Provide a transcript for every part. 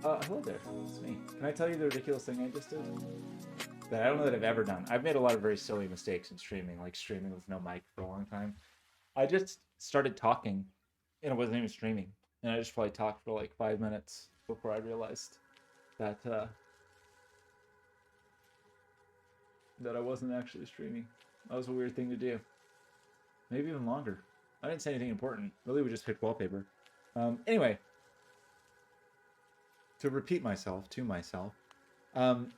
Hello there. It's me. Can I tell you the ridiculous thing I just did? That I don't know that I've ever done. I've made a lot of very silly mistakes in streaming, like streaming with no mic for a long time. I just started talking, and it wasn't even streaming, and I just probably talked for like 5 minutes before I realized that that I wasn't actually streaming. That was a weird thing to do. Maybe even longer. I didn't say anything important. Really, we just picked wallpaper. Anyway, to repeat myself to myself, um,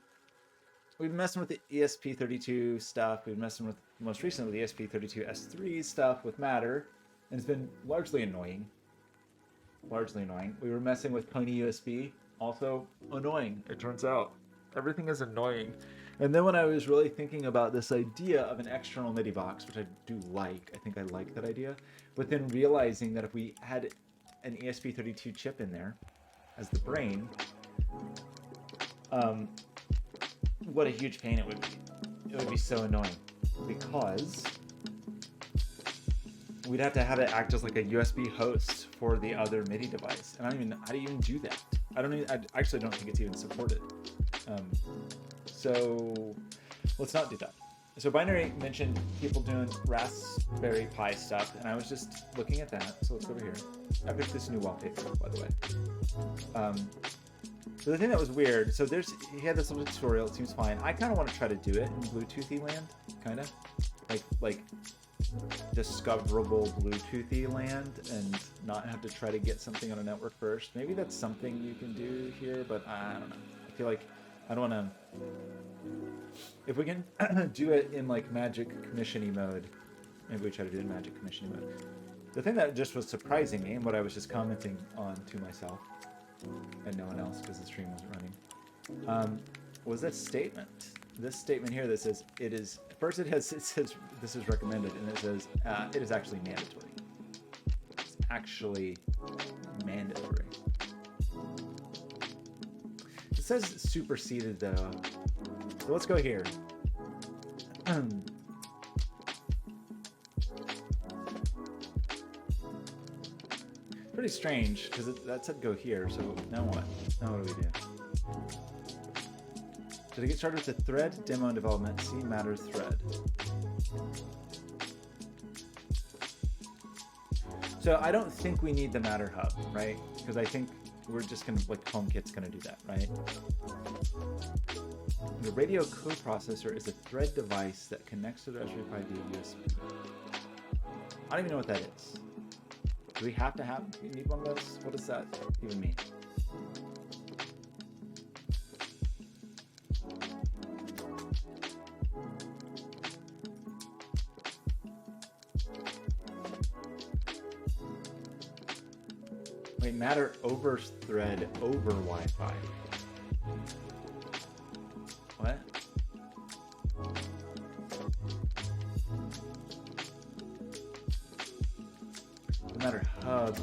we've been messing with the ESP32 stuff. We've been messing with, most recently, with the ESP32S3 stuff with Matter, and it's been largely annoying. Largely annoying. We were messing with Pony USB, also annoying, it turns out. Everything is annoying. And then when I was really thinking about this idea of an external MIDI box, which I do like, I think I like that idea, but then realizing that if we had an ESP32 chip in there as the brain, what a huge pain it would be. It would be so annoying because we'd have to have it act as like a USB host for the other MIDI device. And I don't even know, how do you even do that? I actually don't think it's even supported. So let's not do that. So Binary mentioned people doing Raspberry Pi stuff, and I was just looking at that. So let's go over here. I picked this new wallpaper, by the way. So the thing that was weird, so he had this little tutorial, it seems fine. I kind of want to try to do it in Bluetoothy land, kind of. Like discoverable Bluetoothy land and not have to try to get something on a network first. Maybe that's something you can do here, but I don't know. I feel like I don't want to... If we can do it in like Magic Commission-y mode, maybe we try to do it in Magic Commission-y mode. The thing that just was surprising me, and what I was just commenting on to myself, and no one else because the stream wasn't running, was this statement. This statement here that says it is... First it says this is recommended, and it says it is actually mandatory. It's actually mandatory. It says superseded though. So let's go here. Pretty strange because that said go here. So now what? Now what do we do? So to get started with the thread demo and development, see Matter thread. So I don't think we need the Matter hub, right? Because I think we're just gonna, like, HomeKit's gonna do that, right? The radio coprocessor is a thread device that connects to the Raspberry Pi via USB. I don't even know what that is. Do we have to need one of those? What does that even mean? Wait, Matter over thread over Wi-Fi. What? The Matter hub.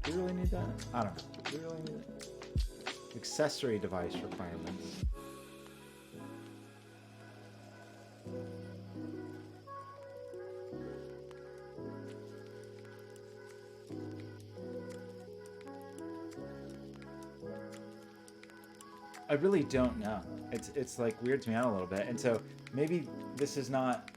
Do we really need that? I don't know. Do we really need it? Accessory device requirements. I really don't know. It's like weirds me out a little bit, and so maybe this is not.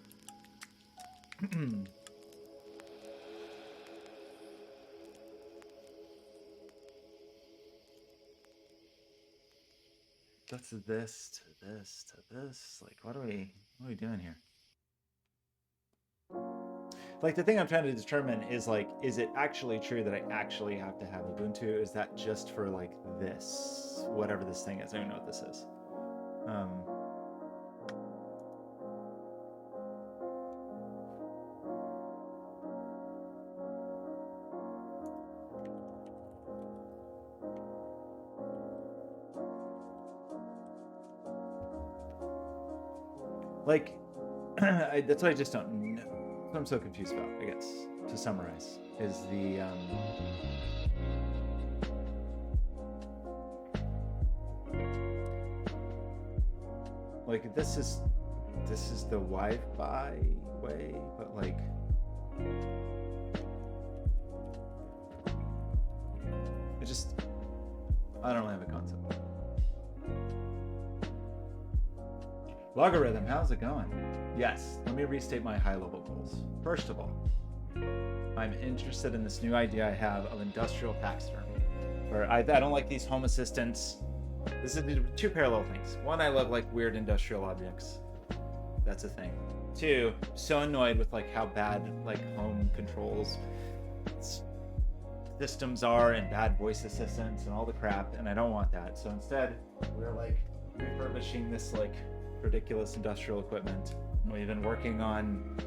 That's this to this to this. Like, what are we doing here? Like, the thing I'm trying to determine is, like, is it actually true that I actually have to have Ubuntu? Is that just for, like, this, whatever this thing is? I don't even know what this is. Like, that's what I just don't know. What I'm so confused about, I guess, to summarize, is the like this is the Wi-Fi way, but like I don't really have a concept. Logarithm, how's it going? Yes, let me restate my high-level goals. First of all, I'm interested in this new idea I have of industrial taxidermy, where I don't like these home assistants. This is two parallel things. One, I love like weird industrial objects. That's a thing. Two, so annoyed with like how bad like home controls systems are and bad voice assistants and all the crap, and I don't want that. So instead, we're like refurbishing this like ridiculous industrial equipment. We've been working on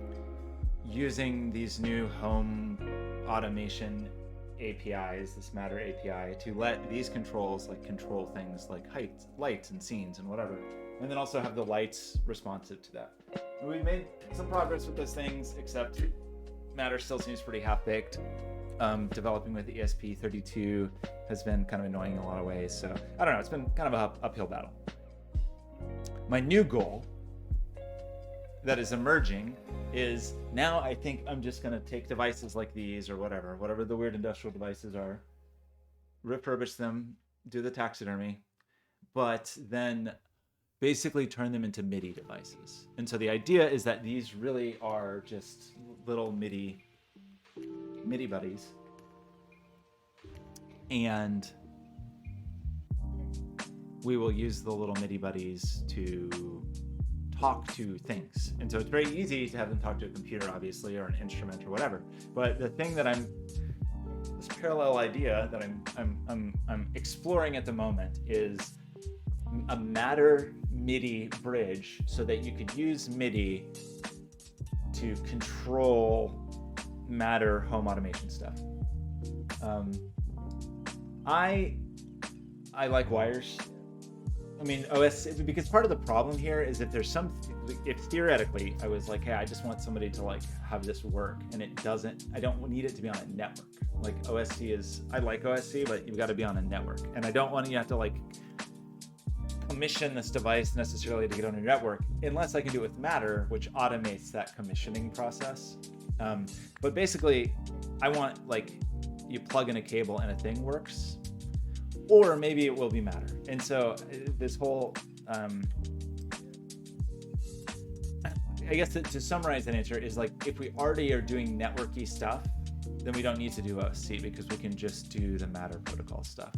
using these new home automation APIs, this Matter API, to let these controls like control things like height, lights, and scenes and whatever, and then also have the lights responsive to that. And we've made some progress with those things, except Matter still seems pretty half-baked. Developing with ESP32 has been kind of annoying in a lot of ways, so I don't know, it's been kind of an uphill battle. My new goal that is emerging is now I think I'm just going to take devices like these or whatever the weird industrial devices are, refurbish them, do the taxidermy, but then basically turn them into MIDI devices. And so the idea is that these really are just little MIDI buddies. And we will use the little MIDI buddies to talk to things. And so it's very easy to have them talk to a computer, obviously, or an instrument or whatever. But the thing that this parallel idea that I'm exploring at the moment is a Matter MIDI bridge so that you could use MIDI to control Matter home automation stuff. I like wires. I mean, because part of the problem here is if theoretically I was like, hey, I just want somebody to like have this work, and I don't need it to be on a network. Like I like OSC, but you've got to be on a network. And I don't want you to have to like commission this device necessarily to get on a network, unless I can do it with Matter, which automates that commissioning process. But basically, I want like you plug in a cable and a thing works, or maybe it will be Matter. And so this whole, I guess to summarize that answer is like, if we already are doing networky stuff, then we don't need to do OSC because we can just do the Matter protocol stuff.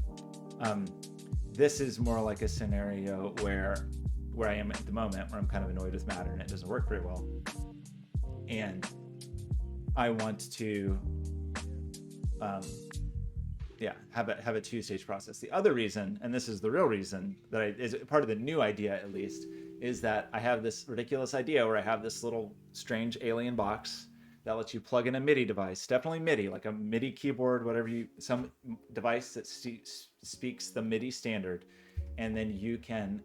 This is more like a scenario where I am at the moment, where I'm kind of annoyed with Matter and it doesn't work very well. And I want to, have a two-stage process. The other reason, and this is the real reason that is part of the new idea at least, is that I have this ridiculous idea where I have this little strange alien box that lets you plug in a MIDI device, definitely MIDI, like a MIDI keyboard, some device that speaks the MIDI standard, and then you can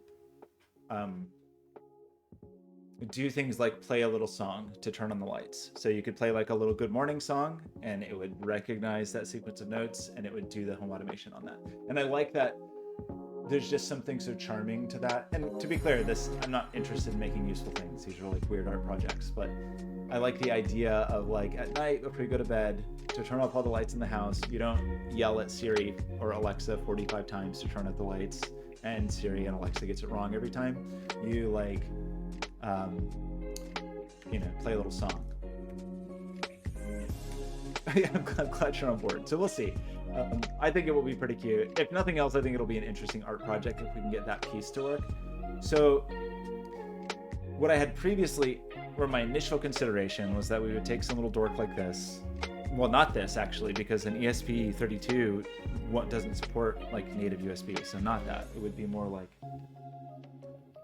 do things like play a little song to turn on the lights. So you could play like a little good morning song, and it would recognize that sequence of notes, and it would do the home automation on that. And I like that there's just something so charming to that. And to be clear, I'm not interested in making useful things. These are like weird art projects, but I like the idea of like at night before you go to bed to turn off all the lights in the house. You don't yell at Siri or Alexa 45 times to turn out the lights, and Siri and Alexa gets it wrong every time. You like, play a little song. I'm glad you're on board. So we'll see. I think it will be pretty cute. If nothing else, I think it'll be an interesting art project if we can get that piece to work. So what I had previously, or my initial consideration, was that we would take some little dork like this. Well, not this actually, because an ESP32 doesn't support like native USB, so not that. It would be more like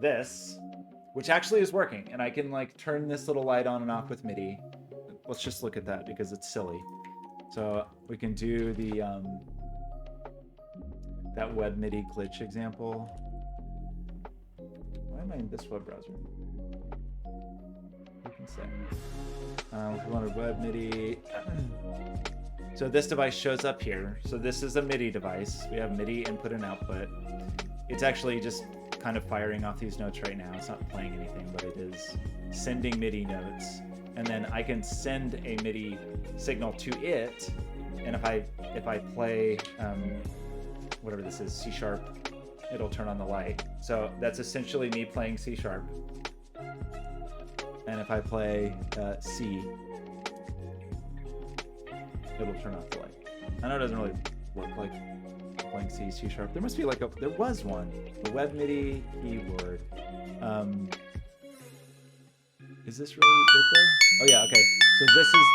this, which actually is working, and I can like turn this little light on and off with MIDI. Let's just look at that because it's silly. So we can do the that web MIDI glitch example. Why am I in this web browser? You can say. If we wanted web MIDI. So this device shows up here. So this is a MIDI device. We have MIDI input and output. It's actually just kind of firing off these notes right now. It's not playing anything, but it is sending MIDI notes. And then I can send a MIDI signal to it. And if I play whatever this is, C sharp, it'll turn on the light. So that's essentially me playing C sharp. And if I play C, it'll turn off the light. I know it doesn't really work like playing C, C sharp. There must be like there was one, the web MIDI keyboard. Is this really it there? Oh yeah, okay. So this is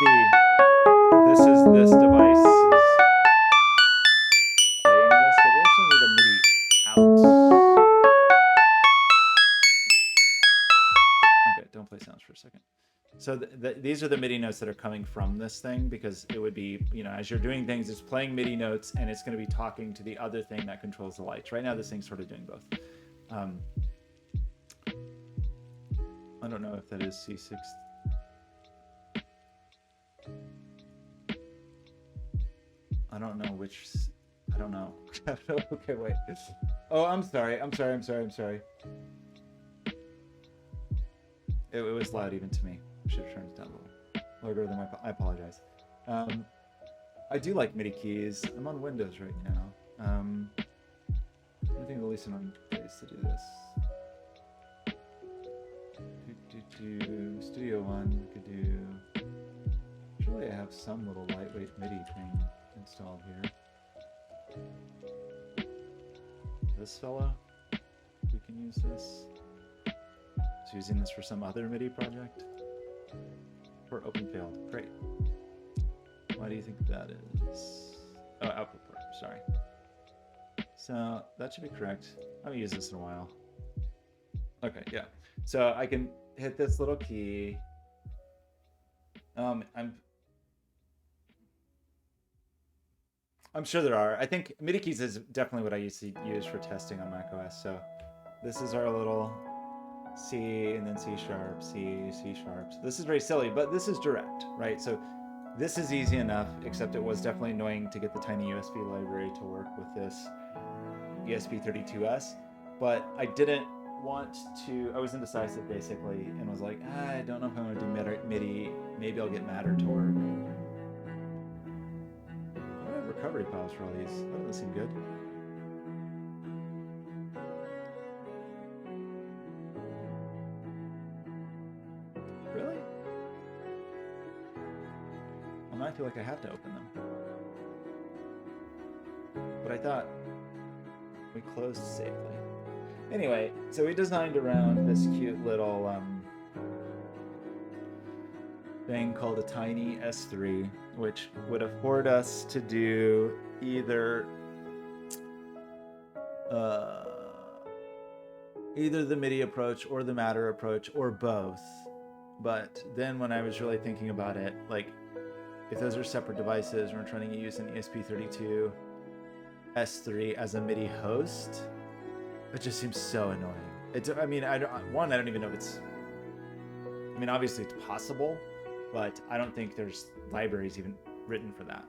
this device playing this, but we actually need a MIDI out. Okay, don't play sounds for a second. So these are the MIDI notes that are coming from this thing, because it would be, you know, as you're doing things, it's playing MIDI notes and it's going to be talking to the other thing that controls the lights. Right now, this thing's sort of doing both. I don't know if that is C6. I don't know which. I don't know. Okay, wait. Oh, I'm sorry. It was loud even to me. I should have turned it down a little. Logarithm, I apologize. I do like MIDI keys. I'm on Windows right now. I think the least annoying place to do this. Studio One could do. Surely I have some little lightweight MIDI thing installed here. This fella, we can use this. So using this for some other MIDI project. Port open failed. Great. Why do you think that is? Oh, output port. Sorry. So that should be correct. I haven't used this in a while. Okay, yeah. So I can hit this little key. I'm sure there are. I think MIDI keys is definitely what I used to use for testing on macOS. So this is our little C and then C sharp, C, C sharp. So this is very silly, but this is direct, right? So this is easy enough, except it was definitely annoying to get the tiny USB library to work with this ESP32S. But I didn't want to, I was indecisive basically, and was like, I don't know if I want to do MIDI. Maybe I'll get Matter to work. I have recovery files for all these. That doesn't seem good. Really? Well, now I feel like I have to open them. But I thought we closed safely. Anyway, so we designed around this cute little thing called a tiny S3, which would afford us to do either the MIDI approach or the Matter approach or both. But then when I was really thinking about it, like if those are separate devices, we're trying to use an ESP32 S3 as a MIDI host, it just seems so annoying. I don't even know if it's, I mean, obviously it's possible, but I don't think there's libraries even written for that.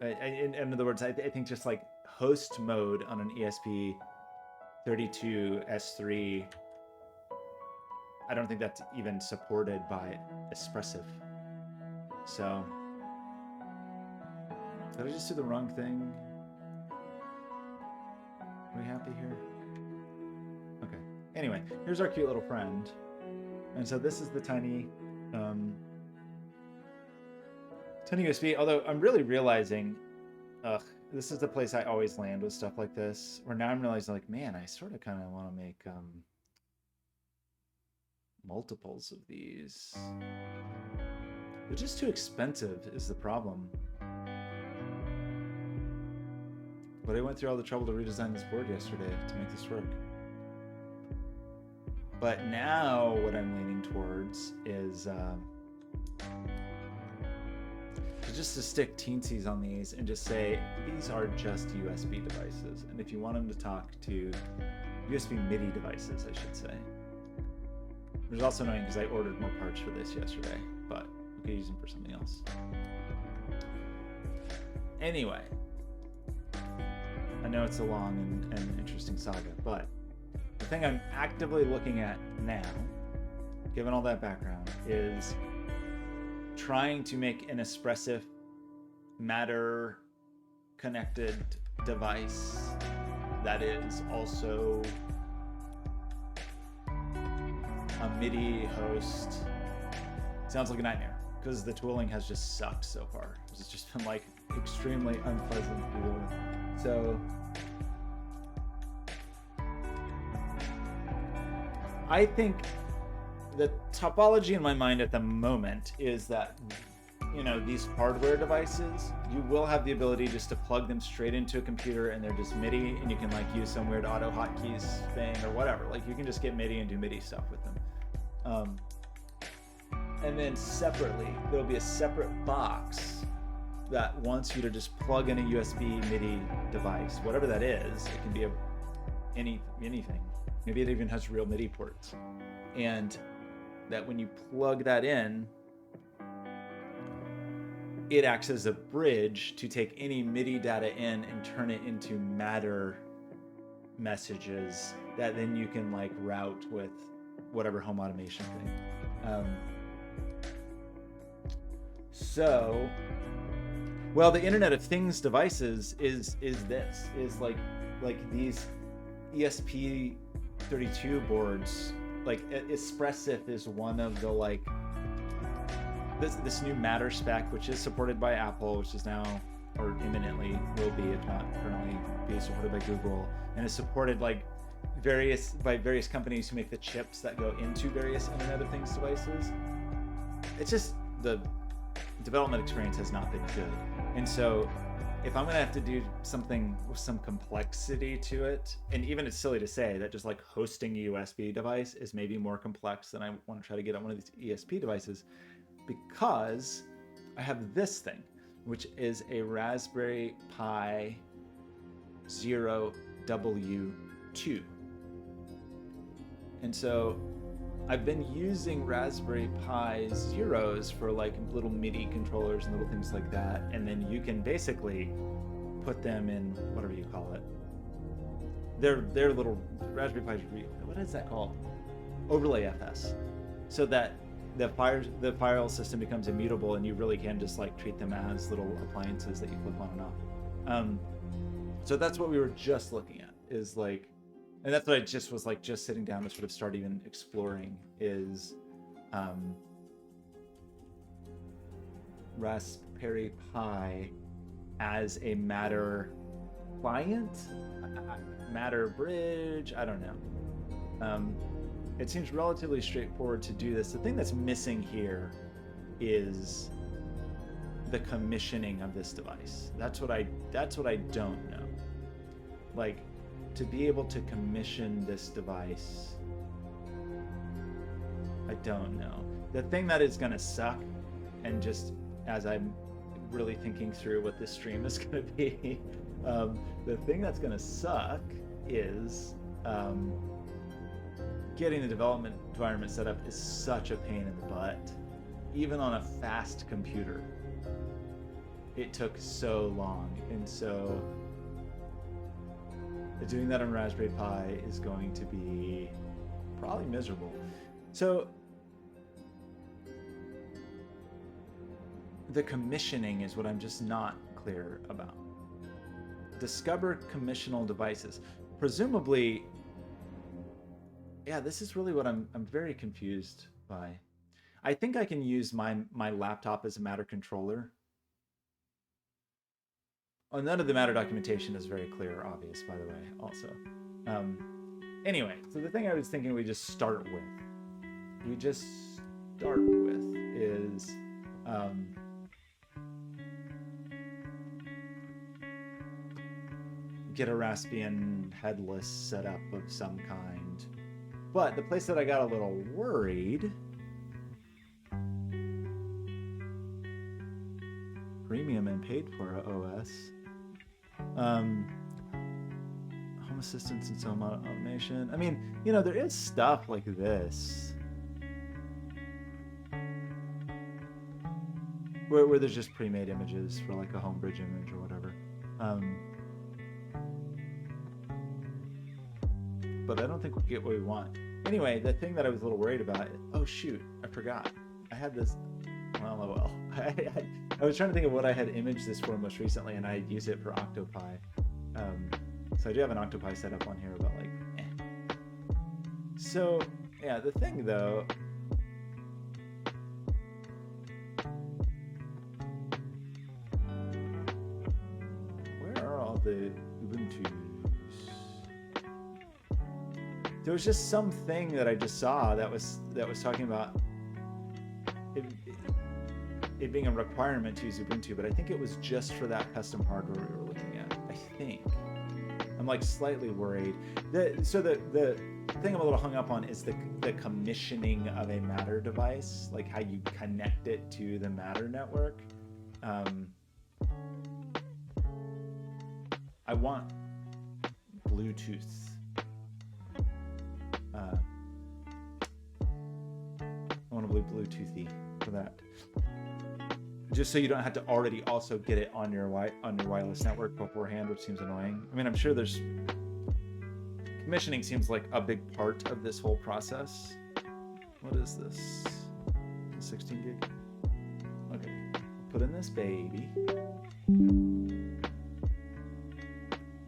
In other words, I think just like host mode on an ESP32 S3, I don't think that's even supported by Espressif. So, did I just do the wrong thing? Are we happy here? Okay. Anyway, here's our cute little friend. And so this is the tiny USB, although I'm really realizing, this is the place I always land with stuff like this, where now I'm realizing, like, man, I sort of kind of want to make multiples of these. They're just too expensive is the problem. But I went through all the trouble to redesign this board yesterday to make this work. But now what I'm leaning towards is just to stick teensies on these and just say, these are just USB devices. And if you want them to talk to USB MIDI devices, I should say. It was also annoying because I ordered more parts for this yesterday, but we could use them for something else. Anyway, I know it's a long and interesting saga, but the thing I'm actively looking at now, given all that background, is trying to make an Espressif Matter connected device that is also a MIDI host sounds like a nightmare, because the tooling has just sucked so far. It's just been like extremely unpleasant to deal with. So I think the topology in my mind at the moment is that, you know, these hardware devices, you will have the ability just to plug them straight into a computer and they're just MIDI, and you can like use some weird auto hotkeys thing or whatever. Like you can just get MIDI and do MIDI stuff with them. And then separately, there'll be a separate box that wants you to just plug in a USB MIDI device, whatever that is. It can be anything. Maybe it even has real MIDI ports. And that when you plug that in, it acts as a bridge to take any MIDI data in and turn it into Matter messages that then you can like route with whatever home automation thing. So, well, the Internet of Things devices is like these ESP32 boards. Like Espressif is one of the like this new Matter spec, which is supported by Apple, which is now or imminently will be, if not currently, be supported by Google, and is supported like by various companies who make the chips that go into various Internet of Things devices. It's just the development experience has not been good, and so if I'm gonna have to do something with some complexity to it, and even it's silly to say that just like hosting a USB device is maybe more complex than I want to try to get on one of these ESP devices, because I have this thing, which is a Raspberry Pi 0W2. And so I've been using Raspberry Pi Zeros for like little MIDI controllers and little things like that. And then you can basically put them in whatever you call it. They're little Raspberry Pi, what is that called? Overlay FS. So that the file system becomes immutable, and you really can just like treat them as little appliances that you flip on and off. So that's what we were just looking at, is like, and that's what I just was like just sitting down to sort of start even exploring is Raspberry Pi as a Matter client, Matter bridge, I don't know. It seems relatively straightforward to do this. The thing that's missing here is the commissioning of this device. That's what I don't know. Like, to be able to commission this device, I don't know. The thing that is gonna suck, and just as I'm really thinking through what this stream is gonna be, the thing that's gonna suck is getting the development environment set up is such a pain in the butt. Even on a fast computer, it took so long, and so doing that on Raspberry Pi is going to be probably miserable. So the commissioning is what I'm just not clear about. Discover commissionable devices. Presumably, yeah, this is really what I'm very confused by. I think I can use my laptop as a Matter controller. Oh, none of the Matter documentation is very clear or obvious, by the way, also. Anyway, so the thing I was thinking we just start with is get a Raspbian headless setup of some kind. But the place that I got a little worried, premium and paid for OS, home assistance and some automation. I mean, you know, there is stuff like this where there's just pre-made images for like a Homebridge image or whatever. But I don't think we'll get what we want. Anyway, the thing that I was a little worried about, oh shoot, I forgot. I had this, well. I was trying to think of what I had imaged this for most recently, and I used it for Octopi. So I do have an Octopi set up on here, but like, eh. So yeah, the thing though, where are all the Ubuntus? There was just something that I just saw that was talking about it being a requirement to use Ubuntu, but I think it was just for that custom hardware we were looking at. I think. I'm like slightly worried. So the thing I'm a little hung up on is the commissioning of a Matter device, like how you connect it to the Matter network. I want Bluetooth. I want to Bluetoothy for that. Just so you don't have to already also get it on your wireless network beforehand, which seems annoying. I mean, I'm sure there's commissioning seems like a big part of this whole process. What is this? 16 gig. Okay, put in this baby,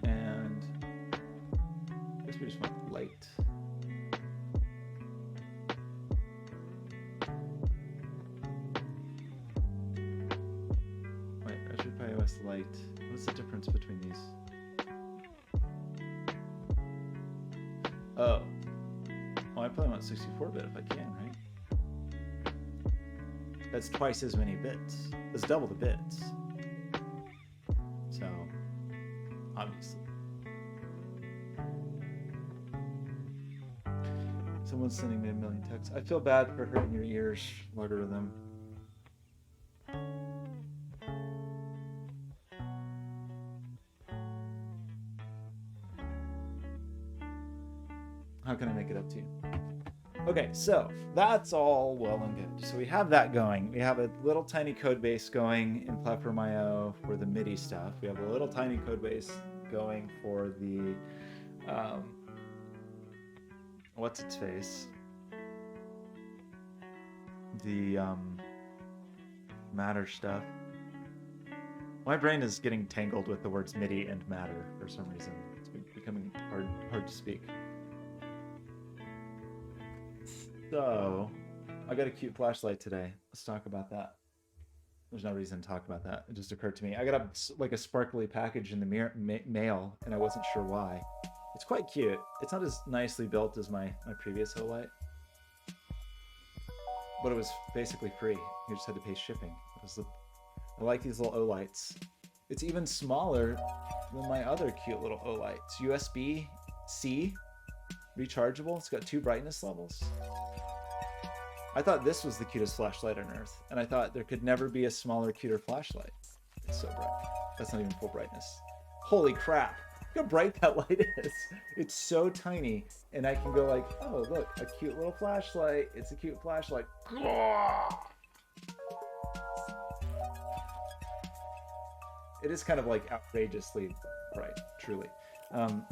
and I guess we just want light. Light. What's the difference between these? Oh. Well, I probably want 64-bit if I can, right? That's twice as many bits. That's double the bits. So, obviously. Someone's sending me a million texts. I feel bad for hurting your ears, logarithm. How can I make it up to you? Okay, so that's all well and good. So we have that going. We have a little tiny code base going in Platform.io for the MIDI stuff. We have a little tiny code base going for the what's its face? The Matter stuff. My brain is getting tangled with the words MIDI and Matter for some reason. It's becoming hard to speak. So, I got a cute flashlight today. Let's talk about that. There's no reason to talk about that. It just occurred to me. I got a sparkly package in the mail, and I wasn't sure why. It's quite cute. It's not as nicely built as my previous O-Light, but it was basically free. You just had to pay shipping. I like these little O-Lights. It's even smaller than my other cute little O-Lights. USB-C, rechargeable. It's got 2 brightness levels. I thought this was the cutest flashlight on earth, and I thought there could never be a smaller, cuter flashlight. It's so bright. That's not even full brightness. Holy crap! Look how bright that light is. It's so tiny, and I can go like, oh look, a cute little flashlight. It's a cute flashlight. It is kind of like outrageously bright, truly. But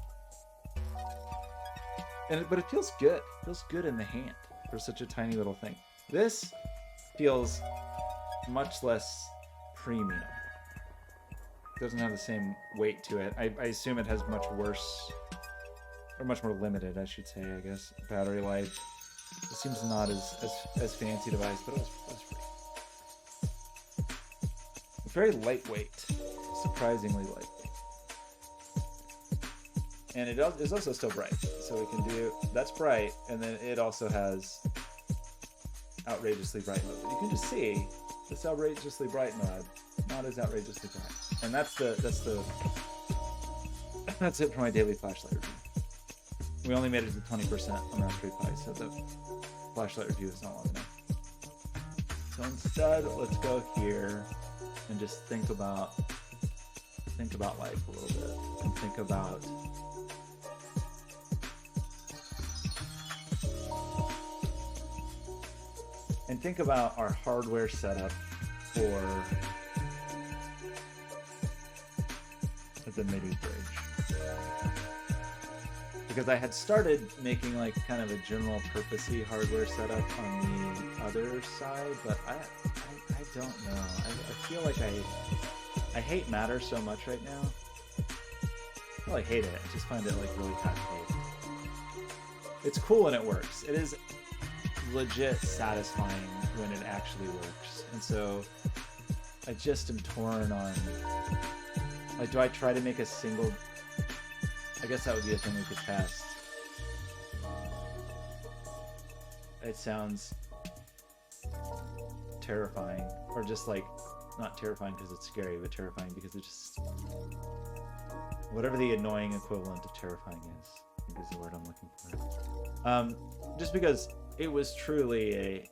it feels good. It feels good in the hand for such a tiny little thing. This feels much less premium. It doesn't have the same weight to it. I assume it has much worse, or much more limited, I should say, I guess, battery life. It seems not as fancy device, but it was free. Very lightweight, surprisingly lightweight. And it is also still bright, so we can do, that's bright, and then it also has outrageously bright mode. You can just see this outrageously bright mode, not as outrageously bright. And that's it for my daily flashlight review. We only made it to 20% on Raspberry Pi, so the flashlight review is not long enough. So instead, let's go here and just think about life a little bit, and think about our hardware setup for the MIDI bridge. Because I had started making like kind of a general purposey hardware setup on the other side, but I don't know. I feel like I hate Matter so much right now well, I hate it. I just find it like really fast-paced. It's cool when it works. It is legit satisfying when it actually works. And so I just am torn on, like, do I try to make a single, I guess that would be a thing we could test. It sounds terrifying, or just like, not terrifying because it's scary, but terrifying because it's just, whatever the annoying equivalent of terrifying is, I think is the word I'm looking for. Just because it was truly a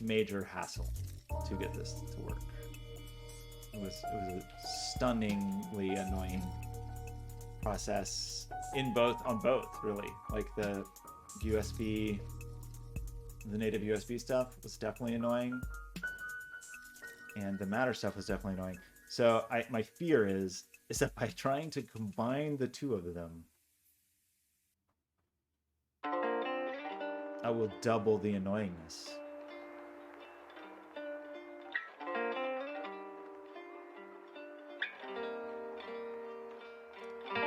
major hassle to get this to work. It was a stunningly annoying process on both really. Like the native USB stuff was definitely annoying, and the Matter stuff was definitely annoying. So my fear is that by trying to combine the two of them, I will double the annoyingness.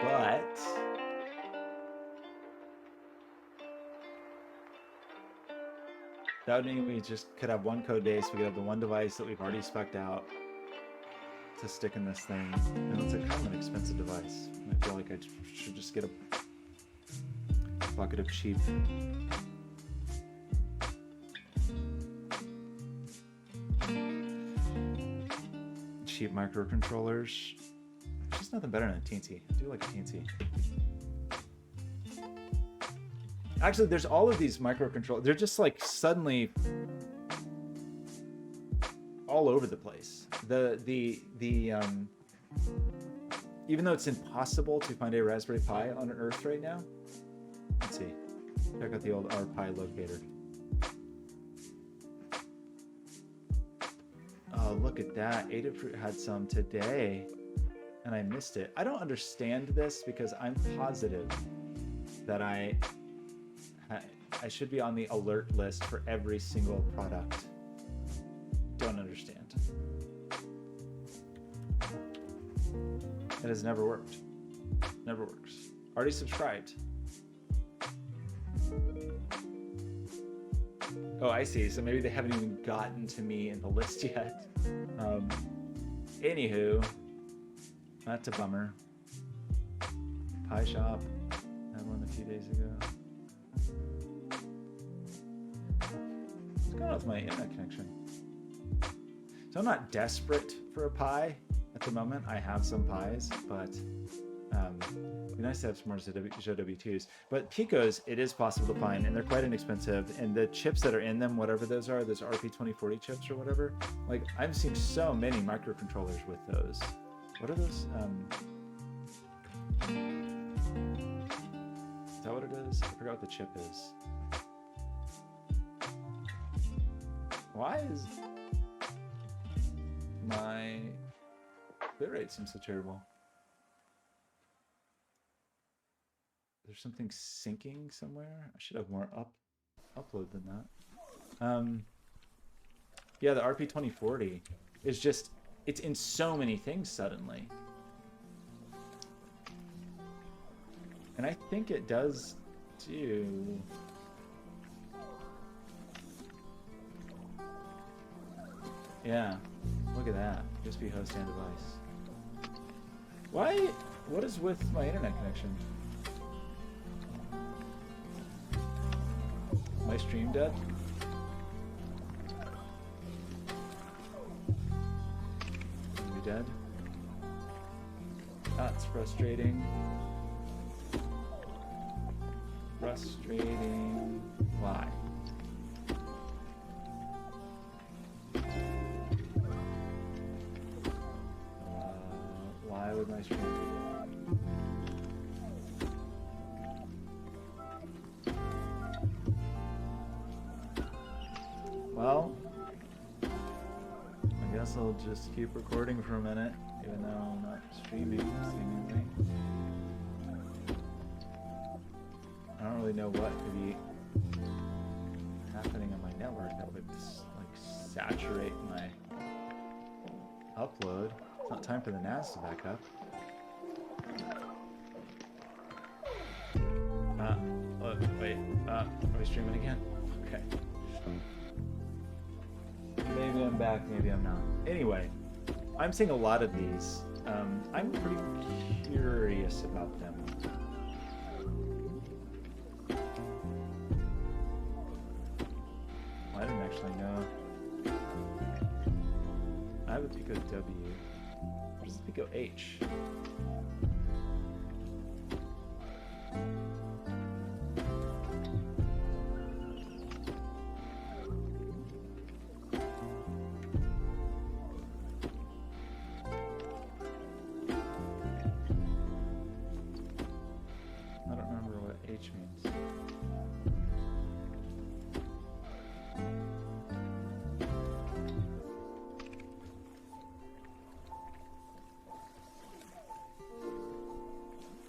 But that would mean we just could have one code base. We could have the one device that we've already spec'd out to stick in this thing. And it's a kind of an expensive device. I feel like I should just get a bucket of cheap microcontrollers. Just nothing better than a teensy. I do like a teensy. Actually, there's all of these microcontrollers. They're just like suddenly all over the place. Even though it's impossible to find a Raspberry Pi on Earth right now. Let's see. Check out the old RPi locator. Oh, look at that. Adafruit had some today, and I missed it. I don't understand this because I'm positive that I should be on the alert list for every single product. Don't understand. It has never worked. Never works. Already subscribed. Oh, I see. So maybe they haven't even gotten to me in the list yet. Anywho, that's a bummer. Pi Shop had one a few days ago. What's going on with my internet connection? So I'm not desperate for a Pi at the moment. I have some Pis, but it'd be nice to have some more ZW2s. But Picos, it is possible to find, and they're quite inexpensive. And the chips that are in them, whatever those are, those RP2040 chips or whatever, like I'm seeing so many microcontrollers with those. What are those? Is that what it is? I forgot what the chip is. Why is my bitrate seems so terrible? There's something syncing somewhere. I should have more upload than that. Yeah, the RP2040 is just, it's in so many things suddenly. And I think it does do... Yeah, look at that. USB host and device. Why? What is with my internet connection? My stream dead? Are we dead? That's frustrating. Frustrating. Why? Why would my stream be dead? Well, I guess I'll just keep recording for a minute, even though I'm not streaming, seemingly. I don't really know what could be happening on my network that would just, like, saturate my upload. It's not time for the NAS to back up. Wait. Are we streaming again? Okay. Maybe I'm back, maybe I'm not. Anyway, I'm seeing a lot of these. I'm pretty curious about them. I didn't actually know. I have a Pico W. What is a Pico H?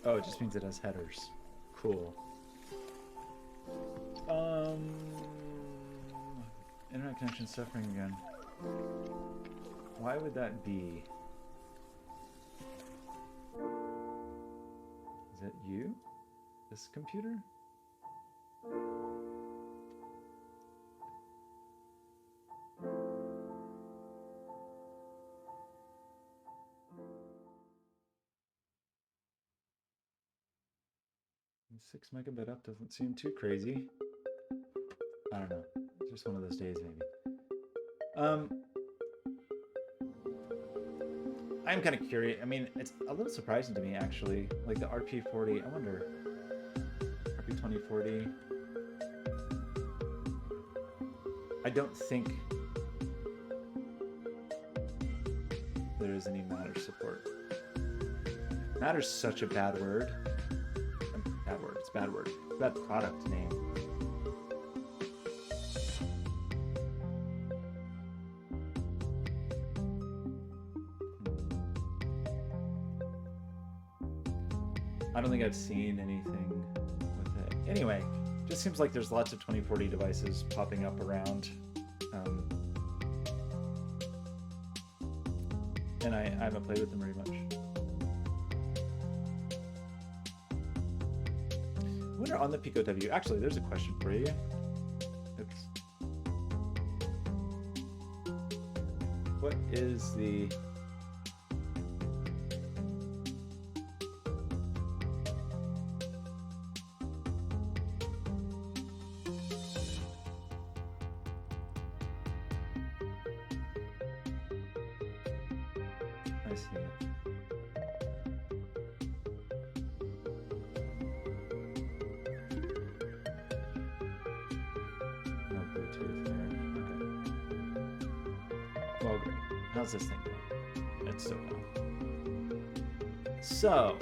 Oh, it just means it has headers. Cool. Internet connection suffering again. Why would that be? Is it you? This computer? Six megabit up doesn't seem too crazy. I don't know. It's just one of those days, maybe. I'm kind of curious. I mean, it's a little surprising to me, actually. Like the RP40, I wonder. RP2040. I don't think there is any Matter support. Matter's such a bad word. Bad word. It's a bad word. Bad product name. I don't think I've seen anything with it. Anyway, just seems like there's lots of 2040 devices popping up around. And I haven't played with them very much. When are on the Pico W? Actually, there's a question for you. What is the... I see it. No Bluetooth there. Okay. Well, great. How's this thing doing? It's so well. So,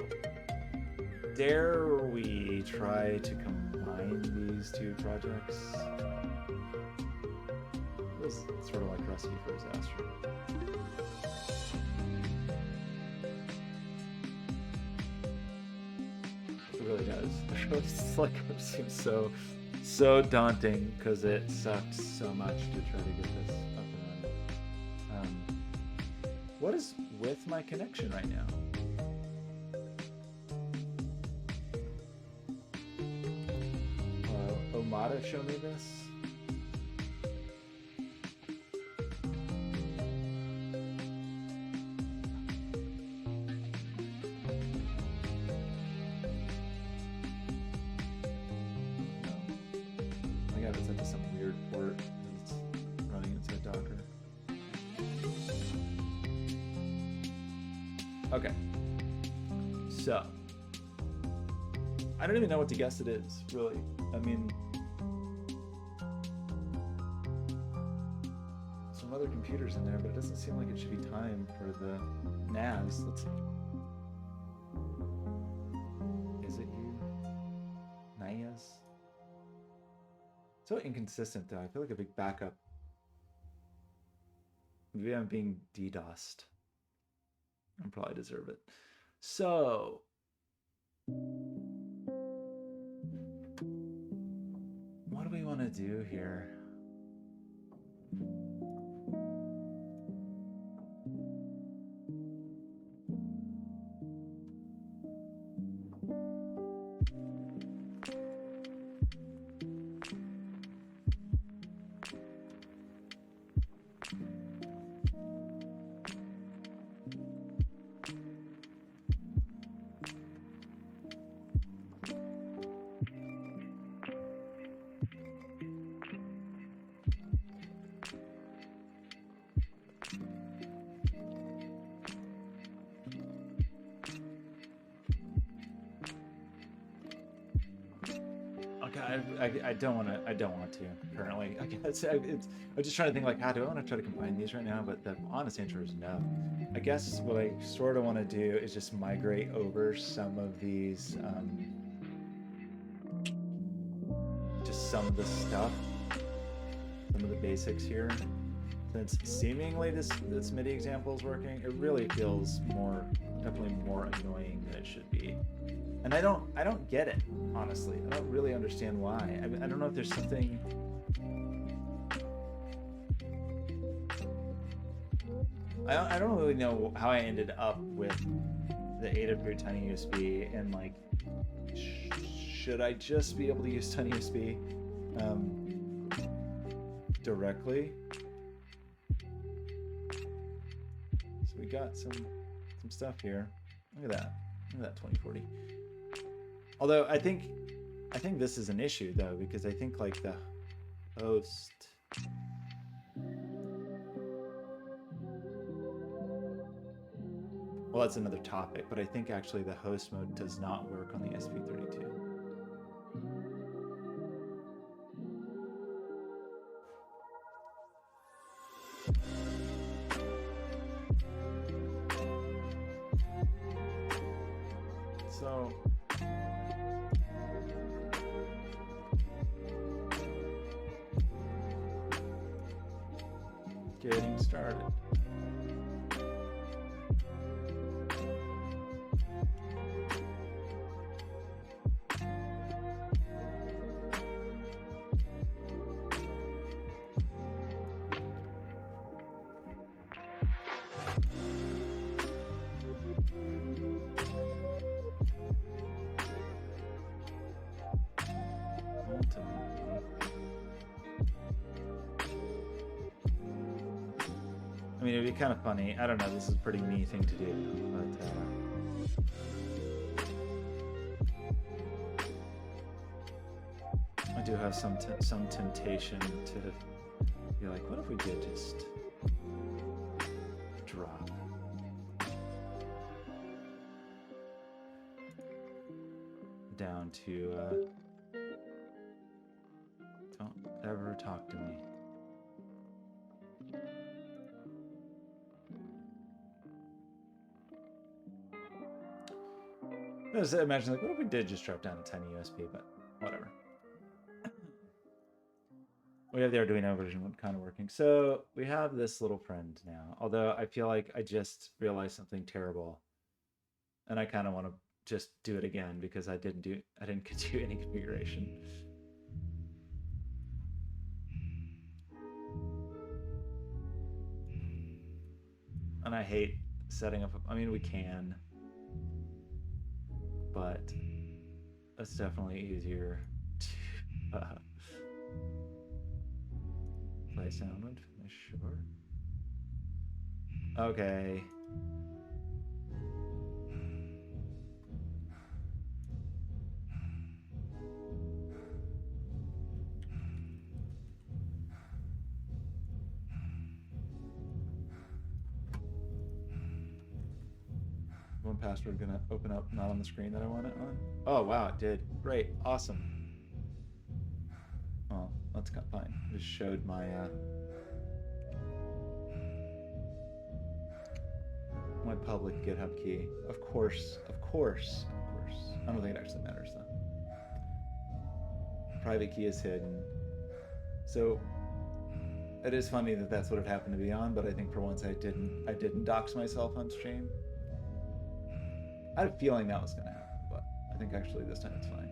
dare we try to combine these two projects? This is sort of like Recipe for Disaster. It really does. It's like it seems so daunting because it sucks so much to try to get this up and running. What is with my connection right now? Omada show me this? I got it set to some weird port that's running inside Docker. Okay. So, I don't even know what to guess it is, really. I mean, some other computers in there, but it doesn't seem like it should be time for the NAS. Let's see. Is it you? NAS? So inconsistent, though. I feel like a big backup. Maybe I'm being DDoSed. I probably deserve it. So, what do we want to do here? I don't want to. I don't want to currently. I guess I'm just trying to think like, how do I want to try to combine these right now? But the honest answer is no. I guess what I sort of want to do is just migrate over some of these, just some of the stuff, some of the basics here. Since seemingly this MIDI example is working, it really feels definitely more annoying than it should be. And I don't get it, honestly. I don't really understand why. I don't know if there's something. I don't really know how I ended up with the Adafruit Tiny USB, and like, should I just be able to use Tiny USB directly? So we got some stuff here. Look at that. Look at that 2040. Although I think this is an issue though, because I think like the host. Well, that's another topic, but I think actually the host mode does not work on the SP32. So getting started. I mean, it'd be kind of funny. I don't know. This is a pretty me thing to do, but I do have some temptation to be like, what if we did just drop? Down to don't ever talk to me. I was imagining like, what if we did just drop down a tiny USB, but whatever. We have the Arduino version kind of working. So we have this little friend now, although I feel like I just realized something terrible and I kind of want to just do it again because I didn't do any configuration. And I hate setting up, I mean, we can, but it's definitely easier to play sound when finished, sure. Okay. One password gonna open up not on the screen that I want it on. Oh wow, it did. Great, awesome. Well, that's fine. Just showed my my public GitHub key. Of course. I don't think it actually matters though. Private key is hidden. So it is funny that that's what it happened to be on, but I think for once I didn't dox myself on stream. I had a feeling that was gonna happen, but I think actually this time it's fine.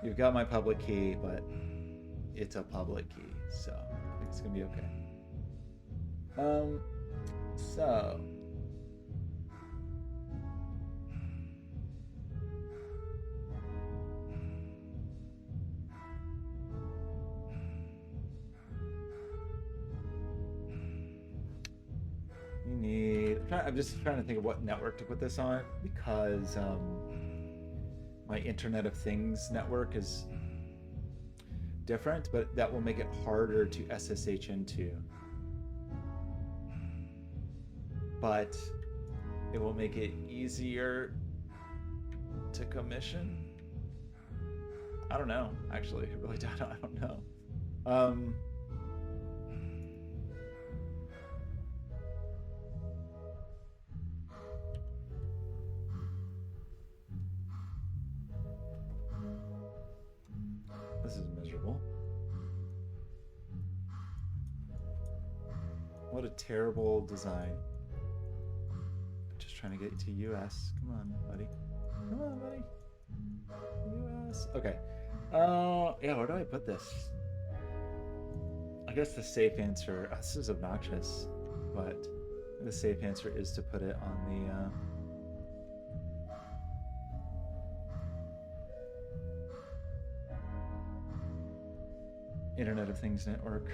You've got my public key, but it's a public key, so I think it's gonna be okay. So you need. I'm just trying to think of what network to put this on because my Internet of Things network is different, but that will make it harder to SSH into. But it will make it easier to commission. I don't know, actually. I really don't. I don't know. Um, this is miserable. What a terrible design. Just trying to get to US. Come on, buddy. Come on, buddy. US. Okay. Yeah, where do I put this? I guess the safe answer, this is obnoxious, but the safe answer is to put it on the Internet of Things network.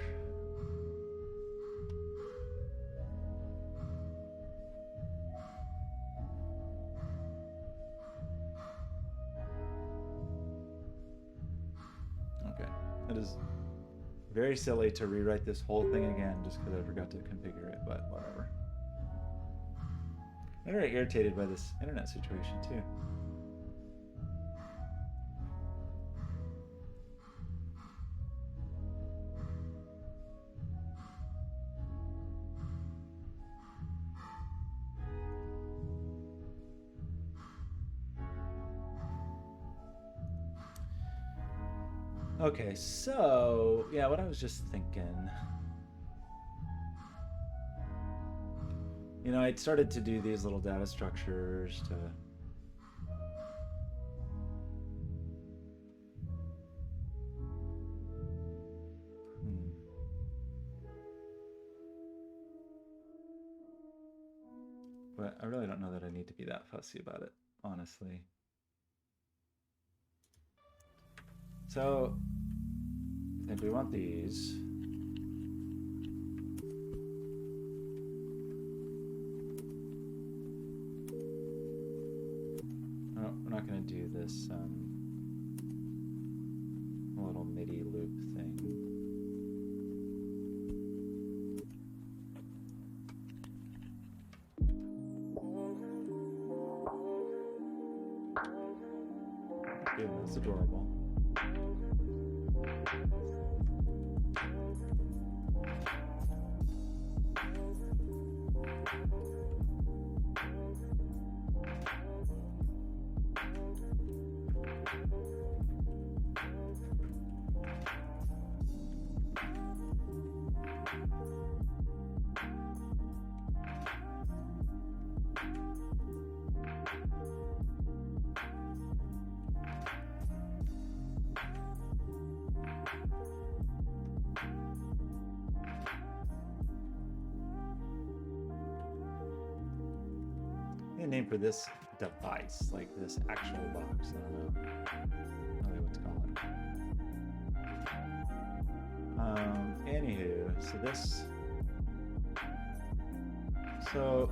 Okay, that is very silly to rewrite this whole thing again just because I forgot to configure it, but whatever. I'm very irritated by this internet situation too. Okay, so yeah, what I was just thinking, you know, I'd started to do these little data structures to but I really don't know that I need to be that fussy about it, honestly. So then we want these. Oh, we're not going to do this little MIDI loop thing. Dude, that's adorable. A name for this device, like this actual box. I don't know really what to call it. Anywho, so this, so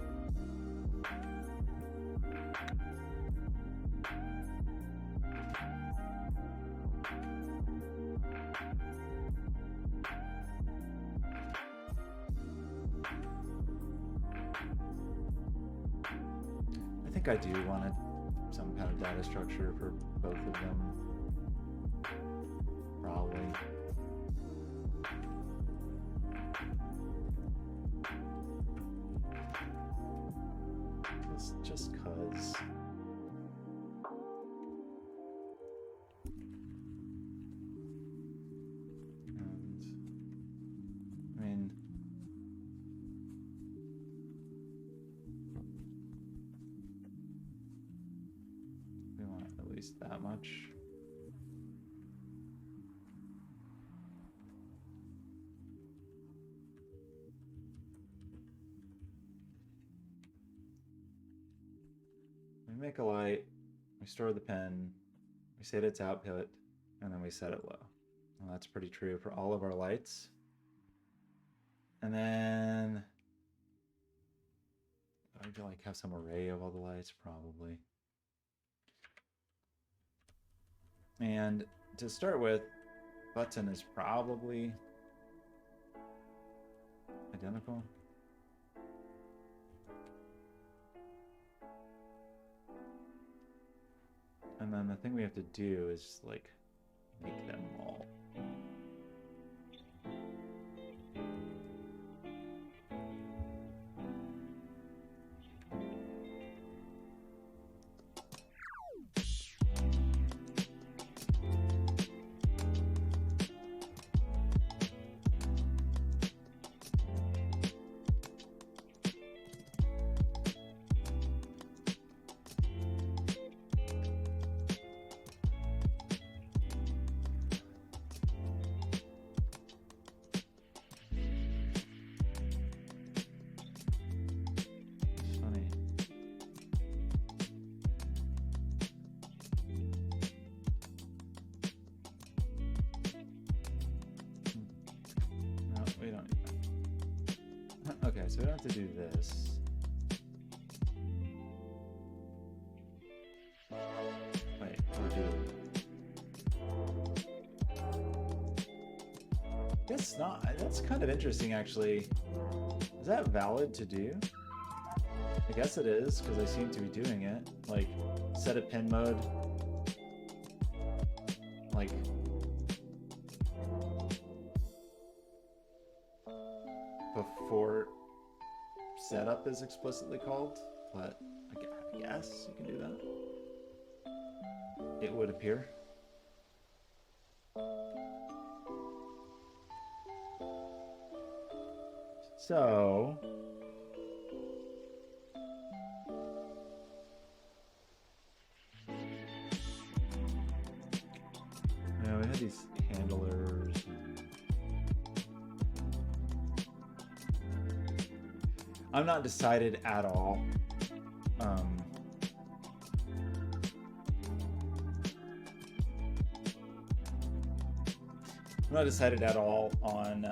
I think I do want some kind of data structure for both of them. Probably. Just cause. And I mean, we want at least that much. We make a light, we store the pen, we set its output, and then we set it low. Well, that's pretty true for all of our lights. And then I would like have some array of all the lights, probably. And to start with, button is probably identical. And then the thing we have to do is like make them all. Okay, so we don't have to do this. Wait, or do Guess not. That's kind of interesting, actually. Is that valid to do? I guess it is, because I seem to be doing it. Like, set a pin mode. Like, before setup is explicitly called, but I guess you can do that. It would appear. So yeah, we had these handlers. I'm not decided at all. I'm not decided at all on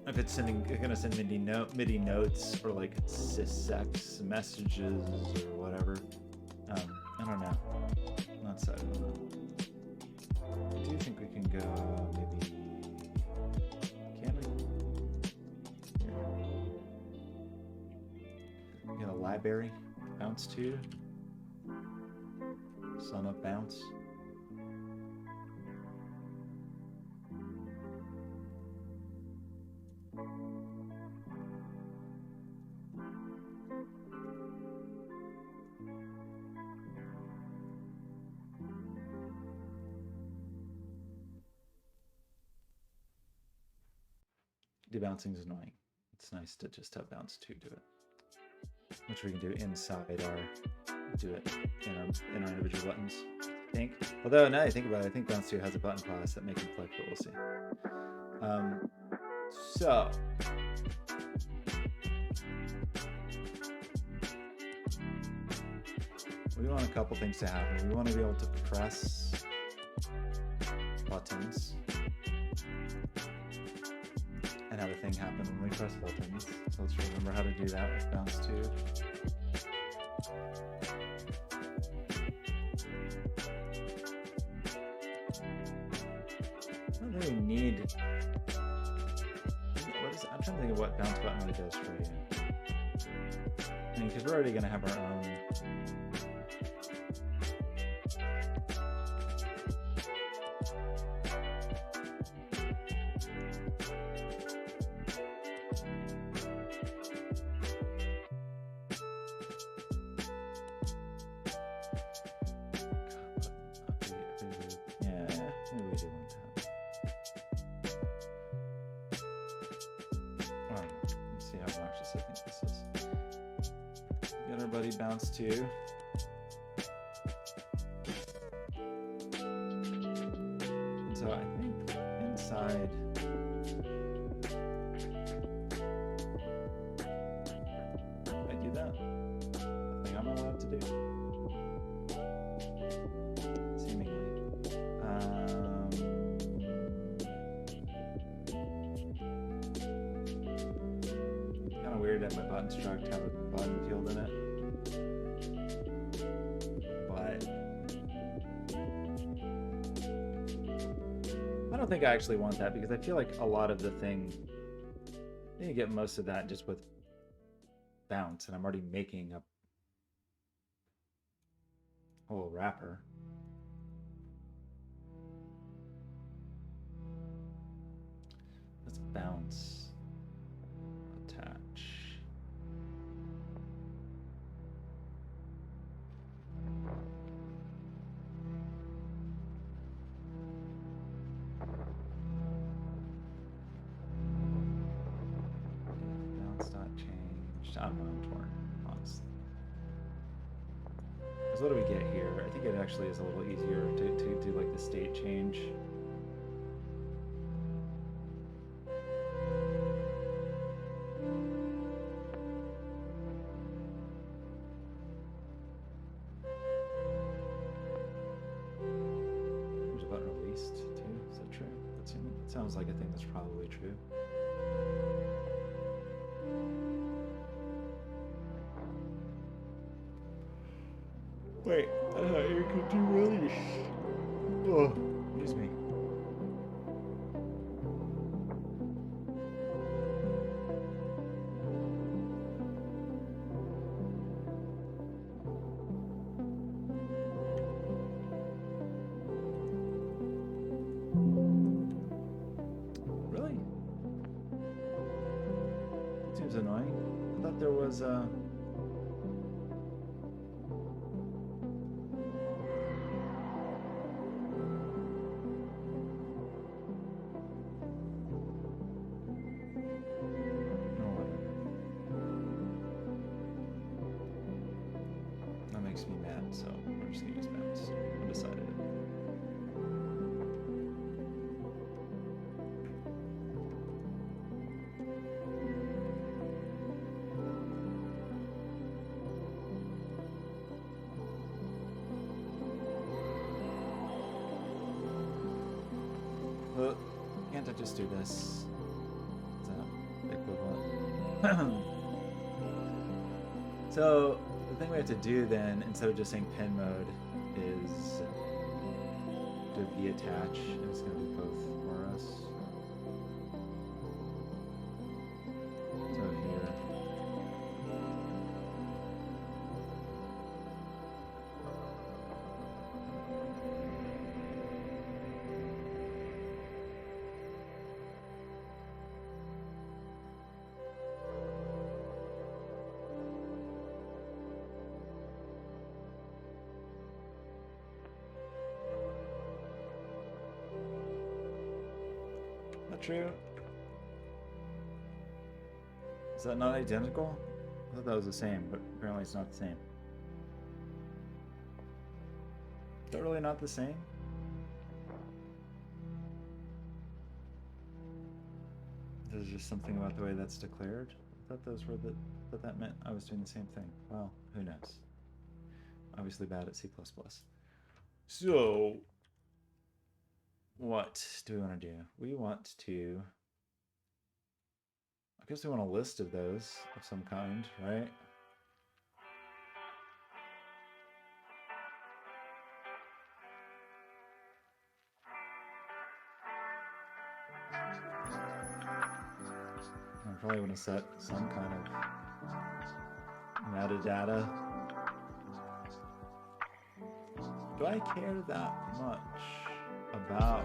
if it's gonna send MIDI notes or like sysx messages or whatever. I don't know. I'm not decided on that. I do think we can go maybe. Can we? Here. Get a library. Bounce 2. Son of bounce. Debouncing is annoying. It's nice to just have bounce 2 do it, which we can do inside our in our individual buttons. I think. Although now I think about it, I think bounce 2 has a button class that makes it click, but we'll see. So we want a couple things to happen. We want to be able to press buttons and have a thing happen when we press buttons. So let's remember how to do that with bounce 2. I don't really need. I'm trying to think of what bounce button really does for you. I mean, because we're already going to have our own. Bounce 2. And so I think inside I do that. The thing I'm allowed to do. Seemingly. Kind of weird that my button struct have a button field in it. I don't think I actually want that because I feel like a lot of the thing, you get most of that just with bounce, and I'm already making a Oh, wrapper. Let's bounce. Attach. Bounce not changed. I don't know, I'm torn, honestly. Because what do we get here? I think it actually is a little easier to do like the state change. There's a button released too. Is that true? That sounds like a thing that's probably true. Wait, I thought you could do release. Oh, excuse me. Really? That seems annoying. I thought there was makes me mad, so we're just gonna use bounce. Undecided. Well, can't I just do this? Is that equivalent? So the thing we have to do then, instead of just saying pin mode, is do V attach, and it's going to do both for us. So here. Not true. Is that not identical? I thought that was the same, but apparently it's not the same. Is that really not the same? There's just something about the way that's declared. I thought those were that meant I was doing the same thing. Well, who knows? Obviously bad at C++. So, what do we want to do? We want to... I guess we want a list of those of some kind, right? I probably want to set some kind of metadata. Do I care that much about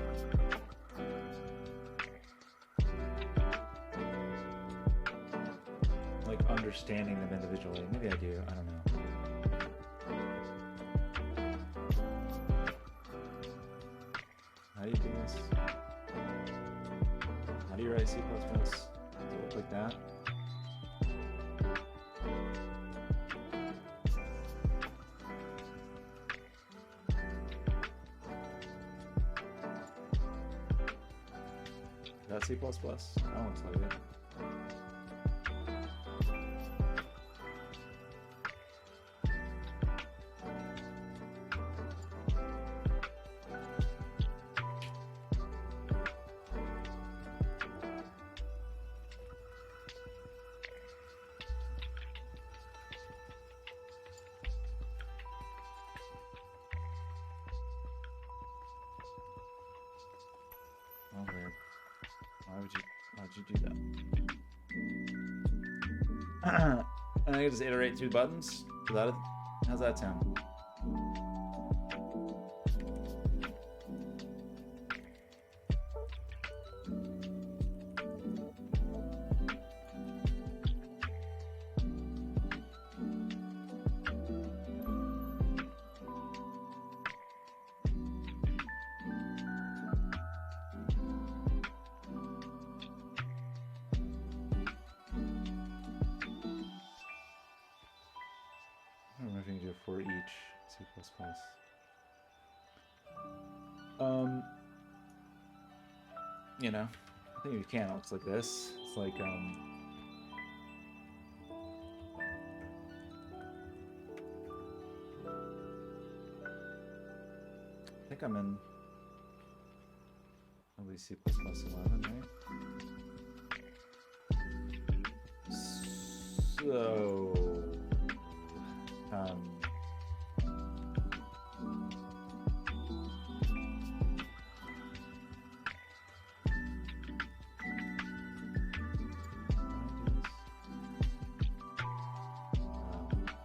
like understanding them individually? Maybe I do, I don't know. How do you do this? How do you write C++? Does it look like that? That C++? That looks like it. Oh, weird. Why'd you do that? And I can just iterate through buttons? How's that sound? for each C++. You know, I think you can. It looks like this. It's like I think I'm in at least C++ 11, right? So,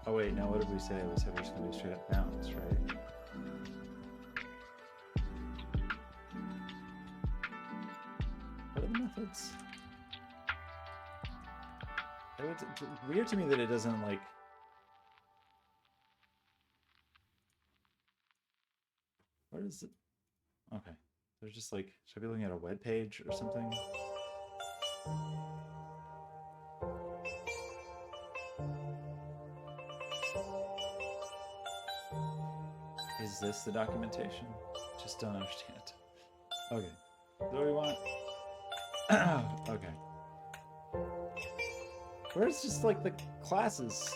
oh wait, now what did we say? We said we're just going to do straight up bounce, right? What are the methods? It's weird to me that it doesn't like... Where is it? Okay. They're just like, should I be looking at a web page or something? Is this the documentation? Just don't understand. Okay. What do we want? Okay. Where's just like the classes?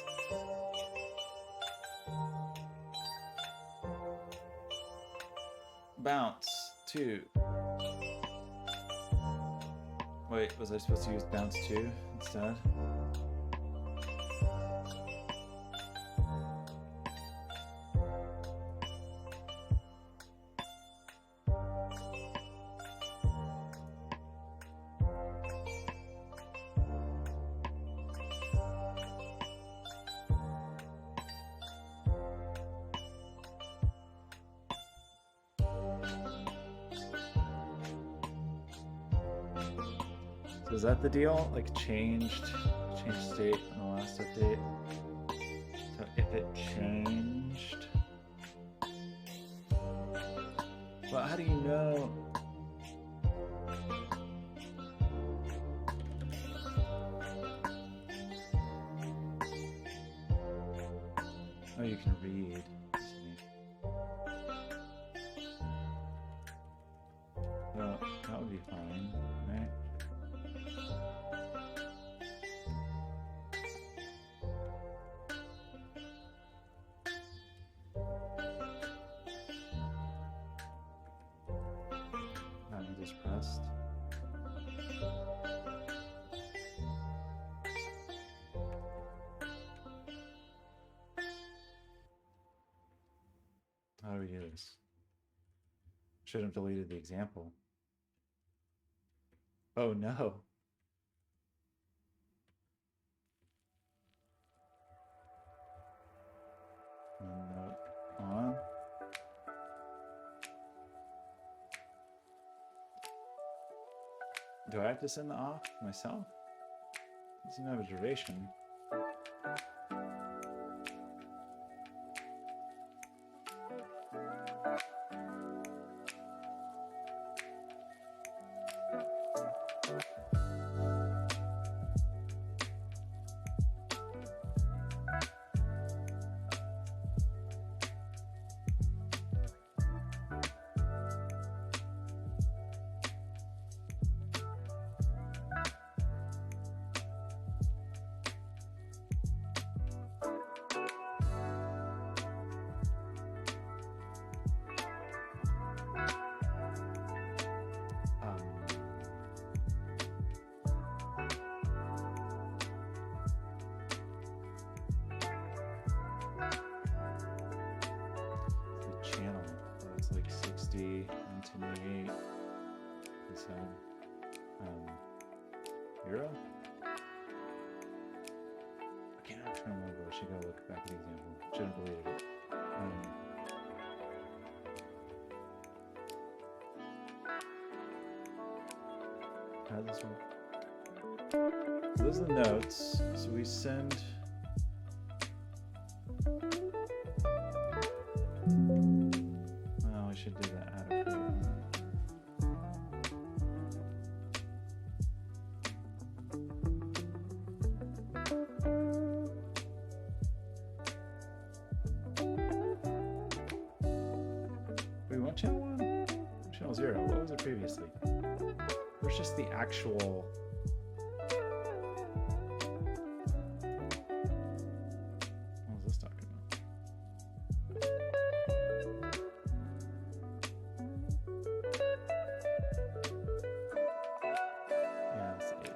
Bounce 2. Wait, was I supposed to use bounce 2 instead? So is that the deal? Like changed state in the last update? So if it changed... Well, how do you know? Oh, you can read. Well, that would be fine, right? Just pressed. How do we do this? Should have deleted the example. Oh no. Note on. Do I have to send the off myself? It's an observation. Euro? I can't remember. I should go look back at the example. Should have deleted it. How does this work? So those are the notes. So we send. Oh, we should do that out of here. channel 1? Channel 0. What was it previously? There's just the actual... What was this talking about? Yeah, it's 8.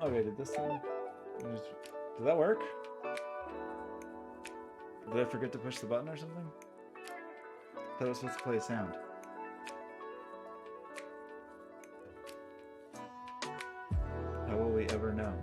Okay, did this thing... Did that work? Did I forget to push the button or something? I thought it was supposed to play a sound. How will we ever know?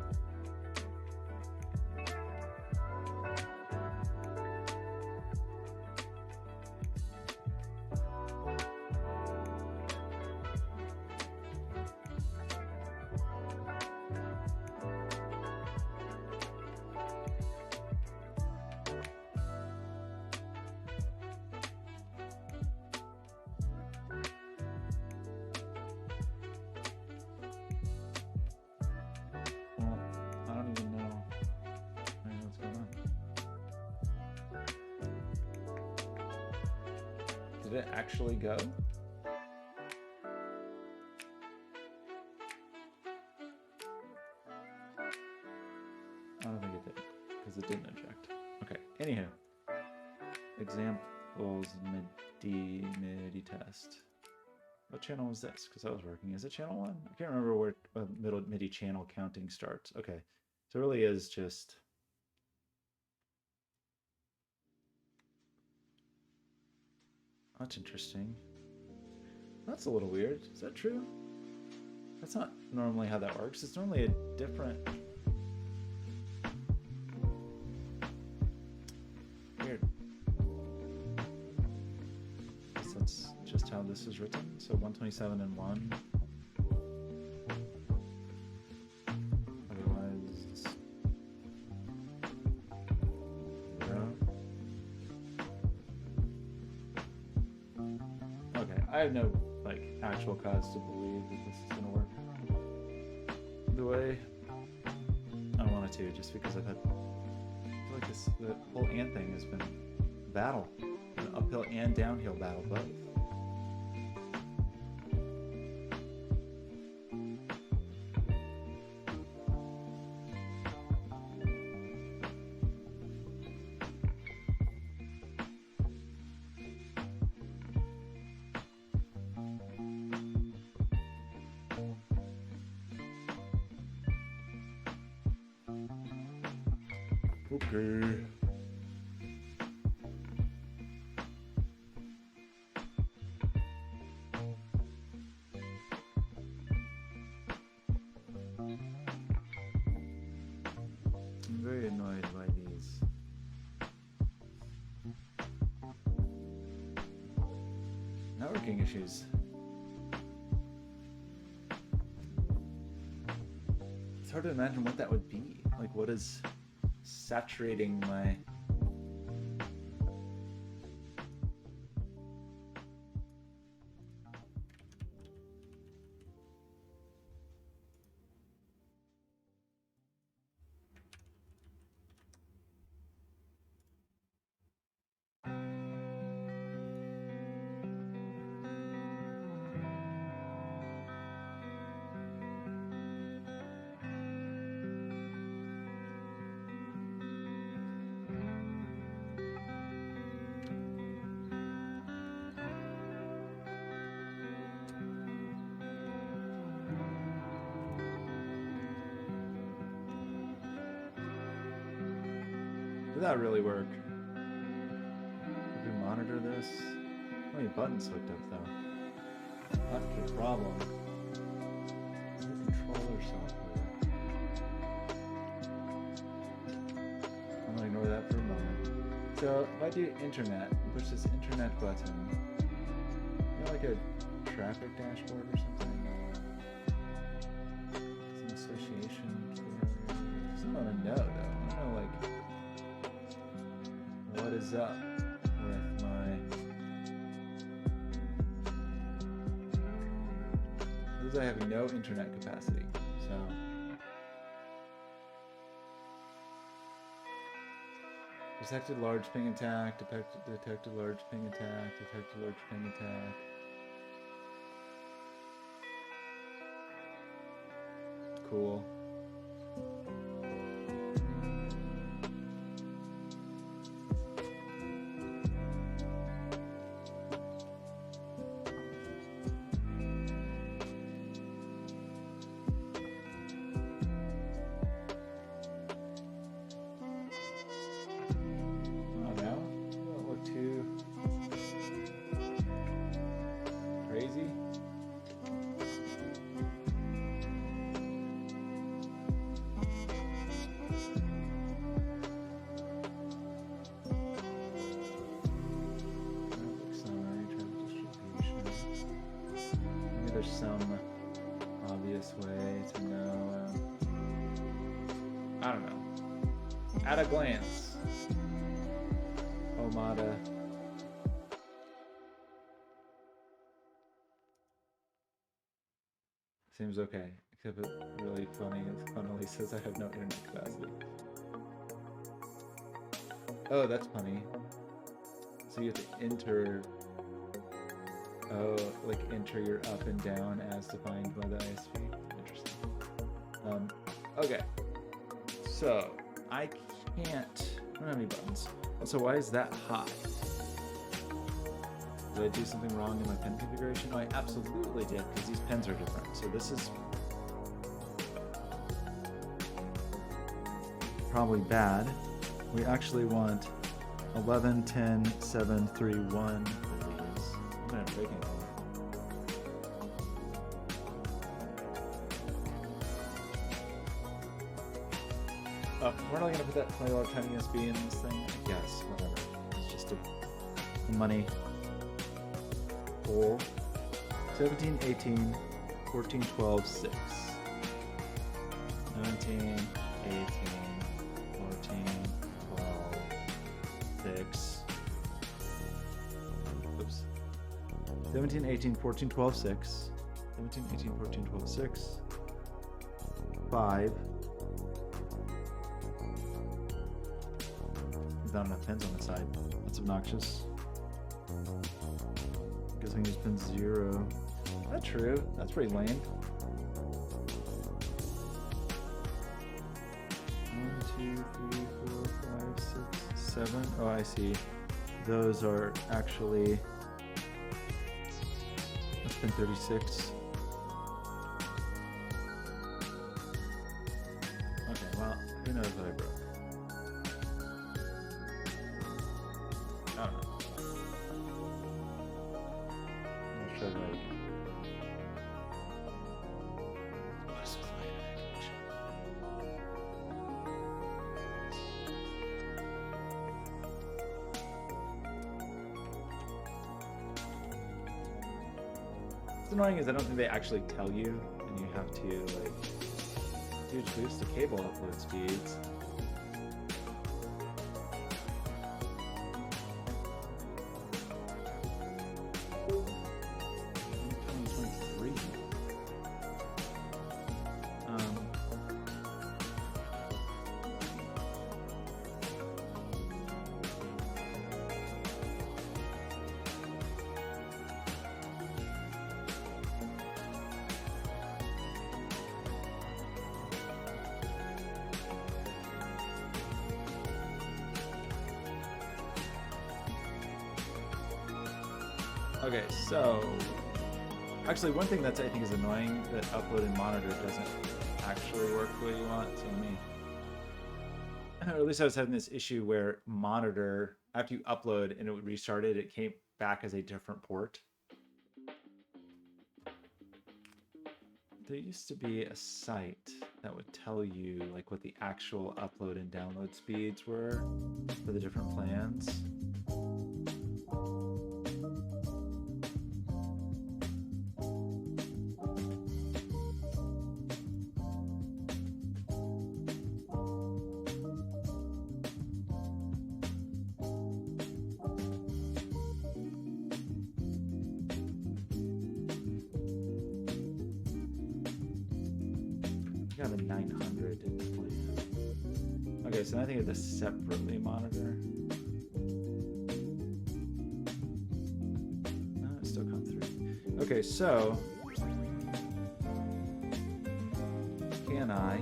Did it actually go? I don't think it did, because it didn't eject. Okay, anywho. Examples MIDI test. What channel was this? Because I was working. Is it channel 1? I can't remember where middle MIDI channel counting starts. Okay, so it really is just... That's interesting. That's a little weird. Is that true? That's not normally how that works. It's normally a different... Weird. I guess that's just how this is written. So 127 and 1. Otherwise... 0. I have no actual cause to believe that this is gonna work the way I want it to, just because I feel like the whole and thing has been battle, an uphill and downhill battle both. Okay. I'm very annoyed by these. Networking issues. It's hard to imagine what that would be. Like, what is saturating my... Did that really work? If we monitor this? How many buttons hooked up though? That's the problem. The controller software. I'm gonna ignore that for a moment. So if I do internet, push this internet button, you know, like a traffic dashboard or something? Some association for... I want to know though. I don't know like what is up with my... Because I have no internet capacity, so... Detected large ping attack. Detected large ping attack. Detected large ping attack. Cool. There's some obvious way to know. I don't know. At a glance, Omada. Seems okay, except it's really funny. It funnily says I have no internet capacity. Oh, that's funny. So you have to enter. Oh, like enter your up and down as defined by the ISP. Interesting. Okay. So I can't. I don't have any buttons. So why is that high? Did I do something wrong in my pen configuration? No, I absolutely did, because these pens are different. So this is probably bad. We actually want 11, 10, 7, 3, 1. I'm gonna break it. Oh, we're not gonna put that $20 tiny USB in this thing. I guess, whatever. It's just a money hole. 17, 18, 14, 12, 6. 19, 18, 14, 12, 6. Oops. 17, 18, 14, 12, 6. 17, 18, 14, 12, 6. 5. There's not enough pins on the side. That's obnoxious. Guess we can use pin 0. That's true. That's pretty lame. 1, 2, 3, 4, 5, 6, 7. Oh, I see. Those are actually. That's pin 36. Okay, well, who knows what I broke? I don't know. Let's try that again. What is with my internet connection? What's annoying is I don't think they actually tell you, and you have to like huge boost to cable upload speeds. Okay, so actually one thing that's I think is annoying that upload in monitor doesn't actually work the way you want. So let me, or at least I was having this issue where monitor, after you upload and it would restart it, it came back as a different port. There used to be a site that would tell you like what the actual upload and download speeds were for the different plans. Got a 900 plan. Okay, so I think I have to separately monitor. No, it still come through. Okay, so can I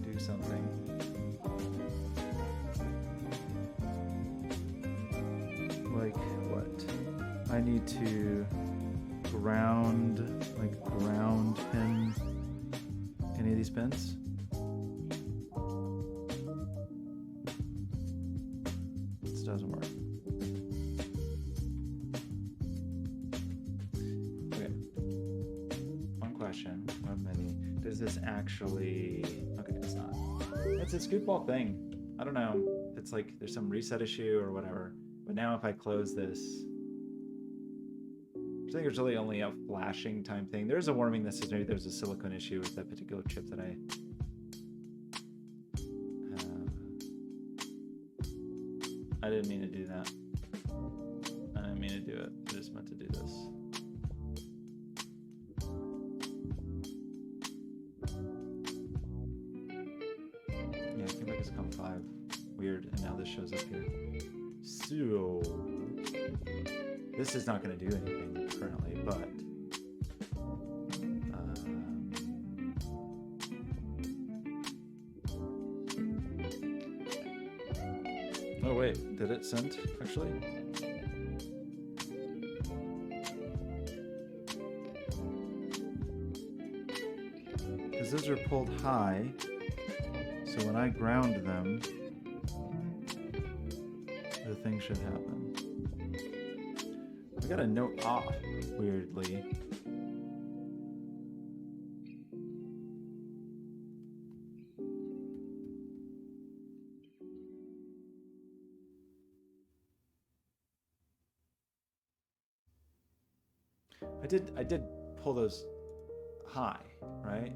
do something? Like what? I need to ground pin any of these pins? This doesn't work. Okay. One question. How many? Does this actually... Okay, it's not. It's a goofball thing. I don't know. It's like there's some reset issue or whatever. But now if I close this... I think there's really only a flashing time thing. There's a warning that says maybe there's a silicone issue with that particular chip that I have. I didn't mean to do that. I didn't mean to do it. I just meant to do this. Yeah, it came back as COM5. Weird, and now this shows up here. So... this is not going to do anything currently, but oh wait, did it send actually? Because those are pulled high, so when I ground them, the thing should happen. I got a note off, weirdly. I did pull those high, right?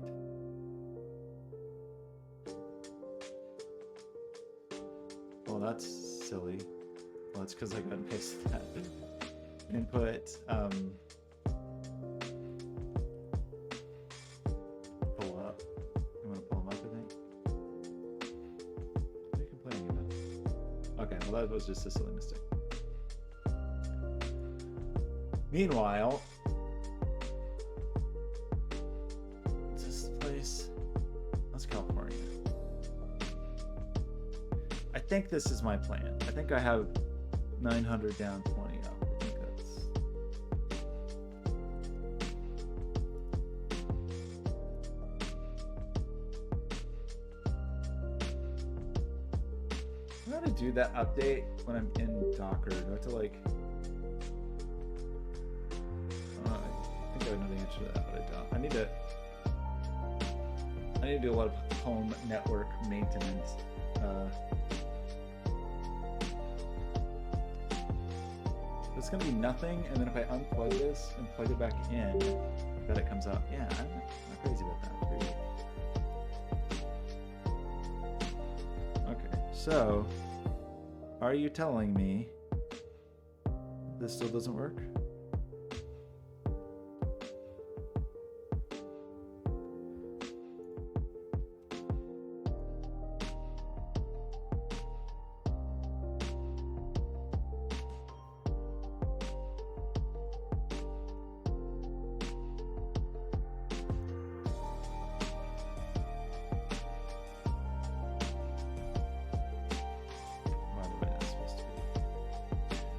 Well, that's silly. Well, it's because I got and pasted that. Input pull up. You want to pull them up, I think? What are you complaining about? Okay, well that was just a silly mistake. Meanwhile, what's this place? That's California. I think this is my plan. I think I have 900 down, 20 up. Do that update when I'm in Docker. Do I have to like... I think I know the answer to that, but I don't. I need to do a lot of home network maintenance. It's gonna be nothing, and then if I unplug this and plug it back in, that it comes out. Yeah, I'm not crazy about that. Okay, so are you telling me this still doesn't work?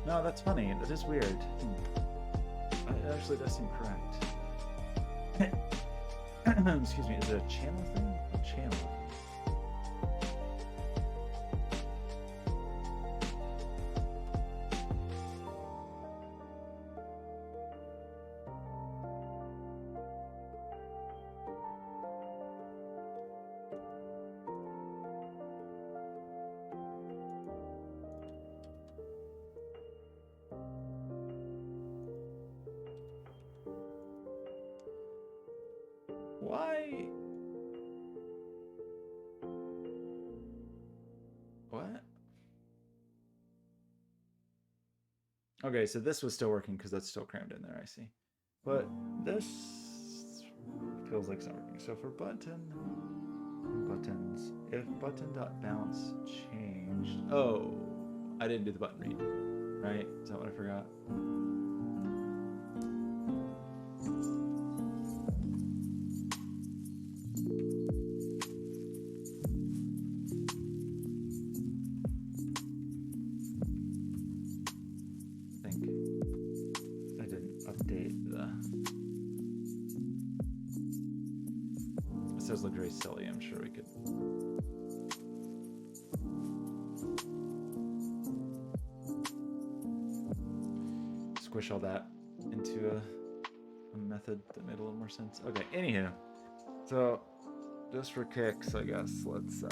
No, that's funny. That is weird. It actually does seem correct. Excuse me, is it a channel thing? A channel. Why? What? Okay, so this was still working because that's still crammed in there, I see. But this feels like it's not working. So for button... Buttons. If button.bounce changed. Oh, I didn't do the button read. Right? Is that what I forgot? I think I didn't update the. This does look very silly. I'm sure we could. Squish all that into a method that made a little more sense. Okay, anywho. So, just for kicks, I guess, let's,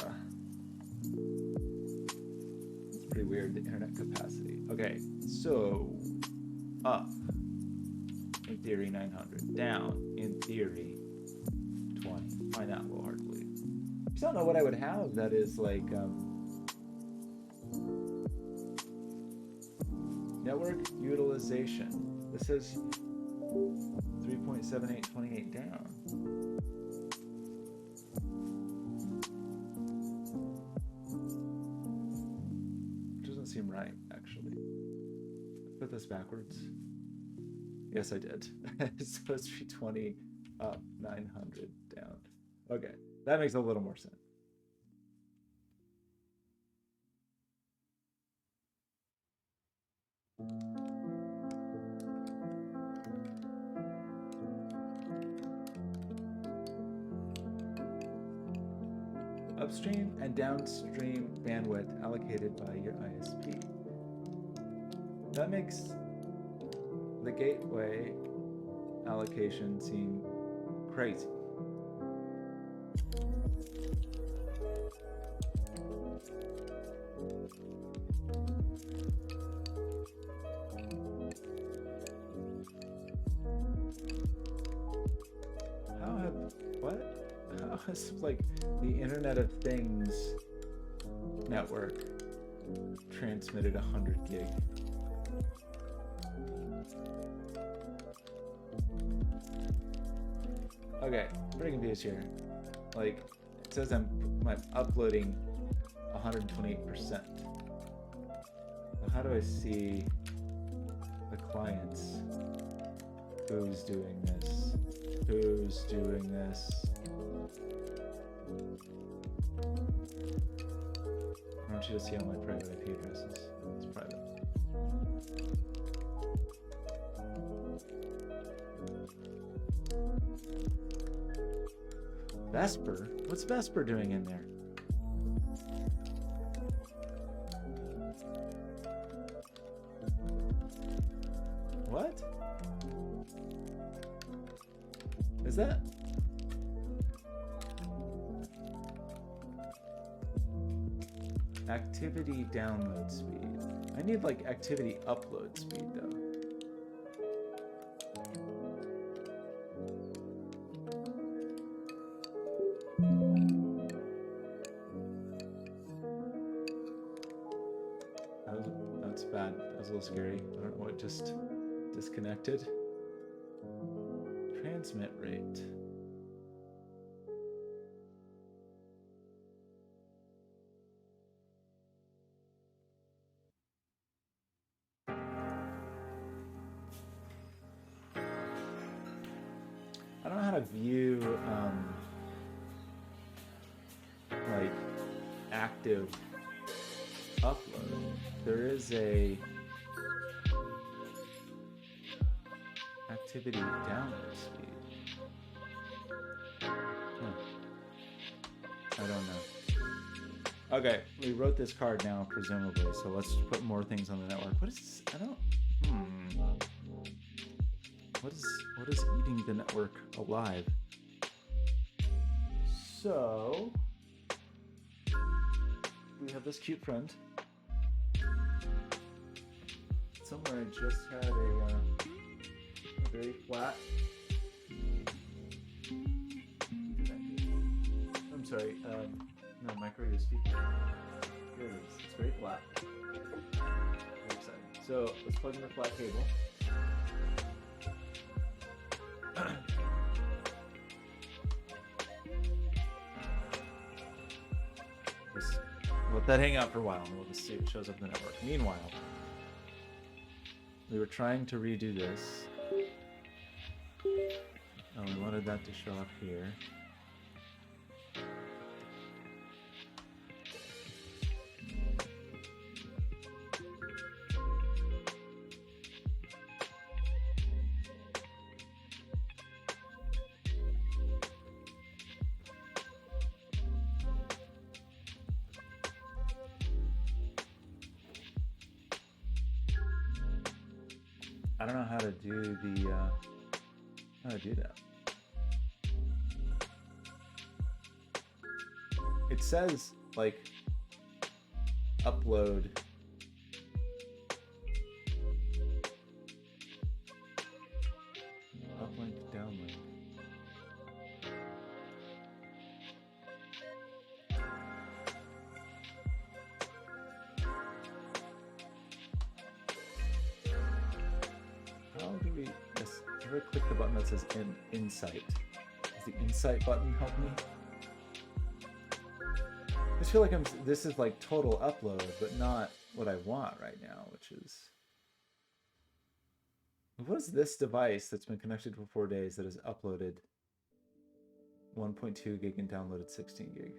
it's pretty weird, the internet capacity. Okay, so, up, in theory, 900. Down, in theory, 20. Find out a little hard to believe. I just don't know what I would have that is like, network utilization. This is 3.7828 down. Doesn't seem right, actually. Put this backwards. Yes, I did. It's supposed to be 20 up, 900 down. Okay, that makes a little more sense. Upstream and downstream bandwidth allocated by your ISP. That makes the gateway allocation seem crazy. How is like the Internet of Things network transmitted 100 gig? Okay, pretty confused here. Like, it says I'm uploading 128%. How do I see the clients? Who's doing this? Who's doing this? I want you to see all my private IP addresses. It's private. Vesper? What's Vesper doing in there? What? Is that? Activity download speed. I need like activity upload speed though. That's bad. That was a little scary. I don't know what just disconnected. Transmit rate. I don't know how to view like active upload. There is a activity download speed. I don't know. Okay, we wrote this card now, presumably, so let's put more things on the network. What is this? I don't. What is eating the network alive? So we have this cute friend. Somewhere I just had a very flat. I'm sorry. No, micro USB. Here it is. It's very flat. Very excited. So let's plug in the flat cable. that hang out for a while, and we'll just see if it shows up in the network. Meanwhile, we were trying to redo this. Oh, we wanted that to show up here. I don't know how to do the how to do that. It says like upload. Uplink download. How do we yes, ever click the button that says insight? Does the insight button help me? I just feel like this is like total upload, but not what I want right now, which is what is this device that's been connected for 4 days that has uploaded 1.2 gig and downloaded 16 gig?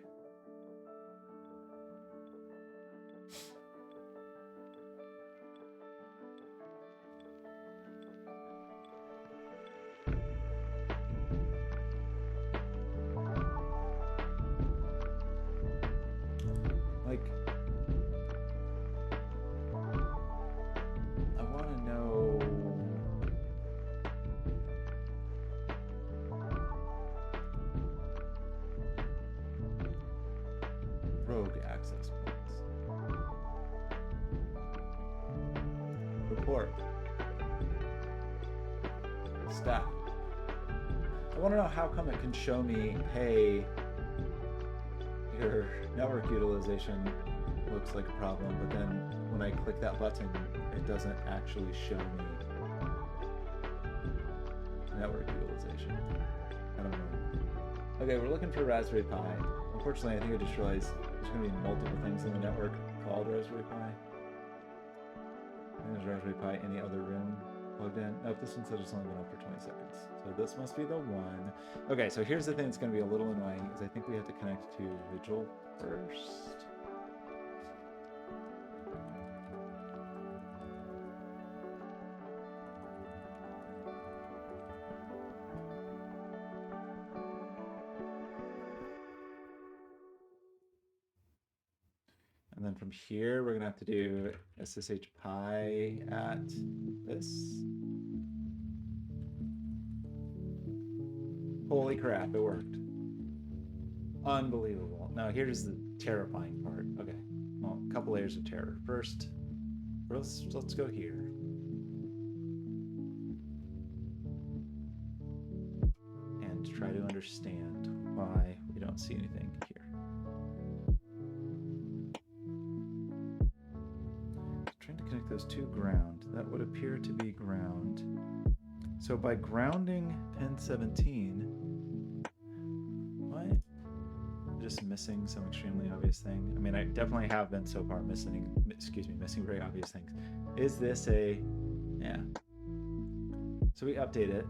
Like, I want to know rogue access points. Report. Staff. I want to know how come it can show me, hey, your network utilization looks like a problem, but then when I click that button, it doesn't actually show me network utilization. I don't know. Okay, we're looking for Raspberry Pi. Unfortunately, I think I just realized there's going to be multiple things in the network called Raspberry Pi. And there's Raspberry Pi in the other room plugged in. Nope, this one said it's only been up for 20 seconds. So this must be the one. Okay, so here's the thing that's going to be a little annoying, is I think we have to connect to Vigil first. And then from here, we're going to have to do SSH Pi at this. Holy crap, it worked. Unbelievable. Now here's the terrifying part. Okay, well, a couple layers of terror. First, let's go here. And try to understand why we don't see anything here. Trying to connect those to ground. That would appear to be ground. So by grounding pin 17, what? Just missing some extremely obvious thing. I mean, I definitely have been so far missing very obvious things. Is this a, yeah. So we update it.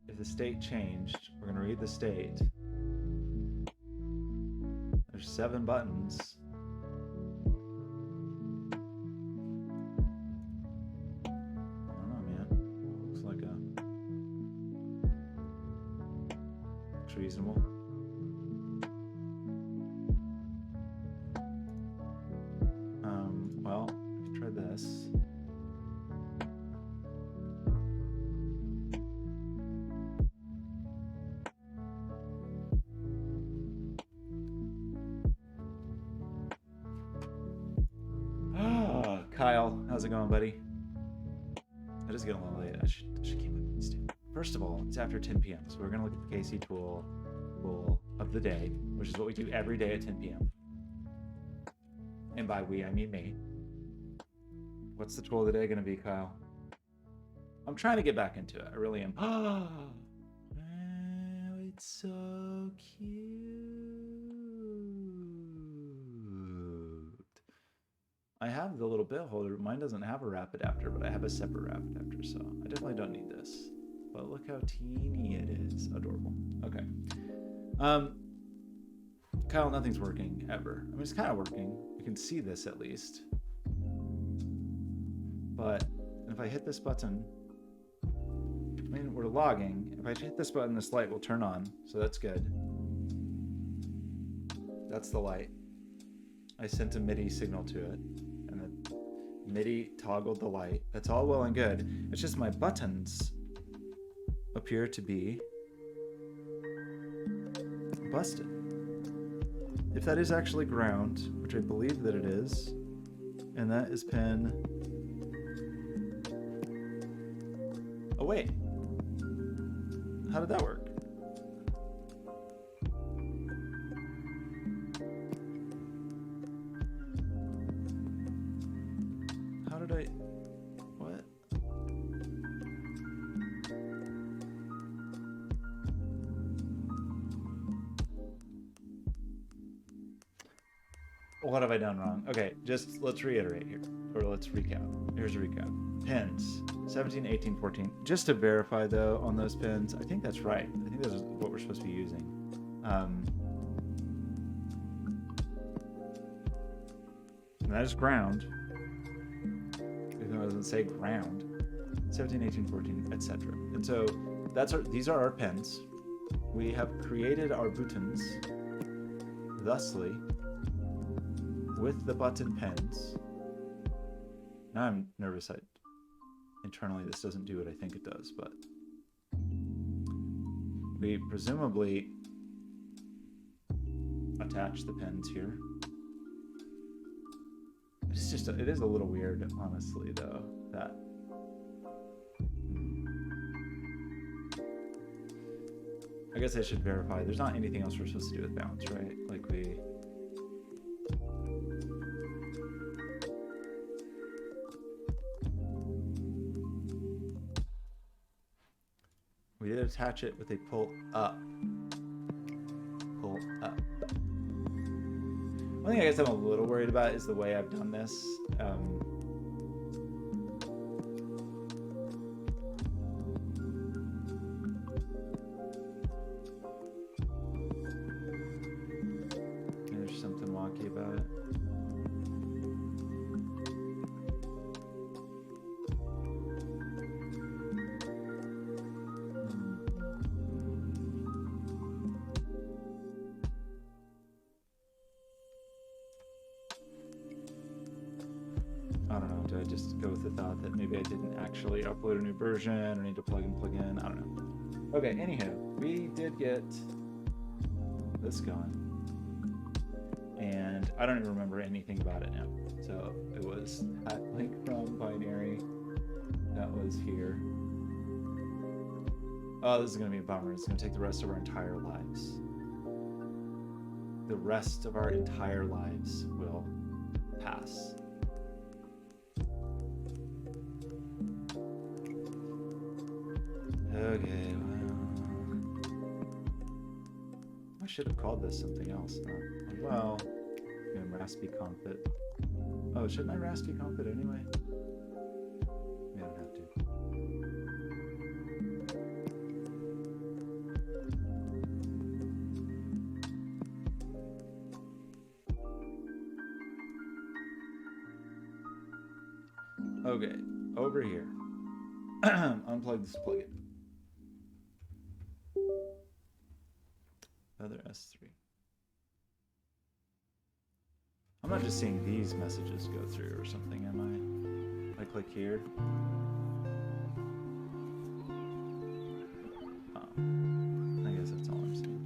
If the state changed, we're gonna read the state. There's 7 buttons. Reasonable. Well, we can try this. Ah, Kyle, how's it going, buddy? It is getting a little late. I should keep up with these two. First of all, it's after 10 p.m., so we're going to look at the KC tool of the day, which is what we do every day at 10 p.m. And by we, I mean me. What's the tool of the day going to be, Kyle? I'm trying to get back into it. I really am. It's so cute. I have the little bit holder. Mine doesn't have a wrap adapter, but I have a separate wrap adapter, so I definitely don't need this. But look how teeny it is. Adorable. Okay. Kyle, nothing's working ever. I mean, it's kind of working. You can see this at least. But if I hit this button, I mean, we're logging. If I hit this button, this light will turn on. So that's good. That's the light. I sent a MIDI signal to it. And the MIDI toggled the light. That's all well and good. It's just my buttons appear to be busted. If that is actually ground, which I believe that it is, and that is pin... Oh wait, how did that work? How did I... What? What have I done wrong? Okay, just let's reiterate here, or let's recap. Here's a recap. Pins, 17, 18, 14. Just to verify though on those pins, I think that's right. I think that's what we're supposed to be using. And that is ground. Even though it doesn't say ground. 17, 18, 14, etc. And so these are our pins. We have created our buttons thusly with the button pins. Now I'm nervous that internally this doesn't do what I think it does, but we presumably attach the pins here. It's just, it is a little weird, honestly, though, that I guess I should verify. There's not anything else we're supposed to do with bounce, right? Like we did attach it with a pull up. Pull up. One thing I guess I'm a little worried about is the way I've done this. There's something wonky about it. I don't know, do I just go with the thought that maybe I didn't actually upload a new version or need to plug in? I don't know. Okay, anywho, we did get this going. And I don't even remember anything about it now. So it was that link from binary that was here. Oh, this is gonna be a bummer. It's gonna take the rest of our entire lives. The rest of our entire lives will pass. Okay, well, I should have called this something else. Well, raspy confit. Oh, shouldn't I raspy confit anyway? We don't have to. Okay, over here. Unplug this plugin. Feather S3. I'm not just seeing these messages go through or something, am I? I click here. Oh, I guess that's all I'm seeing.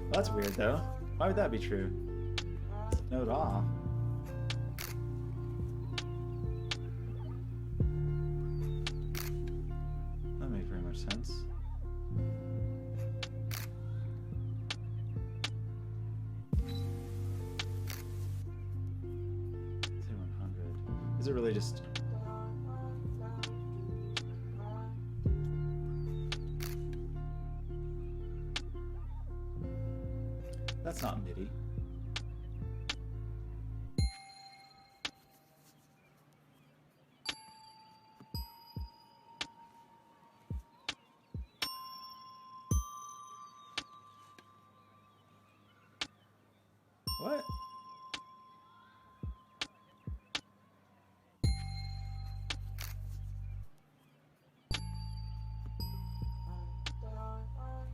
Well, that's weird though. Why would that be true? Note off. That makes very much sense. Is is it really just... That's not MIDI. What?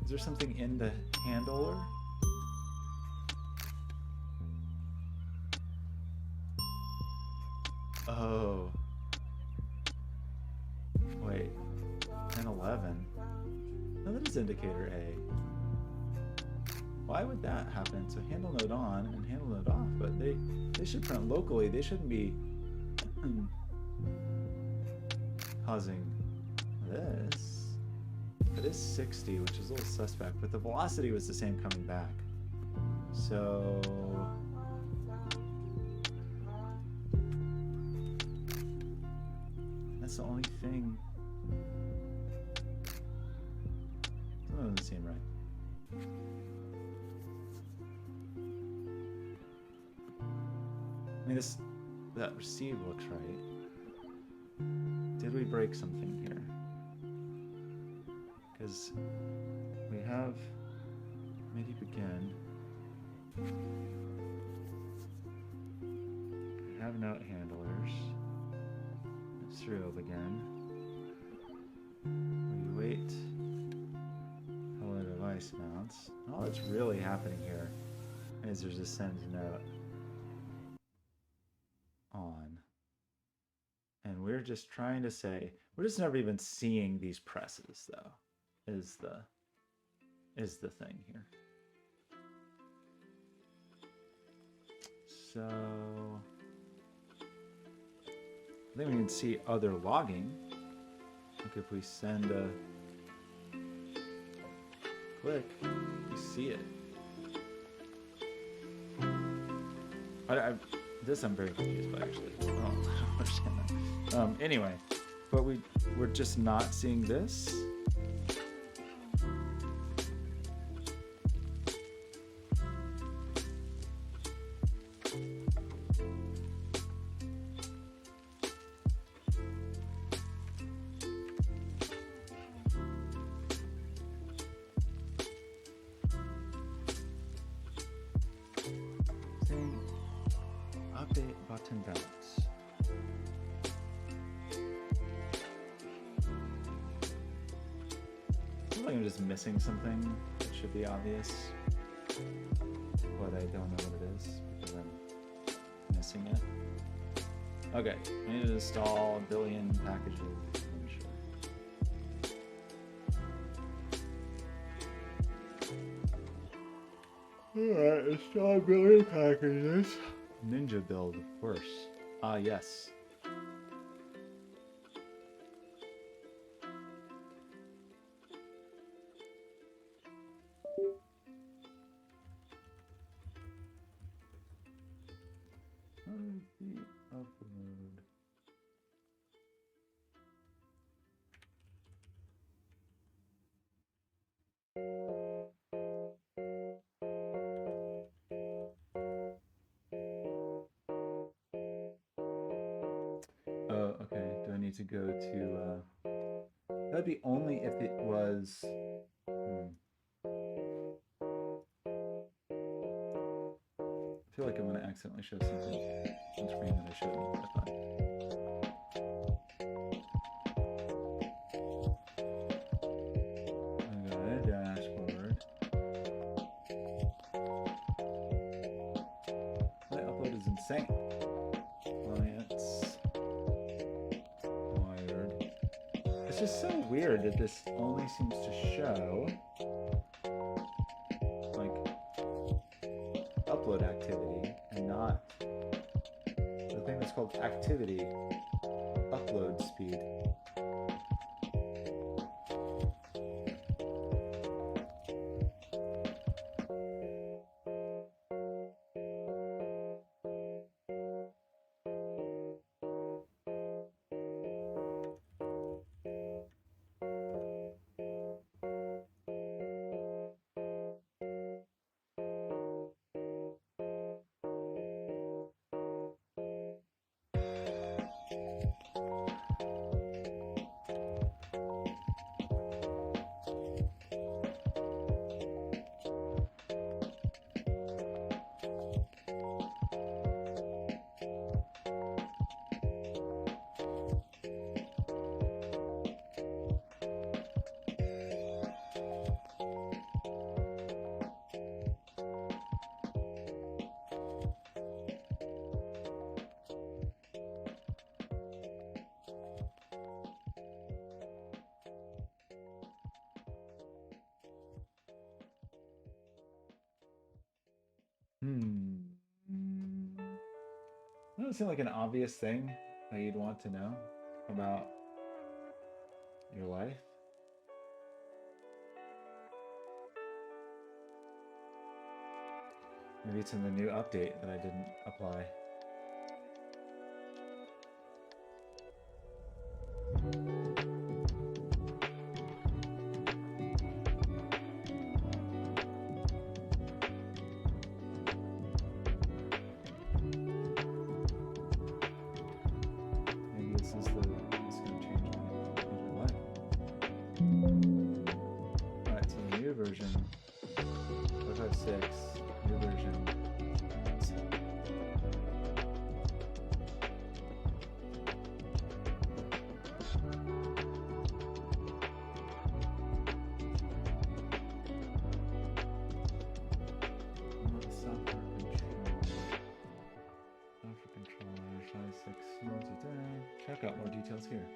Is there something in the handler? Oh. Wait. 10, 11. No, that is indicator A. Why would that happen? So handle node on and handle node off, but they should print locally. They shouldn't be causing this. It is 60, which is a little suspect, but the velocity was the same coming back. So that's the only thing. Something doesn't seem right. I mean, that receive looks right. Did we break something here? Because we have MIDI begin. We have note handlers. Serial begin. We wait till the device mounts. All that's really happening here is there's a send note on. And we're just trying to say, we're just never even seeing these presses though, is the thing here. So I think we can see other logging. Like if we send a click, you see it. This I'm very confused by actually. I don't understand that. Anyway, but we're just not seeing this. Update button balance. I feel like I'm just missing something that should be obvious, but I don't know what it is because I'm missing it. Okay, I need to install a billion packages. I'm sure. Alright, install a billion packages. Ninja build, of course. Ah, yes. The upload. Oh, okay. Do I need to go to, that'd be only if it was, I feel like I'm going to accidentally show something on screen that I shouldn't. I thought. Okay, dashboard. The upload is insane. Clients. Wired. It's just so weird that this only seems to show like upload activity and not the thing that's called activity upload speed. That doesn't seem like an obvious thing that you'd want to know about your life. Maybe it's in the new update that I didn't apply. Maybe this is gonna change my life. Alright, so the new version, 456, new version. Check out more details here.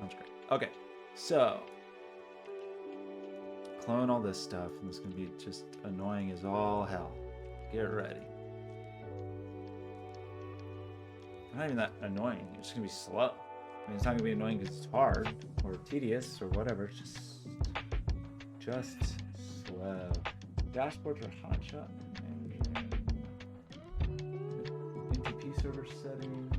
That's great. Okay, so clone all this stuff, and this is gonna be just annoying as all hell. Get ready. Not even that annoying. It's just gonna be slow. I mean, it's not gonna be annoying because it's hard or tedious or whatever. It's just slow. Dashboard for hotshot managing. NTP server settings.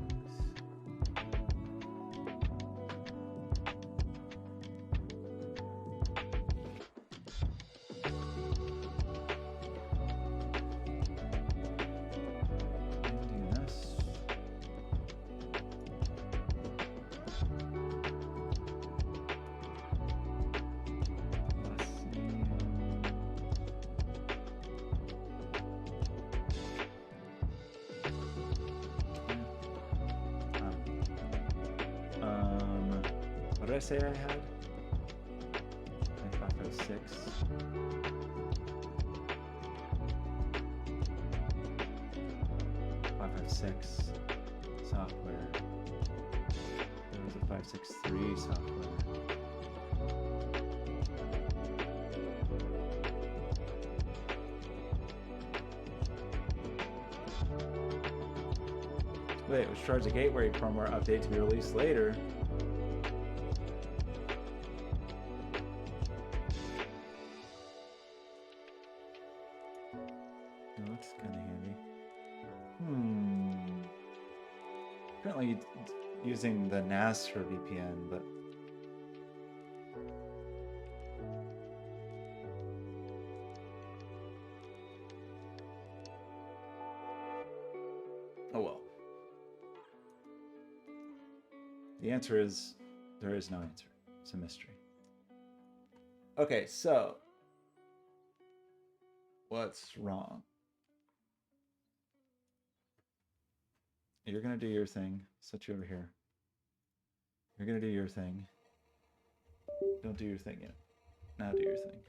What did I say I had? 506. Software. There was a 563 software. Wait, which charges a gateway firmware update to be released later. Oh, that's kind of handy. Currently using the NAS for VPN, but oh well. The answer is there is no answer. It's a mystery. Okay, so what's wrong? You're gonna do your thing. Set you over here. You're gonna do your thing. Don't do your thing yet. Now do your thing.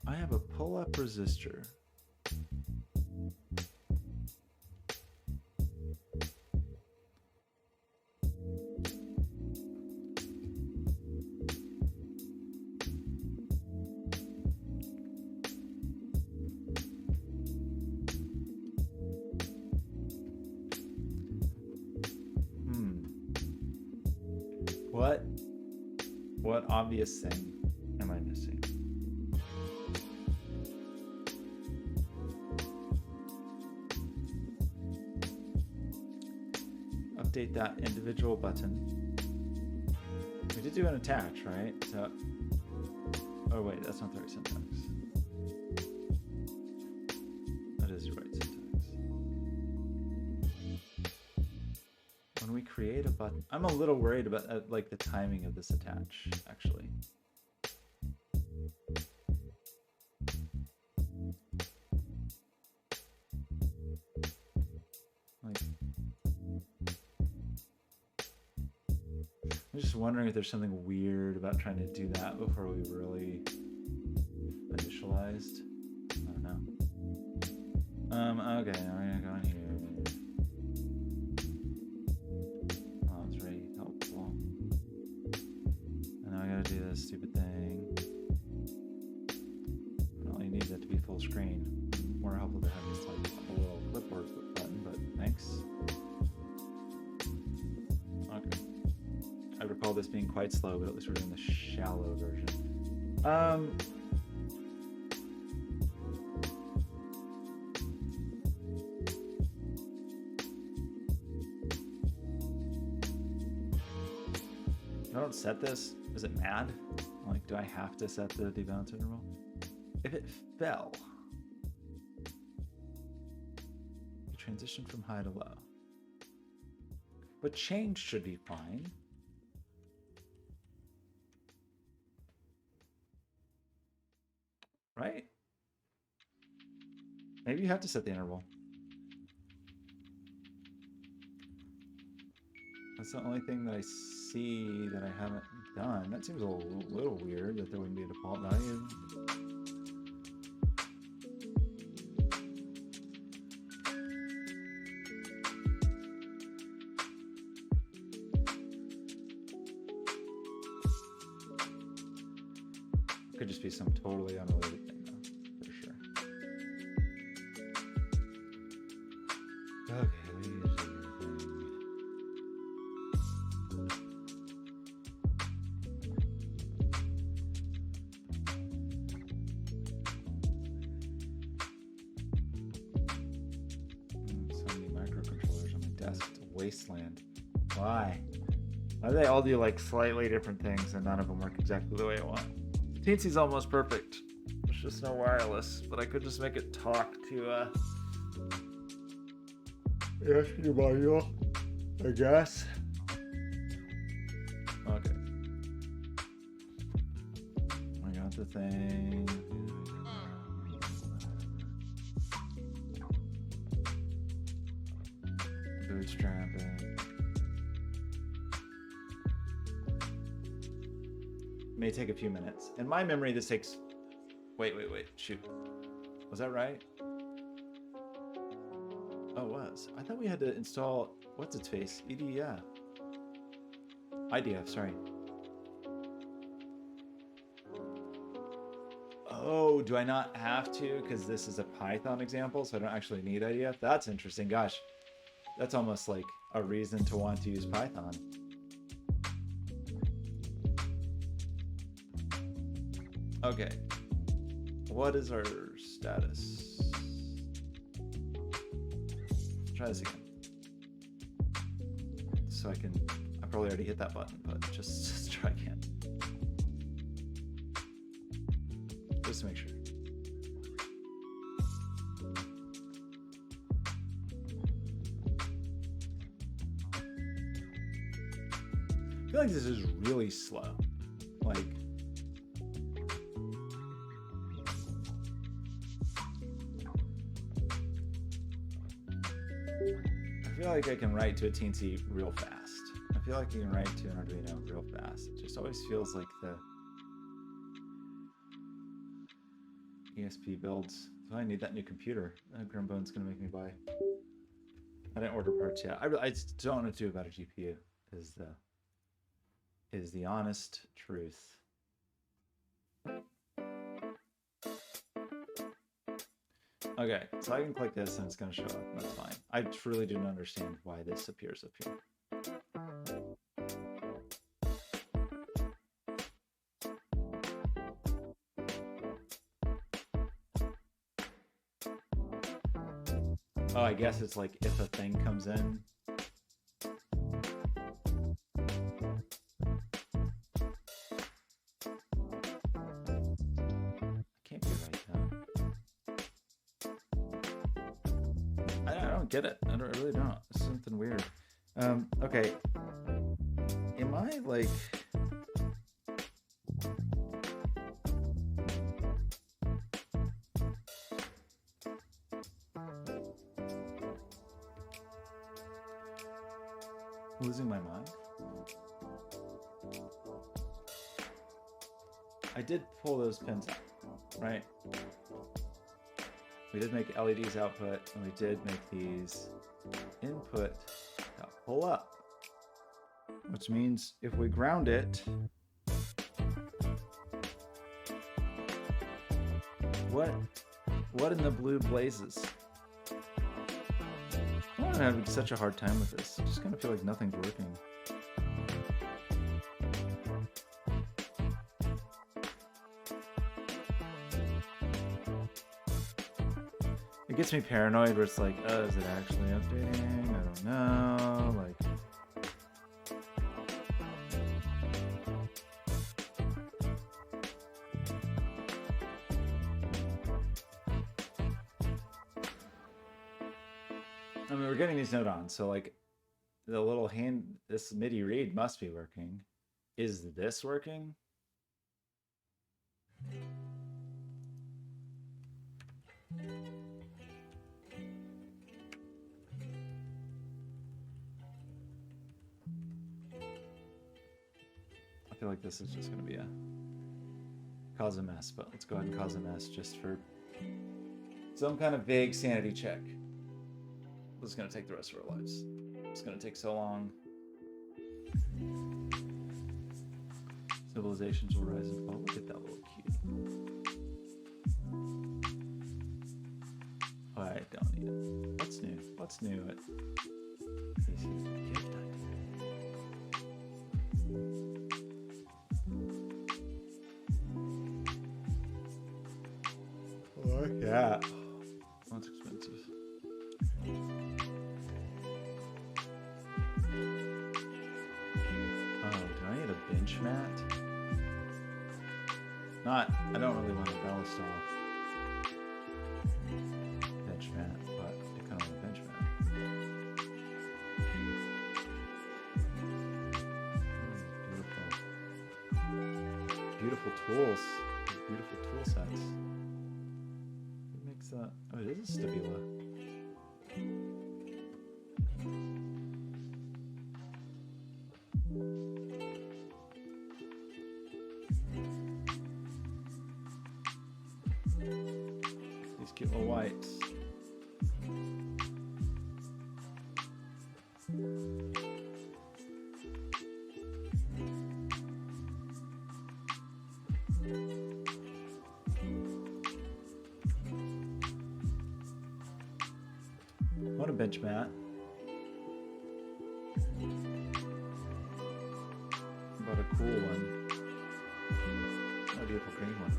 I have a pull-up resistor. What obvious thing am I missing? Update that individual button. We did do an attach, right? So, oh wait, that's not the right syntax. That is the right syntax. When we create a button, I'm a little worried about like the timing of this attach, actually. Like, I'm just wondering if there's something weird about trying to do that before we really initialized. I don't know. Okay, now we're gonna go in here. full screen. More helpful to have this like a little clipboard button, but thanks. Okay. I recall this being quite slow, but at least we're doing the shallow version. If I don't set this, is it mad? Like, do I have to set the debalance interval? If it fell, you transition from high to low. But change should be fine. Right? Maybe you have to set the interval. That's the only thing that I see that I haven't done. That seems a little weird that there wouldn't be a default value. Could just be some totally unrelated thing, though, for sure. Okay, let me use the thing. So many microcontrollers on my desk. It's a wasteland. Why? Why do they all do like slightly different things and none of them work exactly the way I want? Teensy's almost perfect. There's just no wireless, but I could just make it talk to your manual, I guess. Okay. I got the thing. Bootstrapping. May take a few minutes. In my memory, this takes... Wait. Shoot. Was that right? Oh, it was. I thought we had to install... What's its face? EDF. IDF, sorry. Oh, do I not have to? Because this is a Python example, so I don't actually need IDF? That's interesting. Gosh. That's almost like a reason to want to use Python. Okay, what is our status? Let's try this again. So I probably already hit that button, but just try again. Just to make sure. I feel like this is really slow. Like, I feel like I can write to a Teensy real fast. I feel like I can write to an Arduino real fast. It just always feels like the ESP builds. So I need that new computer. Grimbone's gonna make me buy. I didn't order parts yet. I just don't know what to do about a GPU. Is the honest truth. Okay, so I can click this and it's going to show up, and that's fine. I truly didn't understand why this appears up here. Oh, I guess it's like if a thing comes in. Get it. I really don't. It's something weird. Okay. Am I like... losing my mind? I did pull those pins out, right? We did make LEDs output, and we did make these input pull up. Which means if we ground it, what What in the blue blazes? I'm having such a hard time with this. I just kind of feel like nothing's working. It gets me paranoid where it's like, oh, is it actually updating? I don't know. Like, I mean, we're getting these note on, so like the little hand, this MIDI read must be working. Is this working? I feel like this is just going to be cause a mess, but let's go ahead and cause a mess just for some kind of vague sanity check. This is going to take the rest of our lives. It's going to take so long. Civilizations will rise and fall. Look at that little cute. Oh, I don't need it. What's new? What's new at Casey's gift idea? Oh, yeah. That's expensive. Bench mat? I don't really want a Belastol bench mat, but I kind of want a bench mat. Beautiful tools. Beautiful tool sets. What makes that? Oh, it is a stabila. Cute little whites. What a bench mat. What a cool one. What a beautiful green one.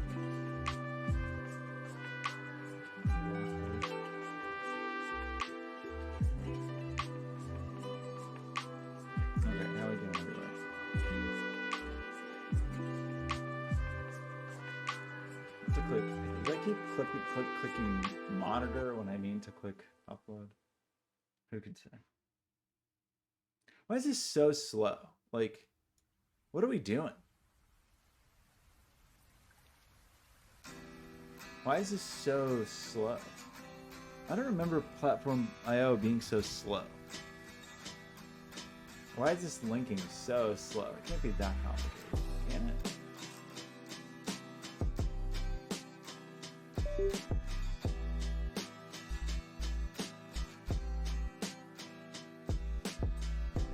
Clicking monitor when I mean to click upload. Who could say? Why is this so slow? Like, what are we doing? Why is this so slow? I don't remember Platform IO being so slow. Why is this linking so slow? It can't be that complicated, can it?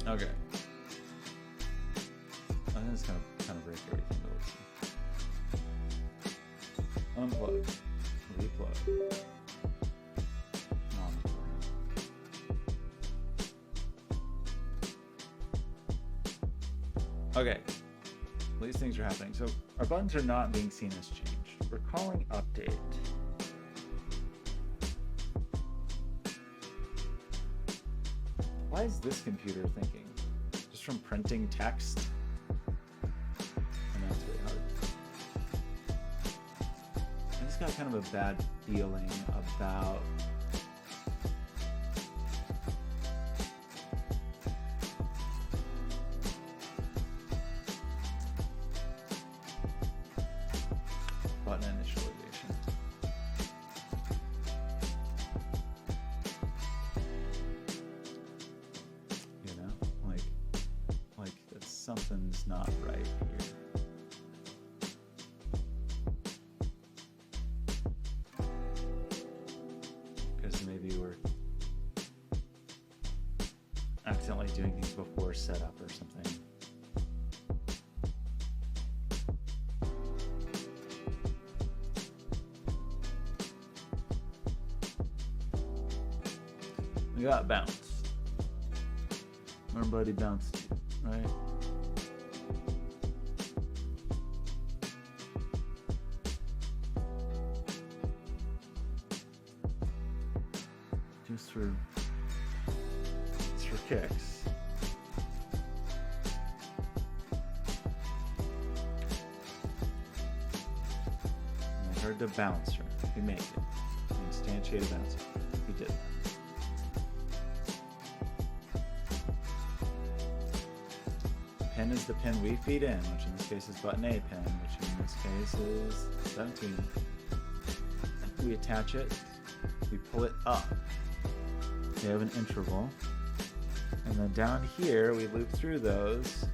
Okay. I think it's kind of break everything. Unplug. Replug. Okay. These things are happening. So our buttons are not being seen as changed. We're calling update. Why is this computer thinking? Just from printing text? I know it's really hard. I just got kind of a bad feeling about button initialization. Something's not right here. Because maybe we're accidentally doing things before setup or something. got bounce. Our buddy bounced, right? Just for kicks. I heard the bouncer. We make it. Instantiate a bouncer. We did that. Pin is the pin we feed in, which in this case is button A pin, which in this case is 17. We attach it, we pull it up. We have an interval. And then down here, we loop through those.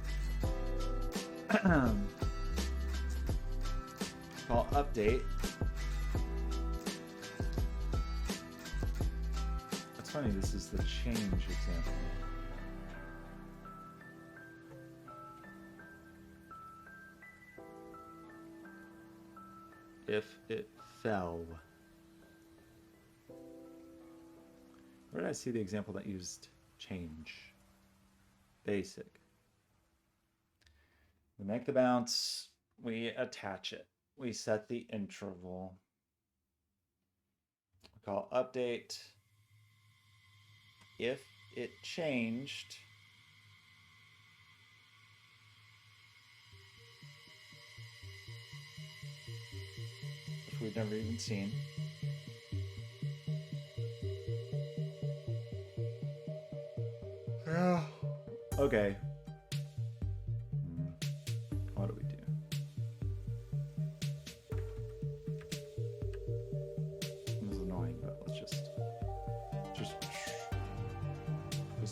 Call update. That's funny, this is the change example. If it fell. Where did I see the example that used change? Basic. We make the bounce, we attach it. We set the interval. We call update. If it changed, which we've never even seen. Okay. What do we do? This is annoying, but let's just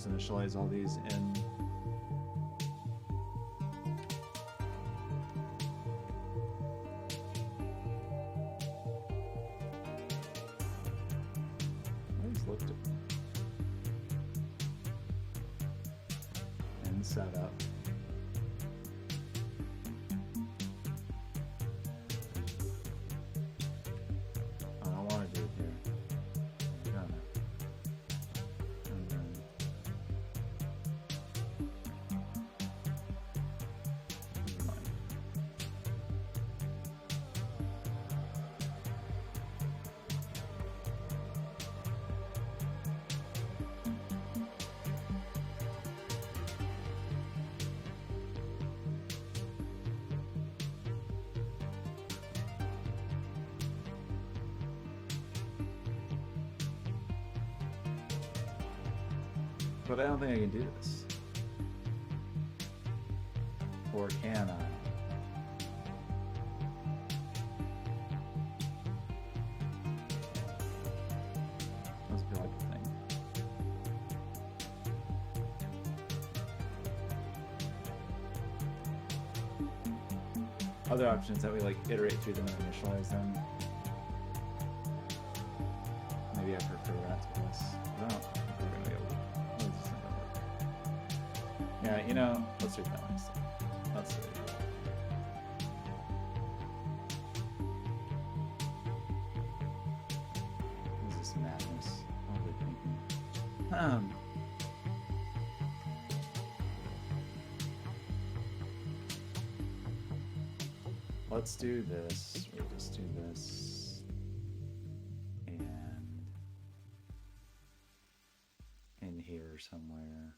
initialize all these in. Set up. I don't want to do it here. No. And then but I don't think I can do this. Or can I? Must be like a thing. Other options that we like iterate through them and initialize them. Maybe I prefer that to this. I don't think we're gonna be able to. Yeah, you know, let's do that next time. Let's do it. What is this madness? What are they thinking? Let's do this. We'll just do this. And in here somewhere.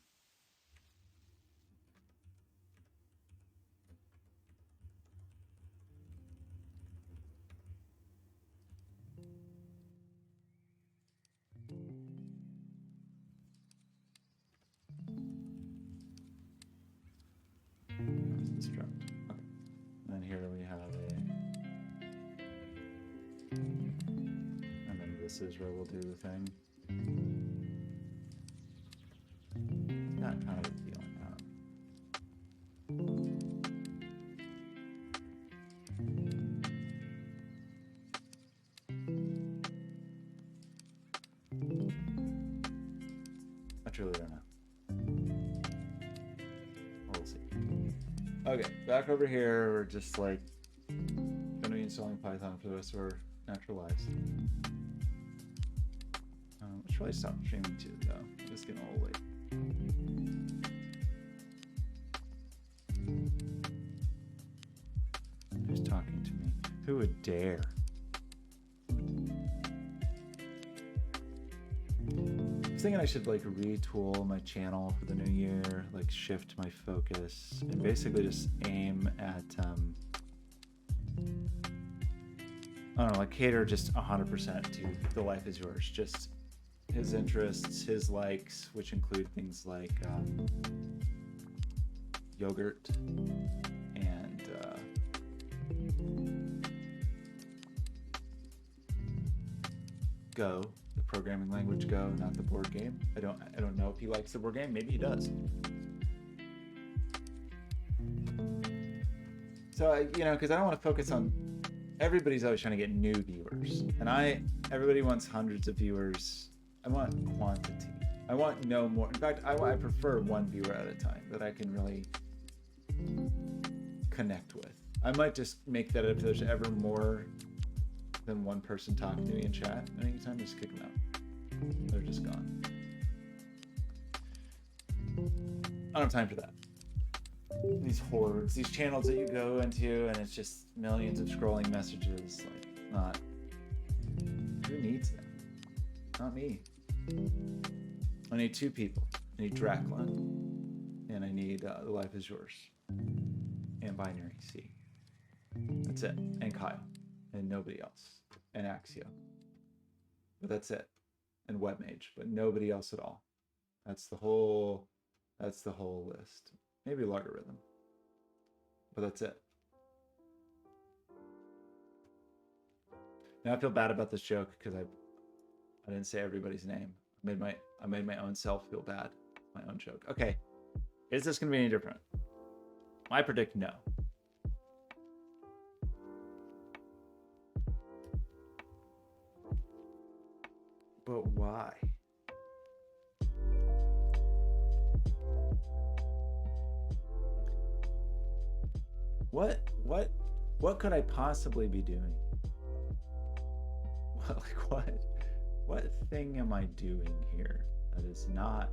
Destruct. Okay. And then here we have a. And then this is where we'll do the thing. Got kind of a feeling that. I truly don't know. We'll see. Okay, back over here, we're just like gonna be installing Python for the rest of our natural lives. I should probably stop streaming too, though. It's getting a little late. Who's talking to me? Who would dare? I was thinking I should like retool my channel for the new year, like shift my focus, and basically just aim at I don't know, like cater just 100% to The Life Is Yours, just his interests, his likes, which include things like yogurt and Go, the programming language Go, not the board game. I don't know if he likes the board game. Maybe he does. So because I don't want to focus on. Everybody's always trying to get new viewers, and everybody wants hundreds of viewers. I want quantity. I want no more. In fact, I prefer one viewer at a time that I can really connect with. I might just make that if there's ever more than one person talking to me in chat at any time, just kick them out. They're just gone. I don't have time for that. These hordes, these channels that you go into, and it's just millions of scrolling messages. Like, not. Who needs that? Not me. I need two people. I need Dracula, and I need The Life Is Yours, and Binary C. That's it. And Kyle, and nobody else, and Axio. But that's it. And Webmage, but nobody else at all. That's the whole list. Maybe Logarithm, but that's it. Now I feel bad about this joke because I didn't say everybody's name. I made my own self feel bad. My own joke. Okay, is this gonna be any different? I predict no. But why? What could I possibly be doing? What thing am I doing here that is not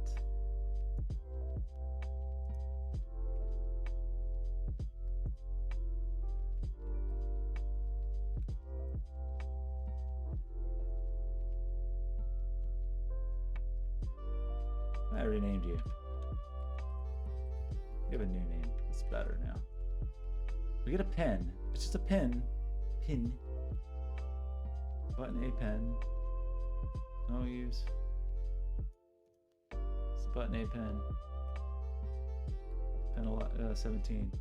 I renamed you. You have a new name. It's better now. We get a pen. It's just a pen. Pin. Button A pen. No use. It's a button A pen. Pen 17.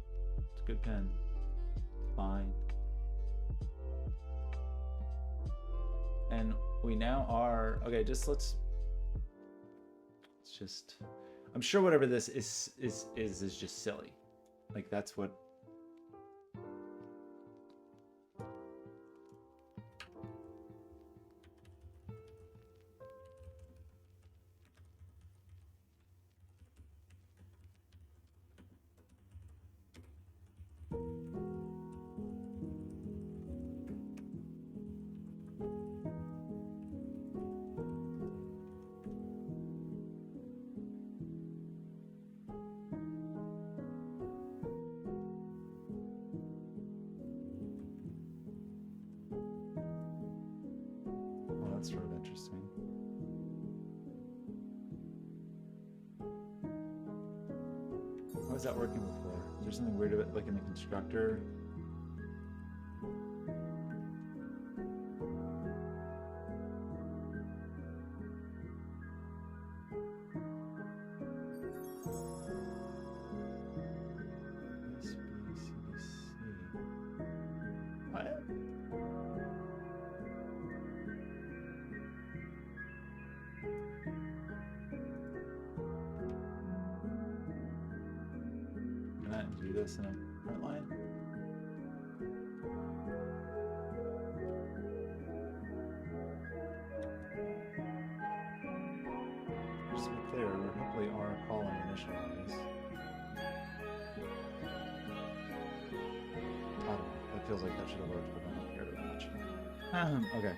It's a good pen. Fine. And we now are okay. Let's just. I'm sure whatever this is just silly. Like that's what. That's sort of interesting. How was that working before? Is there something weird about like in the constructor? What? Can I do this in a print line? Just to be clear, we're hopefully are calling initialize. I don't know. That feels like that should have worked, but I don't care that much. Okay.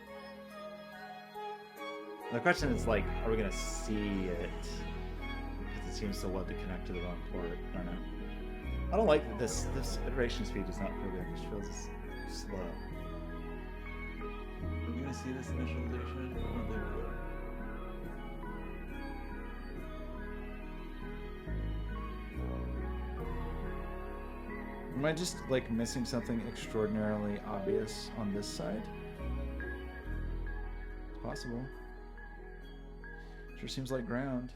The question is like, are we gonna see it? Because it seems to love to connect to the wrong port. I don't know. I don't like that this iteration speed is not feel good. It feels slow. Are we gonna see this initialization? I don't think we will. Am I just like missing something extraordinarily obvious on this side? It's possible. Sure seems like ground.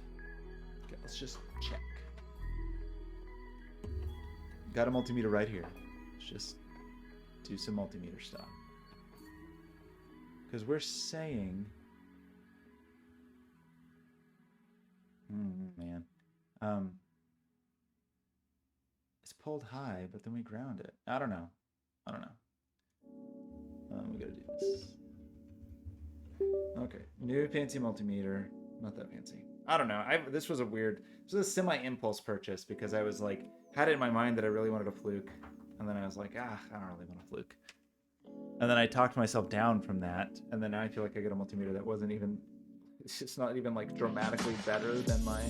Okay, let's just check. Got a multimeter right here. Let's just do some multimeter stuff. Because we're saying... man. It's pulled high, but then we ground it. I don't know. We gotta do this. Okay, new fancy multimeter. Not that fancy. I don't know. This was a semi-impulse purchase because I was like, had it in my mind that I really wanted a fluke. And then I was like, I don't really want a fluke. And then I talked myself down from that. And then now I feel like I get a multimeter that wasn't even, it's just not even like dramatically better than my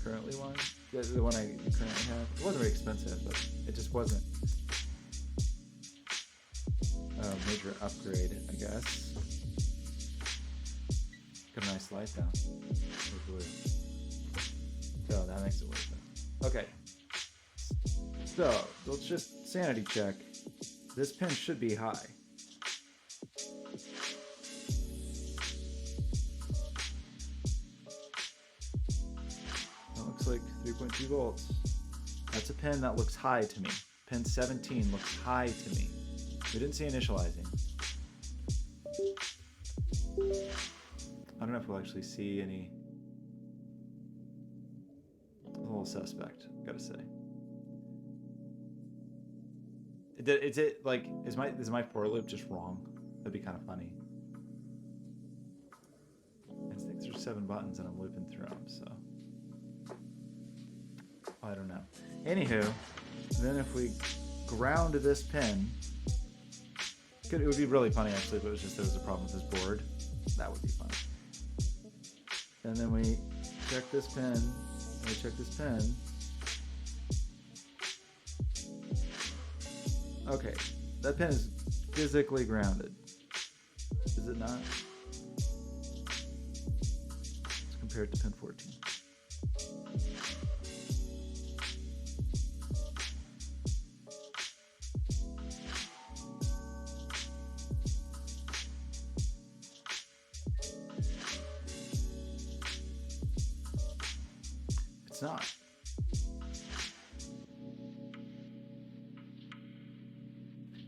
currently one. The one I currently have. It wasn't very expensive, but it just wasn't a major upgrade, I guess. Got a nice light though. So that makes it worth it. Okay. So let's just sanity check. This pin should be high. That looks like 3.2 volts. That's a pin that looks high to me. Pin 17 looks high to me. We didn't see initializing. I don't know if we'll actually see any. A little suspect, gotta say. Is my for loop just wrong? That'd be kind of funny. I think there's 7 buttons and I'm looping through them, so I don't know. Anywho, then if we ground this pin, it would be really funny actually if it was just there was a problem with this board. That would be fun. And then we check this pin, and we check this pin. Okay, that pin is physically grounded. Is it not? Let's compare it to pin 14. It's not.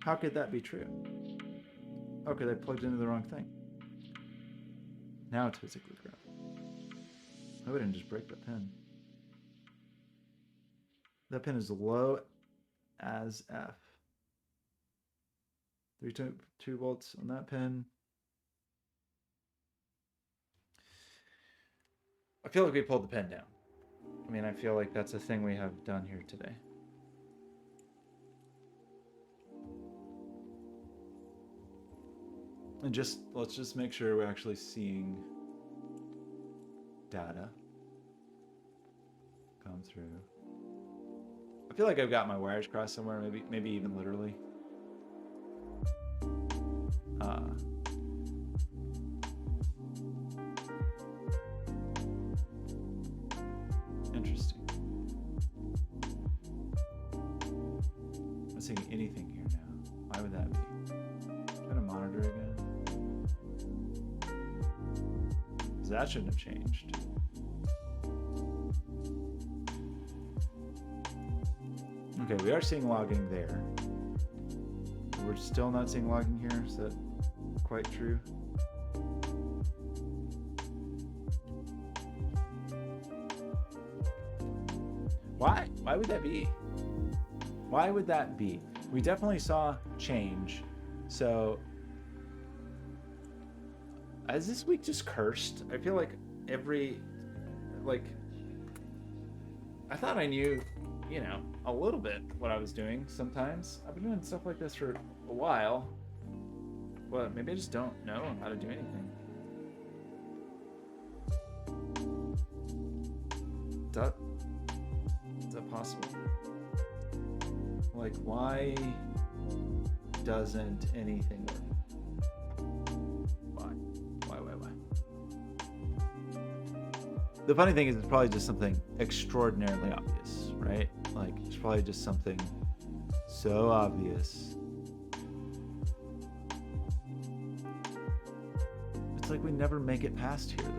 How could that be true? Okay, they plugged into the wrong thing. Now it's physically grounded. I wouldn't just break that pin. That pin is low as F. 3.2 volts on that pin. I feel like we pulled the pin down. I mean, I feel like that's a thing we have done here today. And let's just make sure we're actually seeing data come through. I feel like I've got my wires crossed somewhere, maybe even literally. Interesting. I'm not seeing anything here now. Why would that be? Try to monitor again. That shouldn't have changed. Okay, we are seeing logging there. We're still not seeing logging here. Is that quite true? Why? Why would that be? Why would that be? We definitely saw change. So is this week just cursed? I feel like I thought I knew, a little bit what I was doing sometimes. I've been doing stuff like this for a while. What? Maybe I just don't know how to do anything. Is that possible? Like, why doesn't anything work? Why? The funny thing is, it's probably just something extraordinarily obvious, right? Like, it's probably just something so obvious. It's like we never make it past here, though.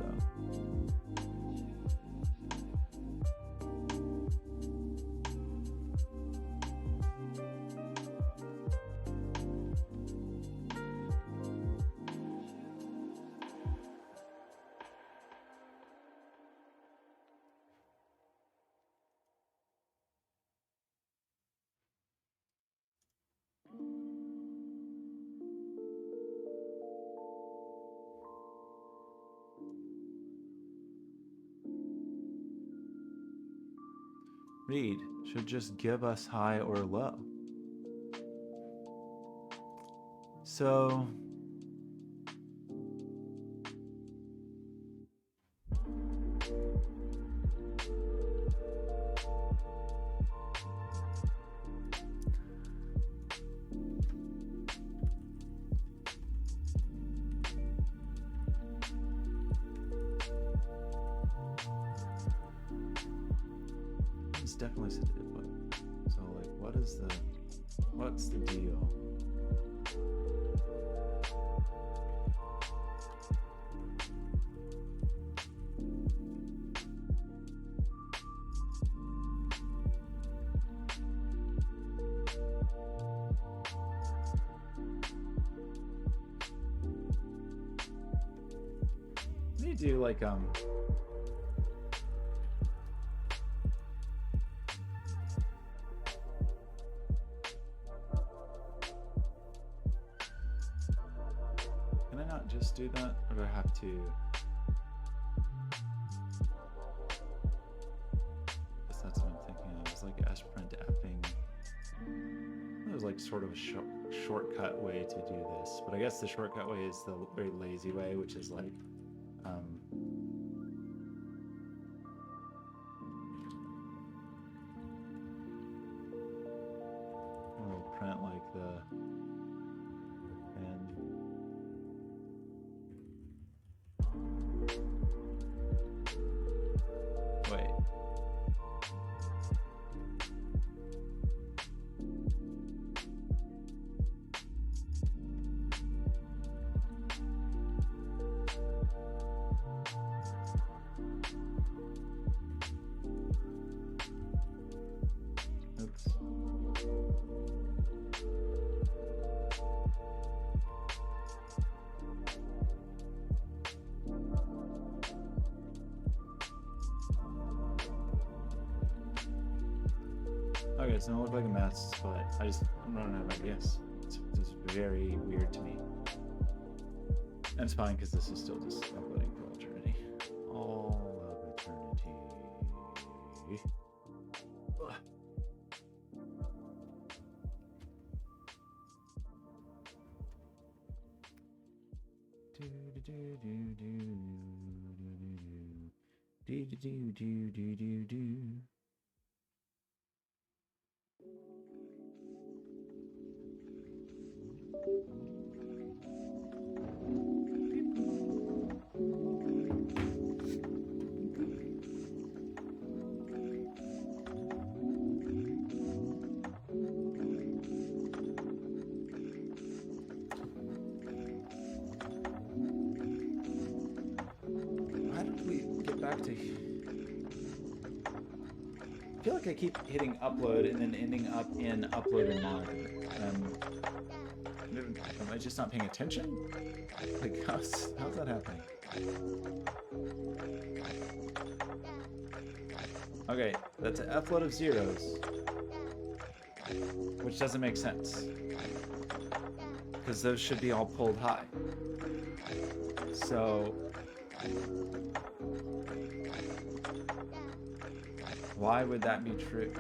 Read should just give us high or low. So it's definitely sedative, but so like what's the deal? What do you do like can I not just do that, or do I have to? I guess that's what I'm thinking of. It's like sprint effing. It was like sort of a shortcut way to do this, but I guess the shortcut way is the very lazy way, which is like we'll print like the and wait. Oops. Okay, so it don't look like a mess, but I'm running out of ideas. It's very weird to me. And it's fine because this is still just uploading for eternity. All of eternity. Ugh. How did we get back to? I feel like I keep hitting upload and then ending up in upload and monitor. Am I just not paying attention? Like, how's that happening? Okay, that's an upload of zeros, which doesn't make sense because those should be all pulled high. So why would that be true?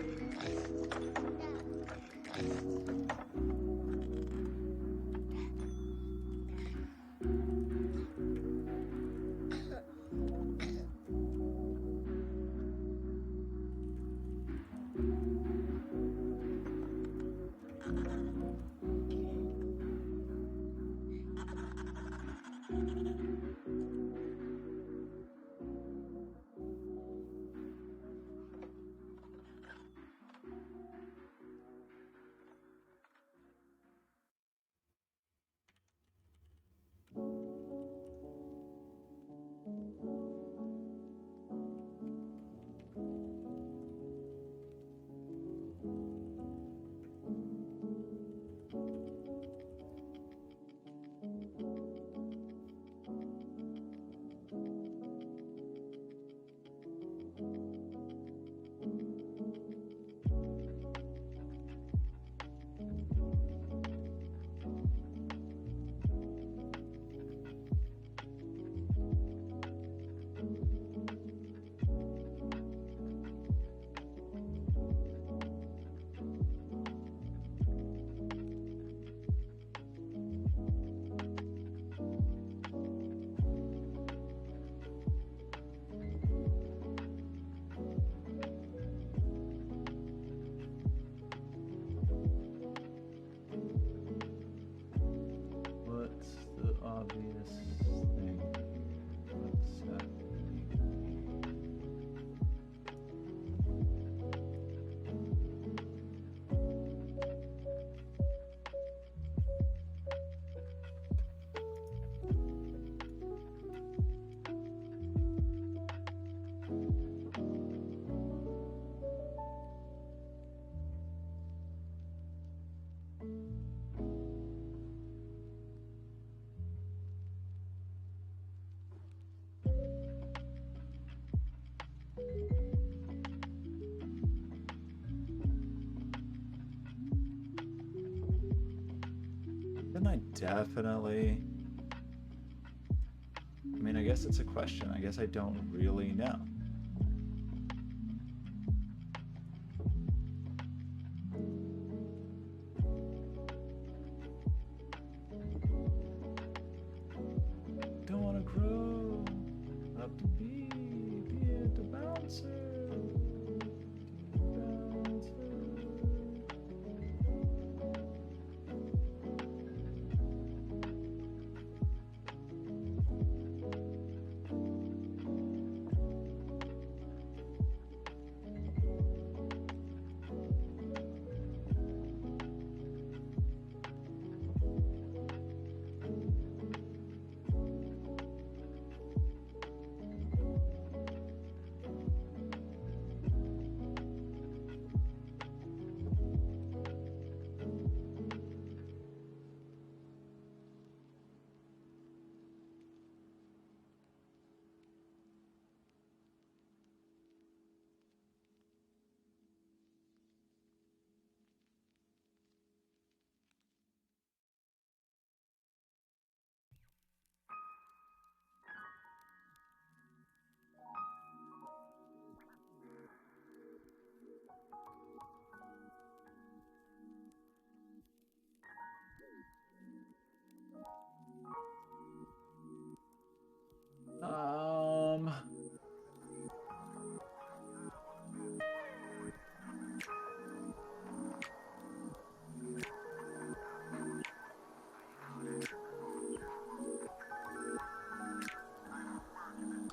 definitely... I mean, I guess it's a question. I guess I don't really know. Don't want to grow up to be the bouncer.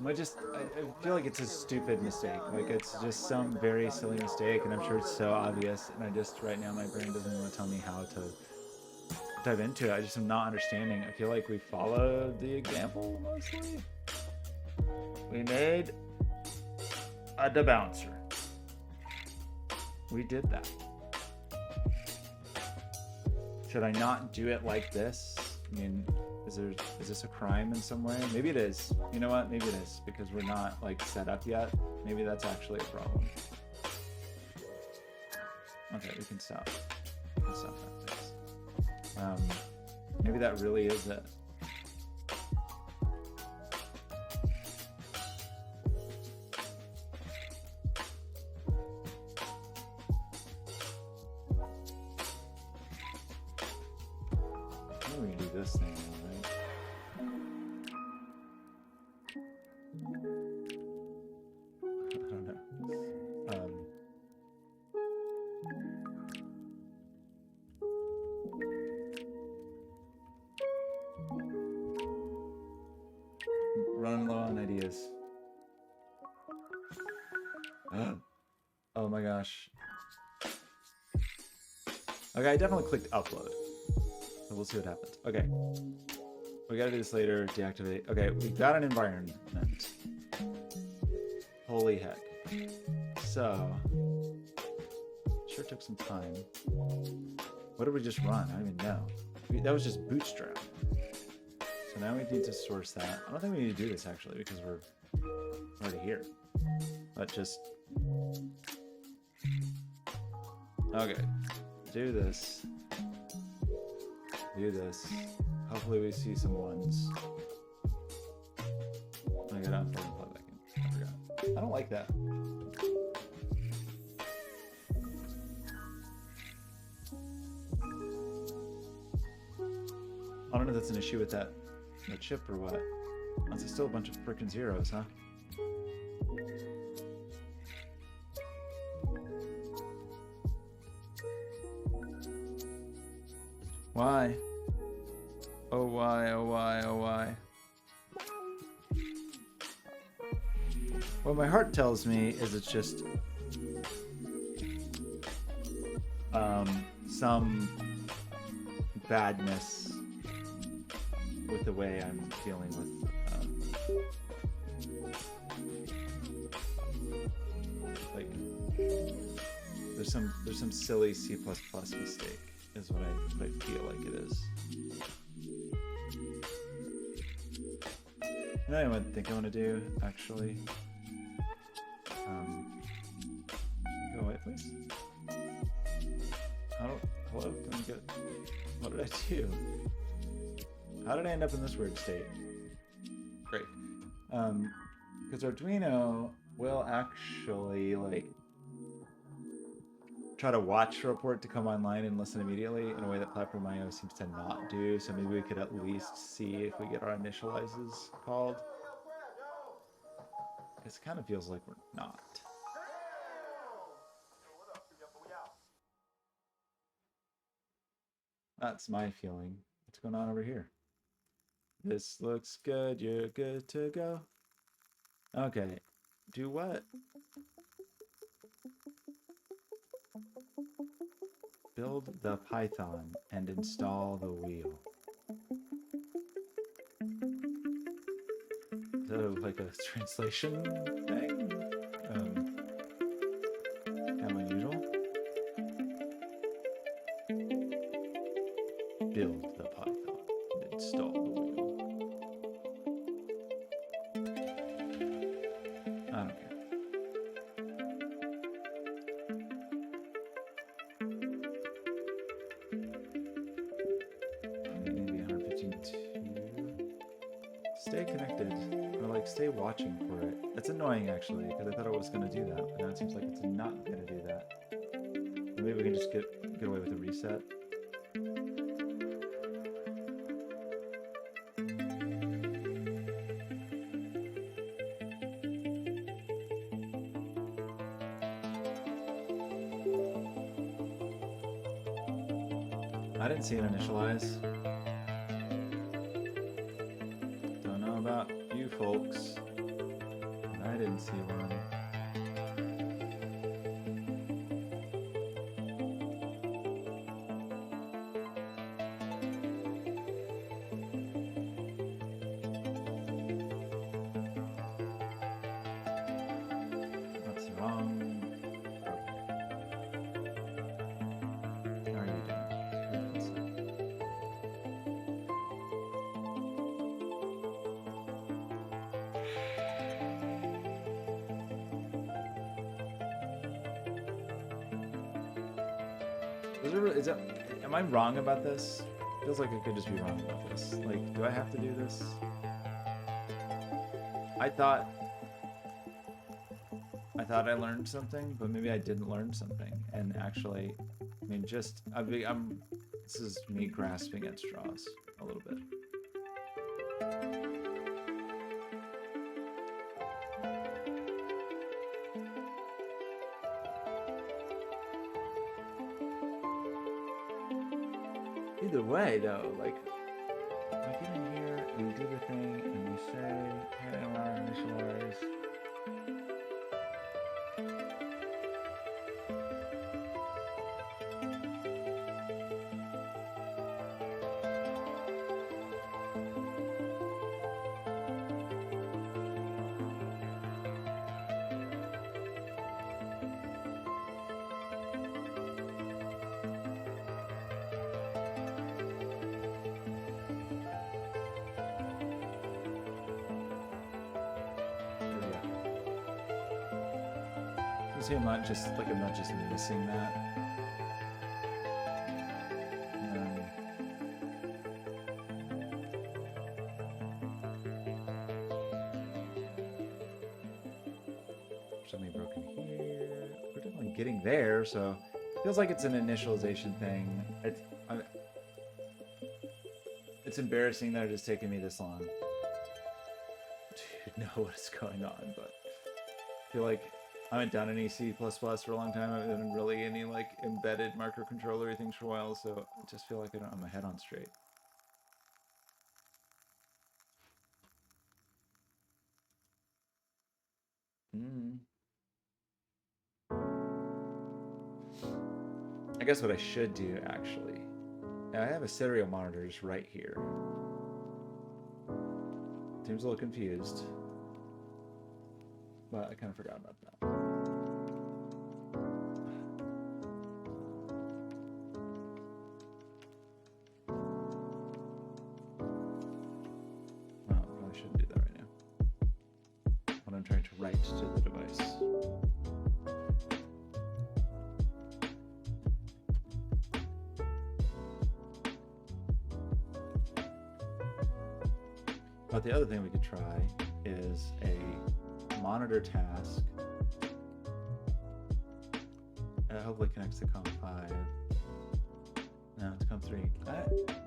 I feel like it's a stupid mistake. Like, it's just some very silly mistake, and I'm sure it's so obvious, and I just, right now, my brain doesn't want to tell me how to dive into it. I just am not understanding. I feel like we followed the example, mostly. We made the bouncer. We did that. Should I not do it like this? I mean, is this a crime in some way? Maybe it is. You know what? Maybe it is, because we're not like set up yet. Maybe that's actually a problem. Okay, we can stop. We can stop like this. Maybe that really is it. We can do this thing, right? I don't know. Running low on ideas. Oh my gosh. Okay, I definitely clicked upload. So we'll see what happens. Okay. We gotta do this later. Deactivate. Okay, we've got an environment. Holy heck. So, sure took some time. What did we just run? I don't even know. That was just Bootstrap. So now we need to source that. I don't think we need to do this actually, because we're already here. But just... Okay. Do this. Do this. Hopefully we see some ones. I gotta unplug and plug back in. I forgot. I don't like that. I don't know if that's an issue with that chip or what. That's still a bunch of freaking zeros, huh? Why? Oh why, oh why, oh why. What my heart tells me is it's just some badness with the way I'm dealing with like there's some silly C++ mistake is what I feel like it is. You know what I think I want to do, actually? Go away, please. Hello? Can we get... What did I do? How did I end up in this weird state? Great. Because Arduino will actually like try to watch for a port to come online and listen immediately in a way that Platform.io seems to not do. So maybe we could at least see if we get our initializes called. Because it kind of feels like we're not. That's my feeling. What's going on over here? This looks good. You're good to go. Okay. Do what? Build the Python and install the wheel. Is that like a translation thing? Kind of unusual. Build the Python and install the wheel. I don't care. Maybe 115.2. Stay connected, or like stay watching for it. It's annoying actually, because I thought it was going to do that, but now it seems like it's not going to do that. Or maybe we can just get away with a reset. I didn't see an initialize. Don't know about you folks. I didn't see one. What's wrong? How are you doing? Is that, am I wrong about this? Feels like I could just be wrong about this. Like, do I have to do this? I thought I learned something, but maybe I didn't learn something. And actually, I mean, just this is me grasping at straws a little bit. Either way, though, like, if I get in here and we do the thing and we say, hey, I want to initialize. See, I'm not just missing that. Something broken here. We're definitely getting there, so it feels like it's an initialization thing. It's embarrassing that it has taken me this long to know what's going on, but I feel like I haven't done any C++ for a long time. I haven't done really any like embedded microcontroller things for a while, so I just feel like I don't have my head on straight. I guess what I should do actually, I have a serial monitor just right here. Seems a little confused, but I kind of forgot about that. Shouldn't do that right now when I'm trying to write to the device. But the other thing we could try is a monitor task. It hopefully connects to COM 5. No, it's COM 3.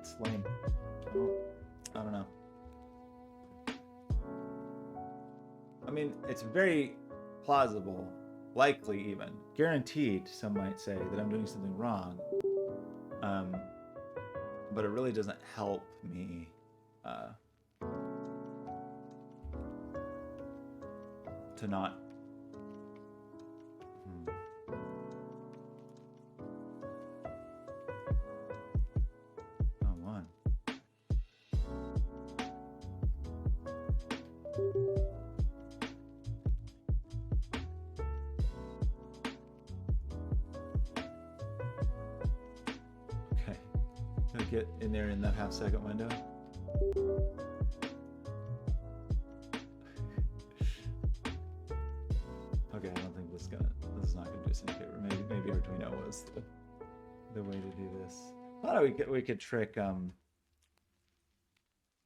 It's lame. Oh, I don't know. I mean, it's very plausible, likely even, guaranteed, some might say, that I'm doing something wrong. But it really doesn't help me to not one. Okay, gonna get in there in that half-second window. Okay, I don't think this is not gonna do us any favor. Maybe Arduino was the way to do this. I thought we could trick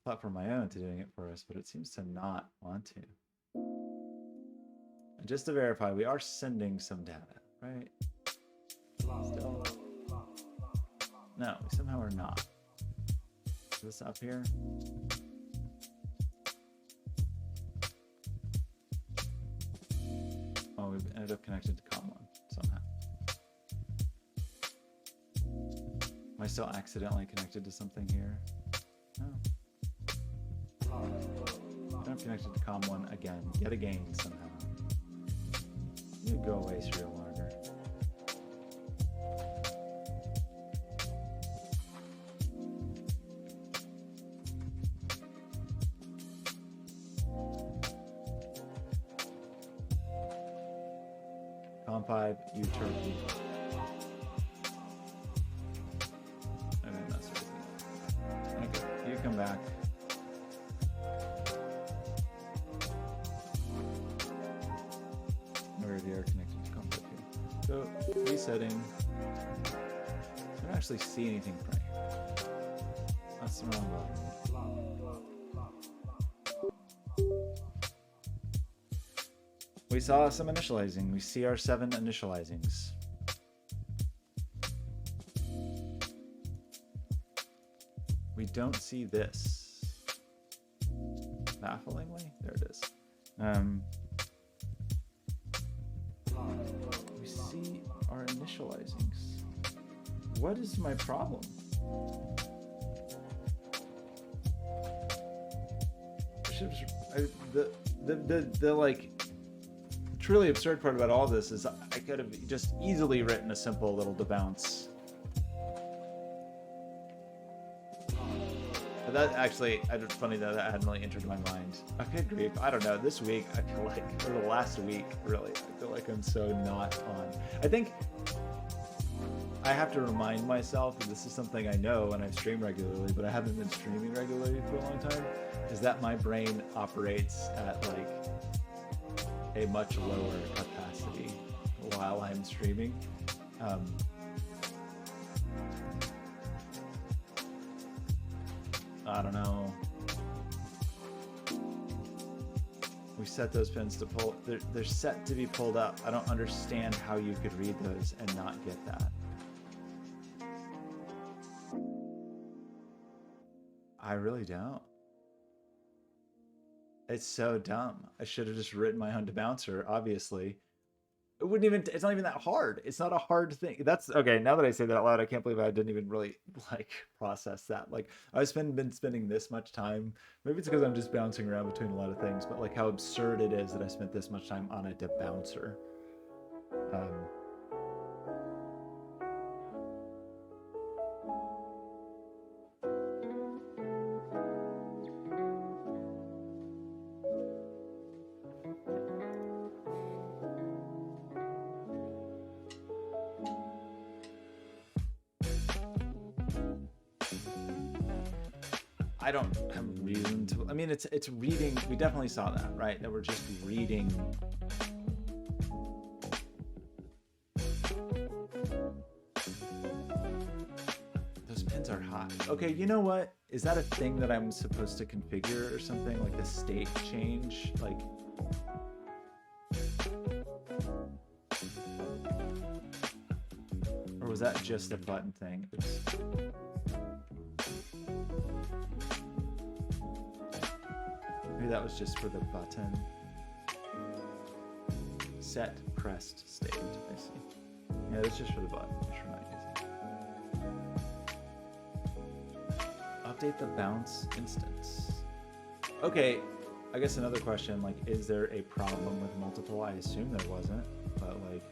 Platform My Own to doing it for us, but it seems to not want to. And just to verify, we are sending some data, right? Still? No, we somehow are not. Is this up here? Oh, we've ended up connected to COM1 somehow. Am I still accidentally connected to something here? No. I'm connected to COM1 again, yet again somehow. You go away, serial monitor. COM5, you turkey. I didn't mess with you. Okay, you come back. We are connected to COM5 here. So, resetting. I don't actually see anything right here. That's the wrong button. We saw some initializing. We see our 7 initializings. We don't see this. Bafflingly, there it is. We see our initializings. What is my problem? The like truly absurd part about all this is I could have just easily written a simple little debounce. But that actually, it's funny that hadn't really entered my mind. Okay, grief. I don't know. This week, I feel like, or the last week, really, I feel like I'm so not on. I think I have to remind myself that this is something I know and I stream regularly, but I haven't been streaming regularly for a long time, is that my brain operates at like a much lower capacity while I'm streaming. I don't know. We set those pins to pull. They're set to be pulled up. I don't understand how you could read those and not get that. I really don't. It's so dumb. I should have just written my own debouncer, obviously. It wouldn't even, it's not even that hard. It's not a hard thing. That's okay. Now that I say that out loud, I can't believe I didn't even really like process that. Like I've been spending this much time. Maybe it's because I'm just bouncing around between a lot of things, but like how absurd it is that I spent this much time on a debouncer. I don't have reason to. I mean, it's reading. We definitely saw that, right? That we're just reading. Those pins are high. Okay, you know what? Is that a thing that I'm supposed to configure or something? Like the state change? Like... Or was that just a button thing? Oops. Maybe that was just for the button. Set pressed state, I see. Yeah, that's just for the button, which we're not using. Update the bounce instance. Okay, I guess another question, like, is there a problem with multiple? I assume there wasn't, but like...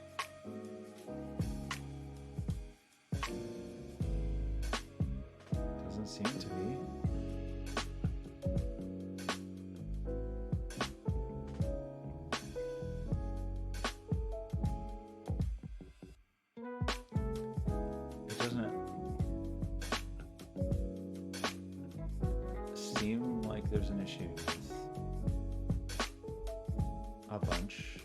Doesn't seem to be. It doesn't seem like there's an issue with a bunch.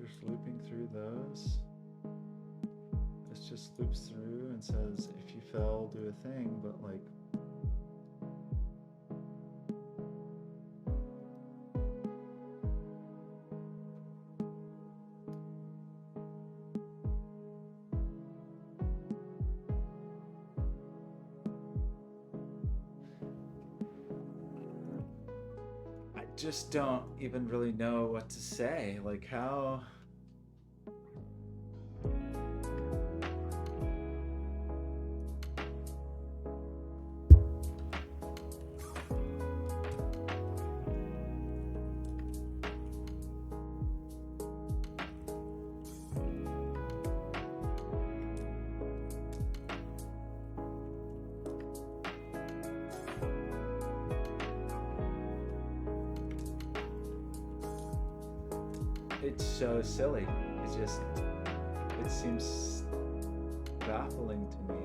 Just looping through those. This just loops through and says if you fell, do a thing, but like I just don't even really know what to say. Like how... It's so silly. It's just, it seems baffling to me.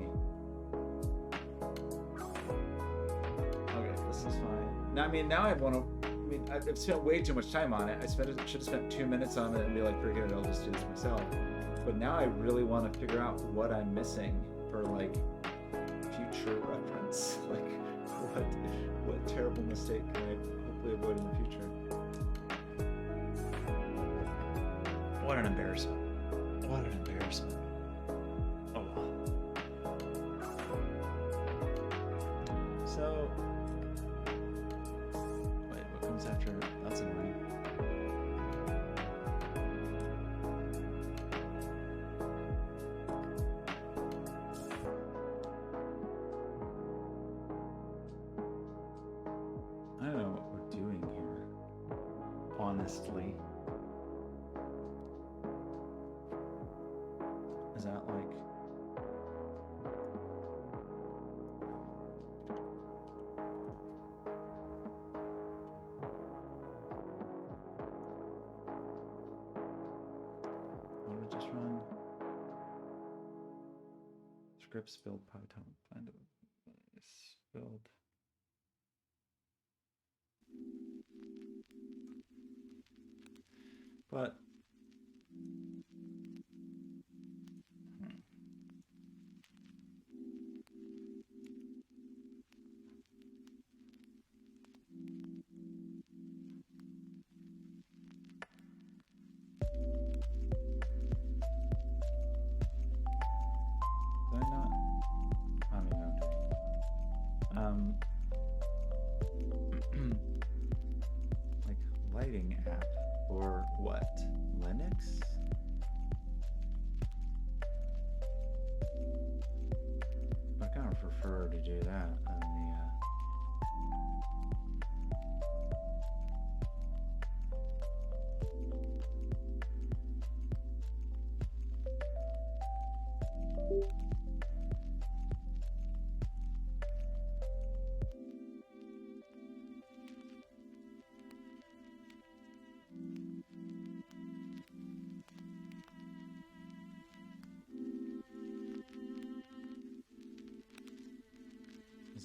Okay, this is fine. Now, I mean, now I want to, I mean, I've spent way too much time on it. should have spent 2 minutes on it and be like, forget it, I'll just do this myself. But now I really want to figure out what I'm missing for like future reference. Like what terrible mistake can I hopefully avoid in the future? What an embarrassment. What an embarrassment. Oh well. So, wait, what comes after? That's annoying. I don't know what we're doing here, honestly. Is that like... Why don't we just run scripts build Python, find a build. But did I not? I don't even know. Like lighting app or what? Linux? I kind of prefer to do that than the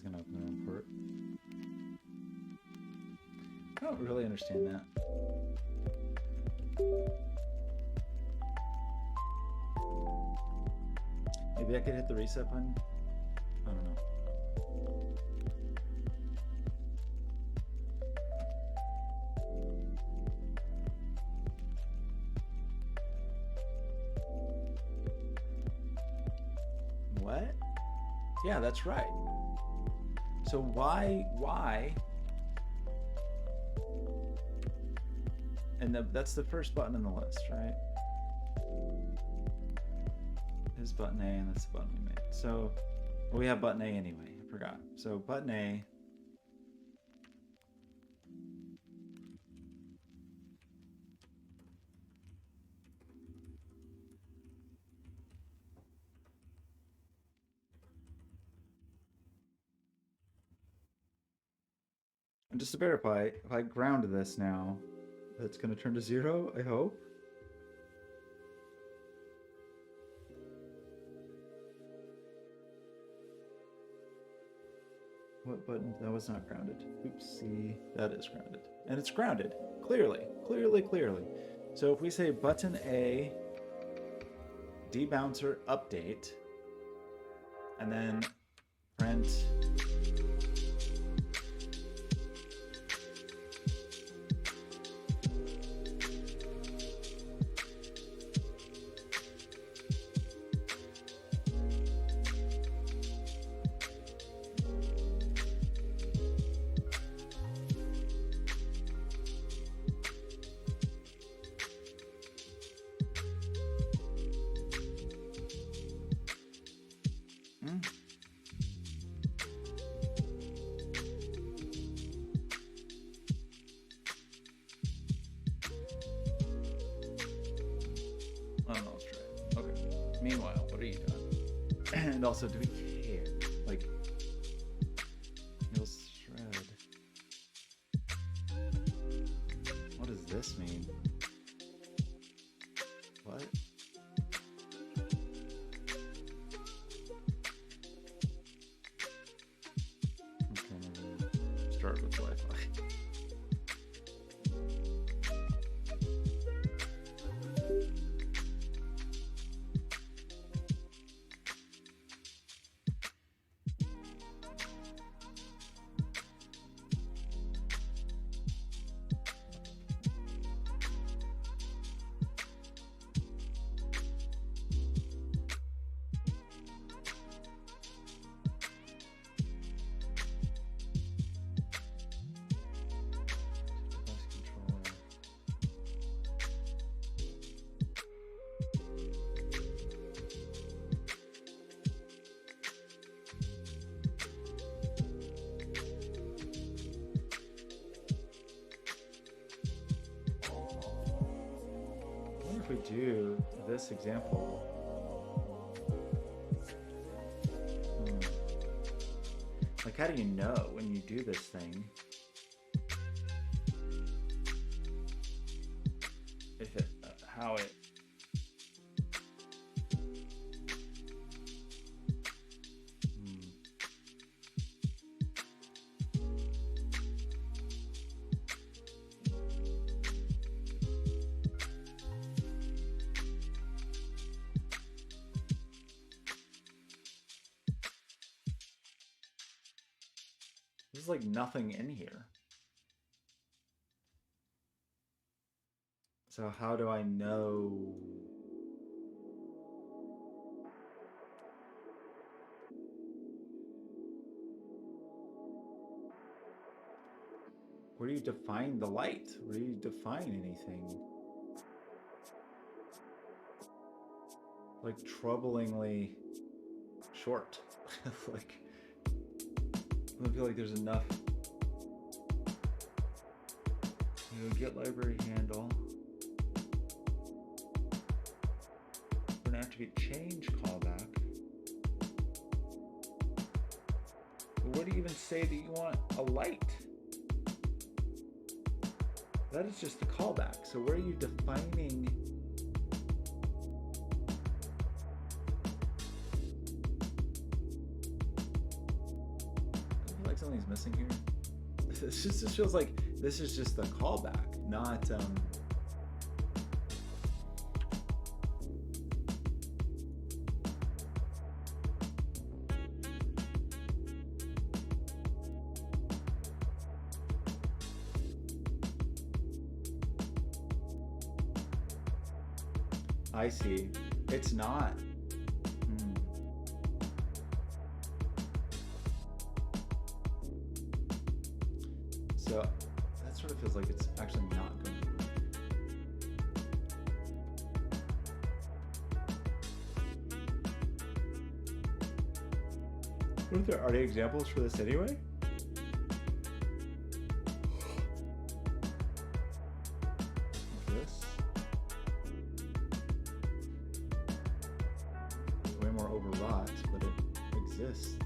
is going to open an import. I don't really understand that. Maybe I could hit the reset button? I don't know. What? Yeah, that's right. So why? And that's the first button on the list, right? Is button A, and that's the button we made. So we have button A anyway. I forgot. So button A. And just to verify, if I ground this now, that's going to turn to 0, I hope. What button? That was not grounded. Oopsie. That is grounded. And it's grounded. Clearly. So if we say button A, debouncer update, and then print meanwhile, what are you doing? And also, do we care? Like, you'll shred. What does this mean? What? Okay, start with Wi-Fi. We do this example. Like, how do you know when you do this thing if it how it There's like nothing in here. So how do I know? Where do you define the light? Where do you define anything? Like troublingly short. Like, I don't feel like there's enough. You know, get library handle. We're gonna have to get change callback. But where do you even say that you want a light? That is just the callback. So where are you defining? passing here? This just feels like this is just the callback, not I see. It's not. So that sort of feels like it's actually not going to work. Weren't there already examples for this anyway? This. It's way more overwrought, but it exists.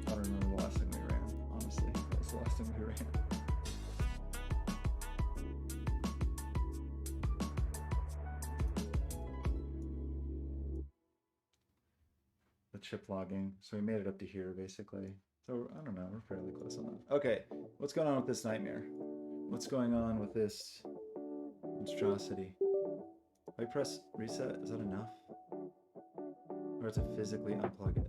I don't remember the last thing we ran, honestly. That was the last thing we ran. The chip logging. So we made it up to here, basically. So, I don't know, we're fairly close on that. Okay, what's going on with this nightmare? What's going on with this monstrosity? If I press reset, is that enough? Or is it physically unplug it?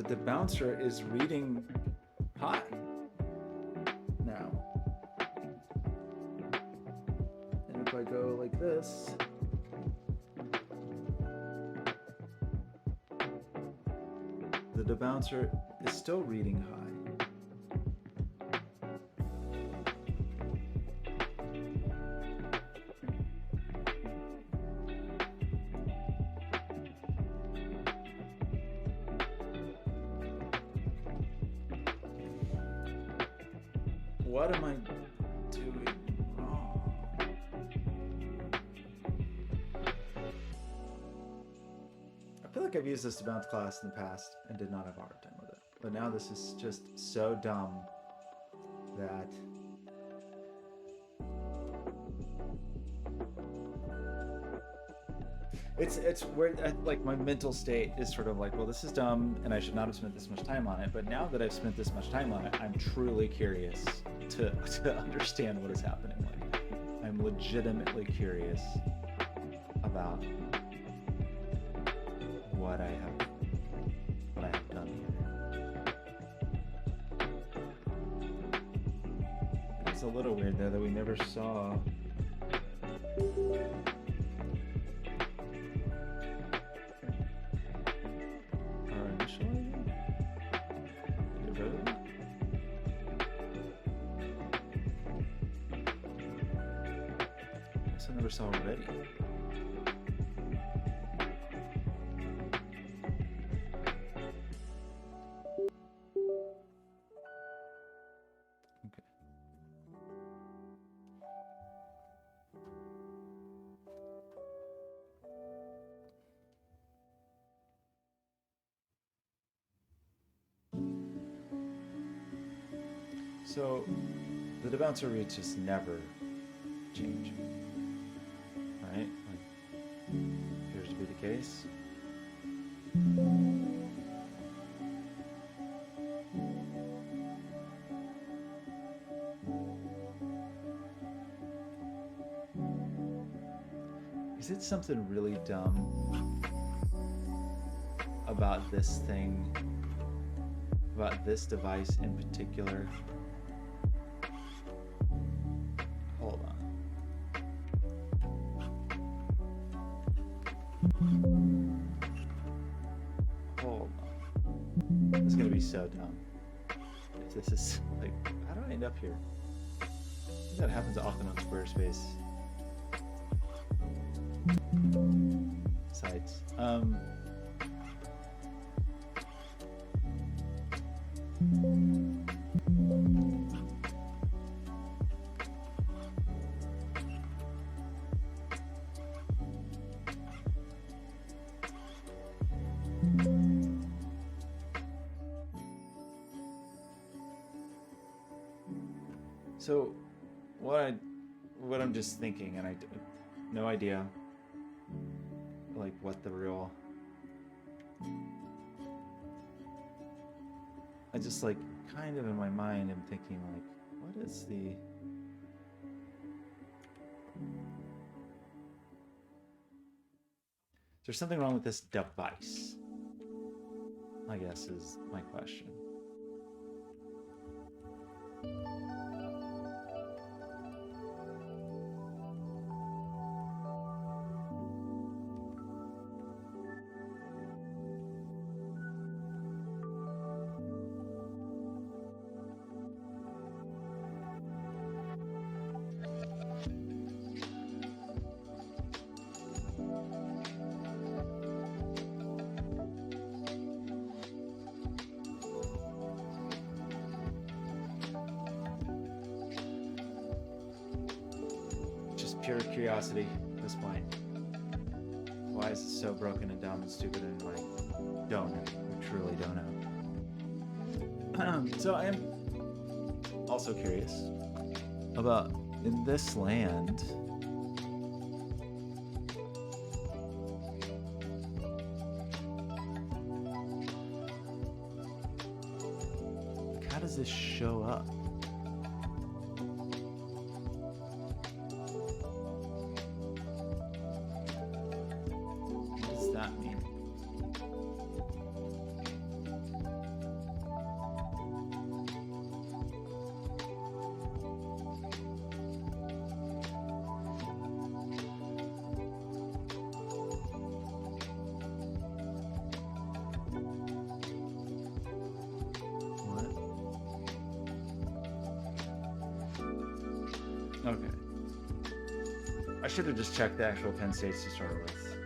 The bouncer is reading high now. And if I go like this, the bouncer is still reading high. What am I doing wrong? I feel like I've used this to bounce class in the past and did not have a hard time with it. But now this is just so dumb that it's where like my mental state is sort of like, well, this is dumb and I should not have spent this much time on it. But now that I've spent this much time on it, I'm truly curious to understand what is happening. Like, I'm legitimately curious about what I have done here. It's a little weird though that we never saw. Our initial idea? Get rid of that? I never saw already. Okay. So the debouncer reads just never change. Right? Appears to be the case. Is it something really dumb about this thing, about this device in particular? Hold on. Hold on. This is gonna be so dumb. If this is like, how do I end up here? I think that happens often on Squarespace sites. So, what I'm just thinking, and no idea, like what the real. I just like kind of in my mind am thinking like, what is the? Is there something wrong with this device? I guess is my question. Pure curiosity at this point. Why is it so broken and dumb and stupid and like, don't know. We truly don't know. So I am also curious about in this land. How does this show up? Okay. I should have just checked the actual pen states to start with.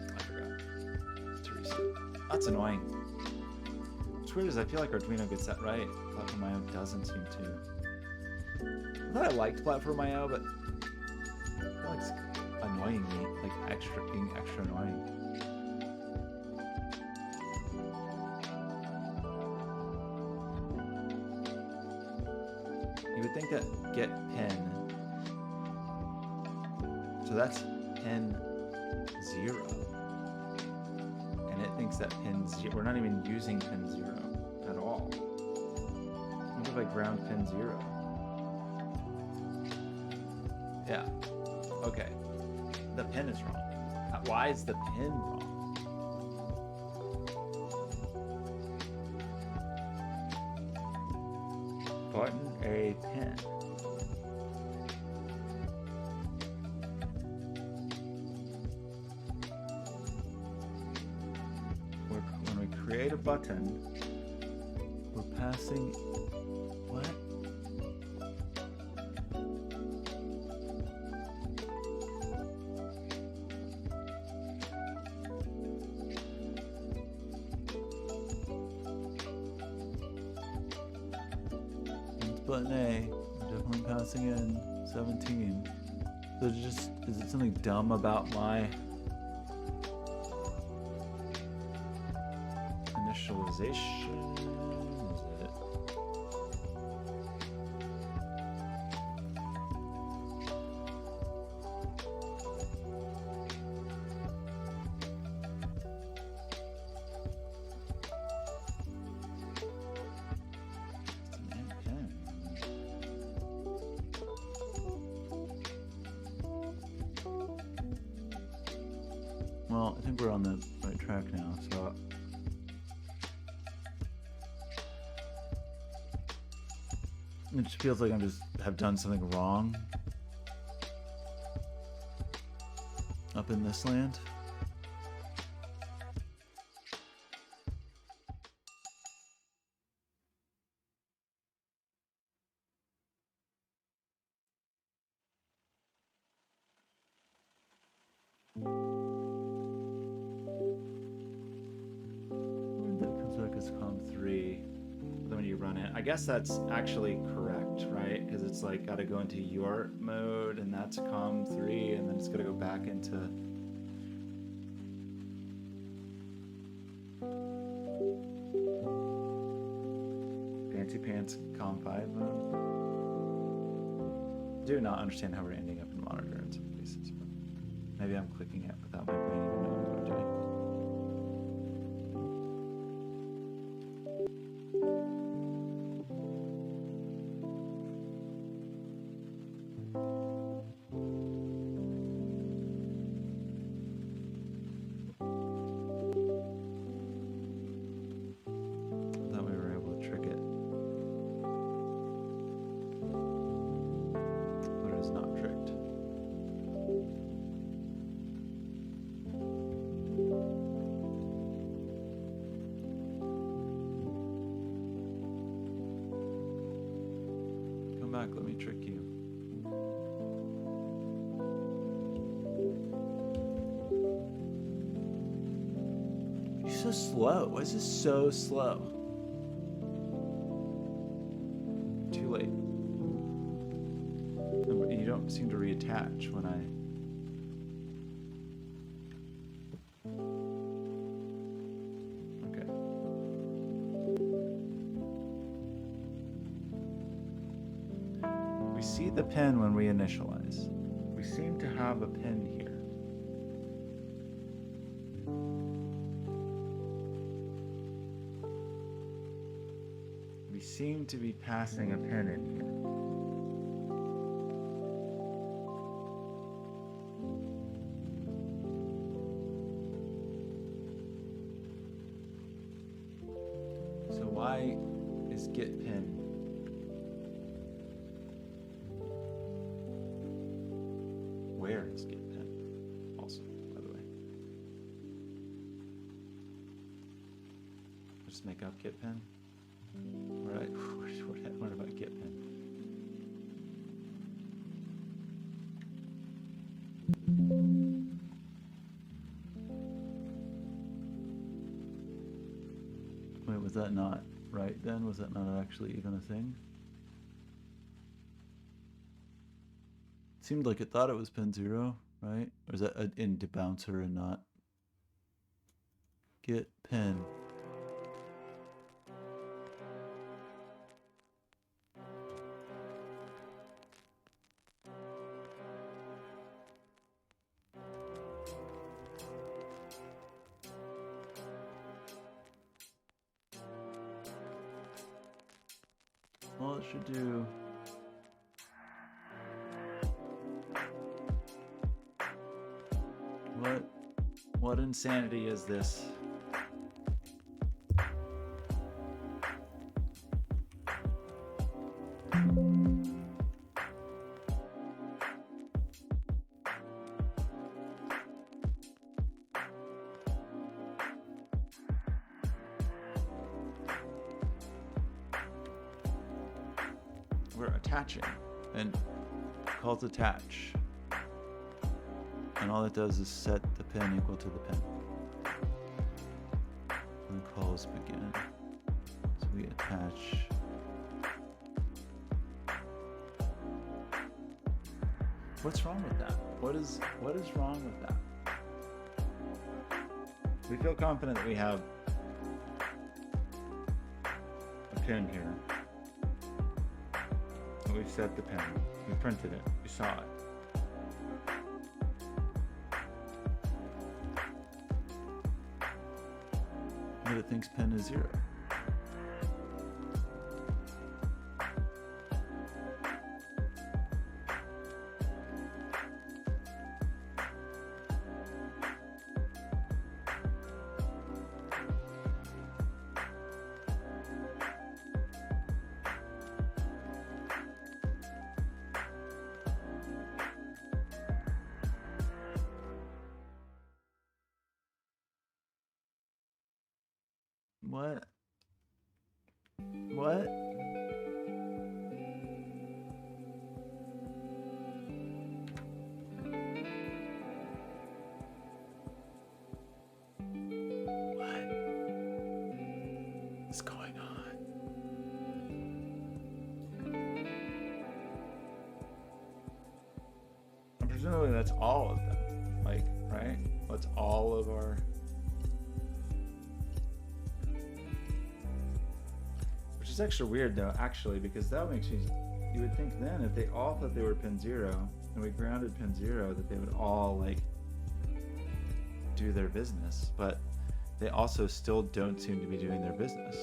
I forgot to reset. That's annoying. What's weird is I feel like Arduino gets that right. Platform.io doesn't seem to. I thought I liked Platform.io, but I feel like it's annoying me, like being extra annoying. You would think that get pin, so that's pin 0, and it thinks that pin 0, we're not even using pin 0 at all. What if I ground pin 0? Yeah, okay, the pin is wrong. Why is the pin wrong? Button a pin. When we create a button, we're passing what? Button A, we're definitely passing in 17. So is it something dumb about my initialization? Is it? Well, I think we're on the right track now, so it just feels like have done something wrong up in this land. I guess that's actually correct, right? Because it's like got to go into your mode, and that's COM3, and then it's got to go back into. Fancy Pants Com 5 mode. Do not understand how we're ending up in monitor in some cases, but maybe I'm clicking it without my brain even knowing what I'm doing. Let me trick you. You're so slow. Why is this so slow? Too late. You don't seem to reattach when I... the pin when we initialize. We seem to have a pin here. We seem to be passing a pin in here. So why is get pin? Where is get pin? Also, by the way. Just make up get pin. Right? What about get pin? Wait, was that not right then? Was that not actually even a thing? Seemed like it thought it was pin 0, right? Or is that an into bouncer and not get pin? Well, it should do. What insanity is this? We're attaching and calls attach. And all it does is set the pin equal to the pin. And calls begin. So we attach. What's wrong with that? What is wrong with that? We feel confident that we have a pin here. And we've set the pin. We printed it. We saw it. But it thinks pin is 0. What? What? What is going on? And presumably that's all of them. Like, right? That's all of our... Which is extra weird though, actually, because that makes me. You would think then if they all thought they were pin 0 and we grounded pin 0, that they would all like do their business, but they also still don't seem to be doing their business.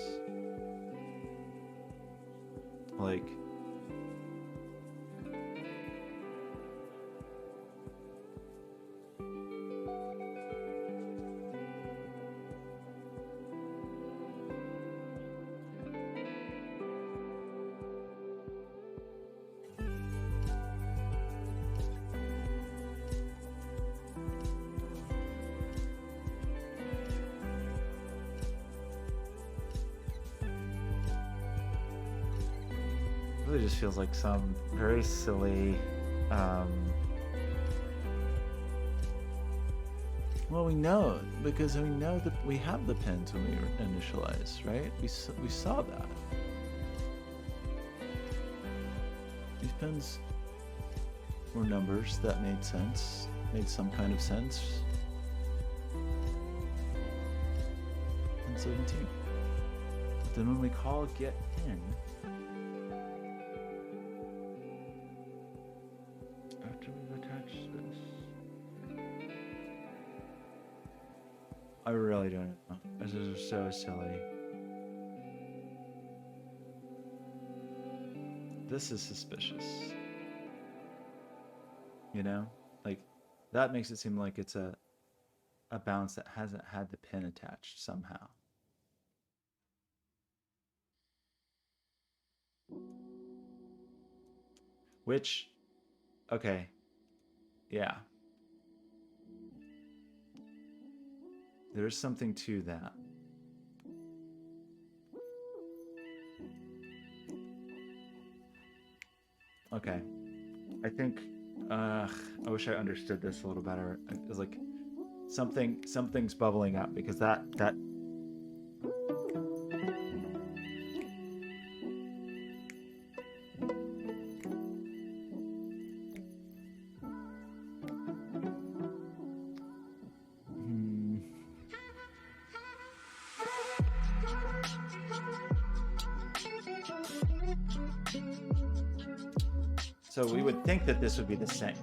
Like, really just feels like some very silly well, we know, because we know that we have the pins when we initialize, right? We saw that. These pins were numbers that made sense, made some kind of sense. And 17. But then when we call get pin, after we've attached this, I really don't know. This is so silly. This is suspicious. You know? Like, that makes it seem like it's a bounce that hasn't had the pin attached somehow. Which, okay, yeah. There's something to that. Okay. I think, I wish I understood this a little better. It's like something's bubbling up, because that so we would think that this would be the same.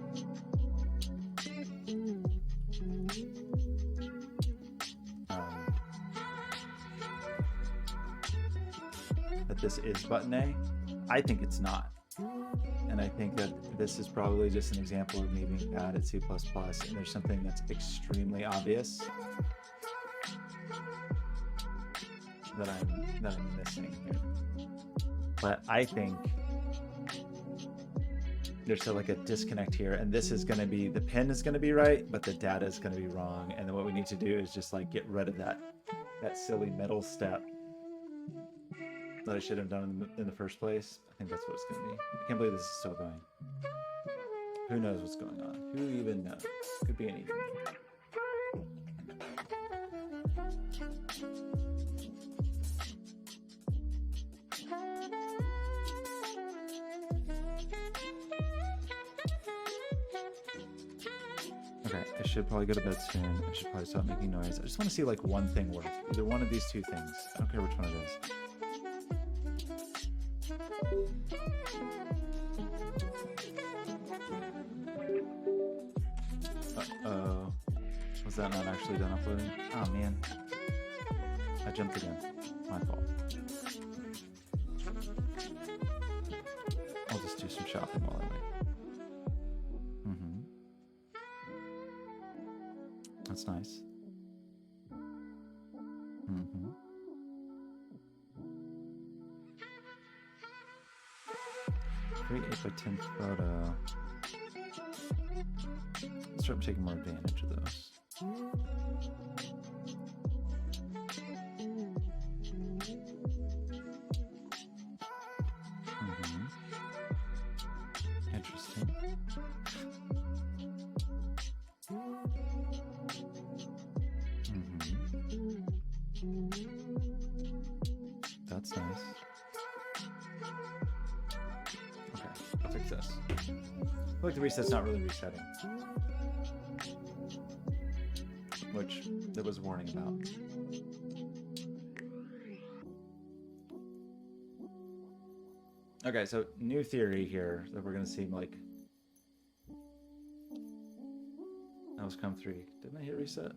That this is button A. I think it's not. And I think that this is probably just an example of me being bad at C++, and there's something that's extremely obvious that I'm missing here. But I think there's like a disconnect here, and this is going to be, the pin is going to be right, but the data is going to be wrong. And then what we need to do is just like get rid of that silly middle step that I should have done in the first place. I think that's what it's going to be. I can't believe this is still going. Who knows what's going on? Who even knows? Could be anything. Okay, I should probably go to bed soon. I should probably stop making noise. I just want to see like one thing work. Either one of these two things. I don't care which one it is. Uh-oh. Was that not actually done uploading? Oh man. I jumped again. My fault. I'll just do some shopping while I wait. That's nice. 3 8x10 photo. Let's start taking more advantage of those. Interesting. That's nice. Okay, I'll fix this. I feel like the reset's not really resetting, which there was a warning about. Okay, so new theory here that we're gonna seem like that was come 3. Didn't I hit reset?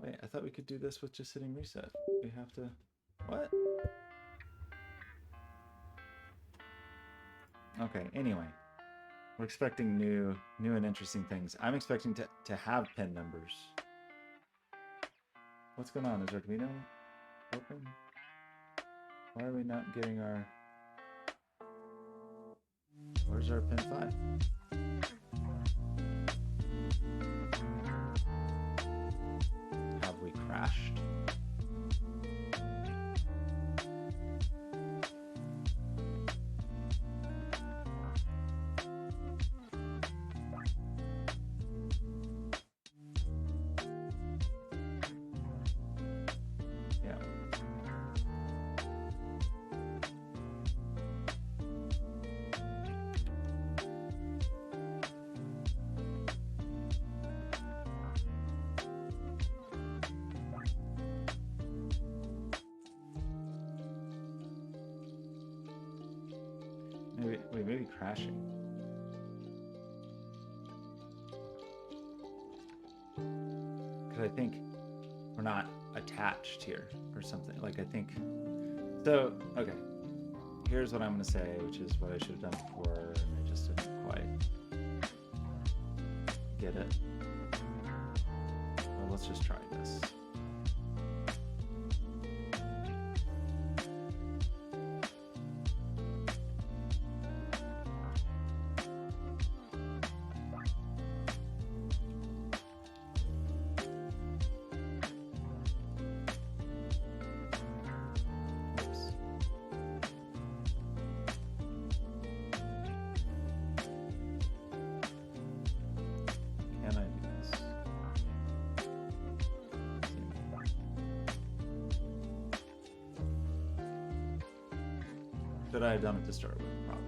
Wait, I thought we could do this with just hitting reset. We have to... What? Okay, anyway. We're expecting new and interesting things. I'm expecting to have pin numbers. What's going on? Is Arduino open? Why are we not getting our... Where's our pin 5? Have we crashed? Yeah. Maybe crashing. Because I think we're not attached here or something. Like, I think... So, okay. Here's what I'm going to say, which is what I should have done before, and I just didn't quite get it. Well, let's just try this. Should I have done it to start with? Probably.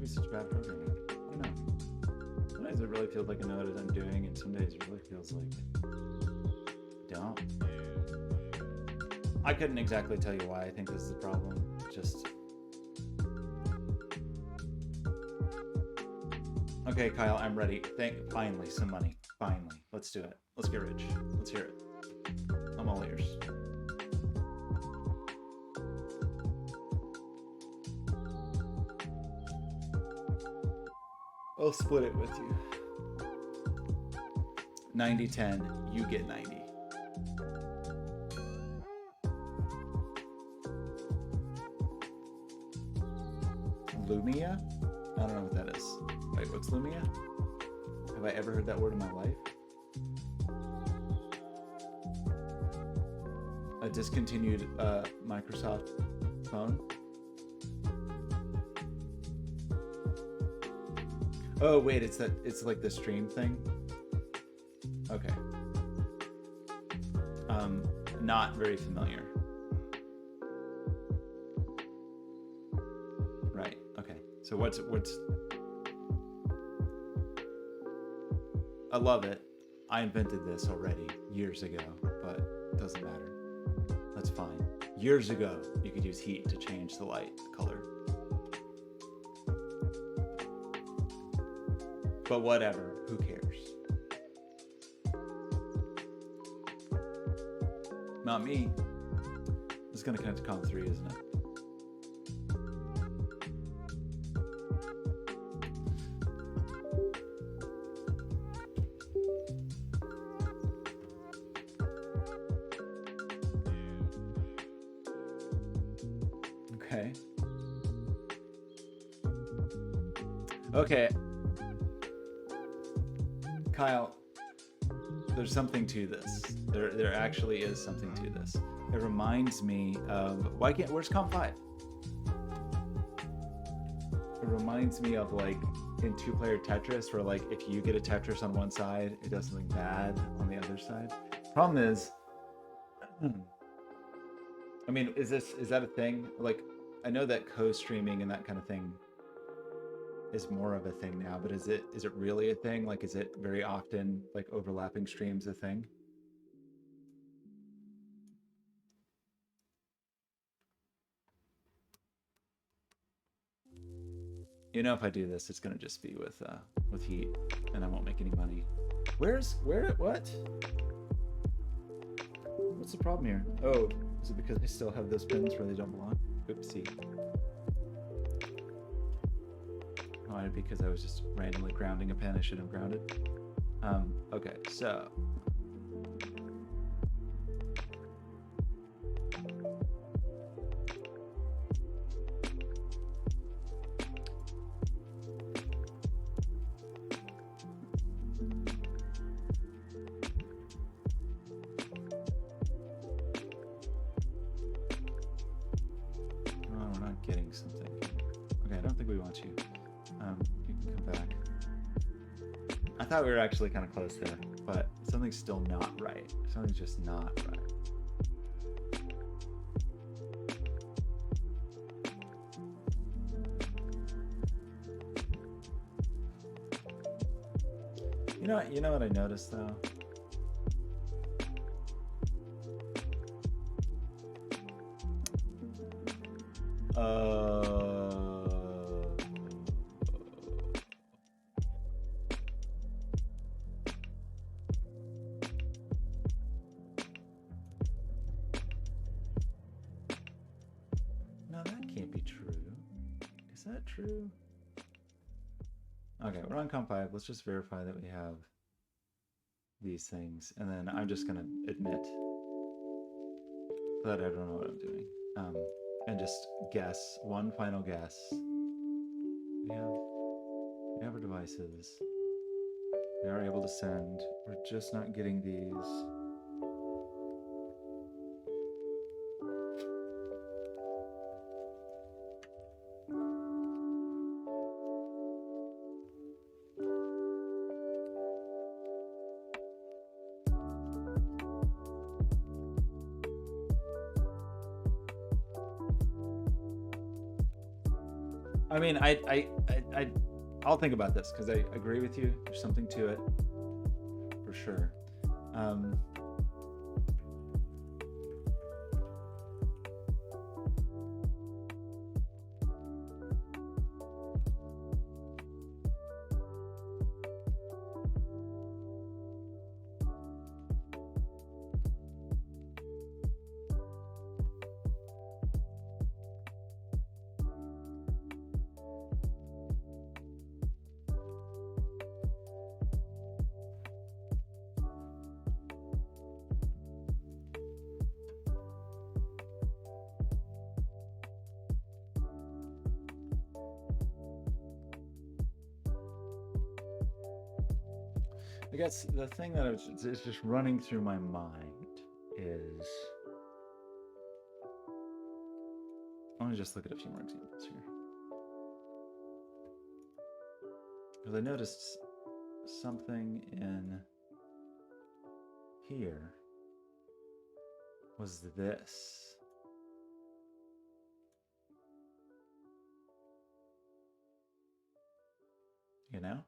Such bad programming. I don't know. Sometimes it really feels like I know what I'm doing, and some days it really feels like I don't. I couldn't exactly tell you why I think this is the problem. Just... Okay, Kyle, I'm ready. Finally, some money. Finally. Let's do it. Let's get rich. Let's hear it. I'm all ears. I'll split it with you. 90-10, you get 90. Lumia? I don't know what that is. Wait, what's Lumia? Have I ever heard that word in my life? A discontinued Microsoft phone? Oh wait, it's like the stream thing? Okay. Not very familiar. Right, okay. So what's I love it. I invented this already years ago, but it doesn't matter. That's fine. Years ago, you could use heat to change the light color. But whatever, who cares? Not me. This is gonna connect to COM 3, isn't it? Okay. Okay. Kyle, there's something to this. There actually is something to this. It reminds me of where's Comp 5? It reminds me of like in two-player Tetris, where like if you get a Tetris on one side, it does something bad on the other side. Problem is, I mean, is that a thing? Like, I know that co-streaming and that kind of thing is more of a thing now, but is it really a thing? Like, is it very often like overlapping streams a thing? You know, if I do this, it's gonna just be with heat, and I won't make any money. What? What's the problem here? Oh, is it because I still have those pins where they don't belong? Oopsie. Oh, because I was just randomly grounding a pin I should have grounded. Okay, so. Getting something. Okay, I don't think we want you. You can come back. I thought we were actually kind of close there, but something's still not right. Something's just not right. You know what I noticed though? No, that can't be true. Is that true? Okay, we're on Comp 5. Let's just verify that we have these things, and then I'm just gonna admit that I don't know what I'm doing. And just guess, one final guess. We have our devices. We are able to send. We're just not getting these. I mean, I'll think about this because I agree with you. There's something to it, for sure. I guess the thing that is just running through my mind is, let me just look at a few more examples here. Because I noticed something in here was this. You know?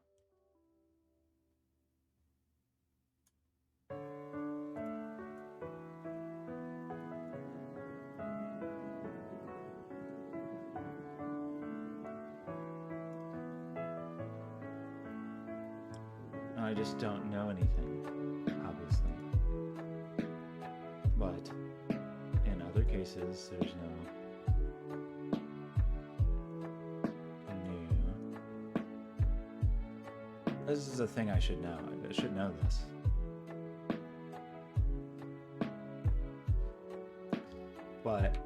I just don't know anything, obviously. But in other cases, there's no new. This is a thing I should know. I should know this. But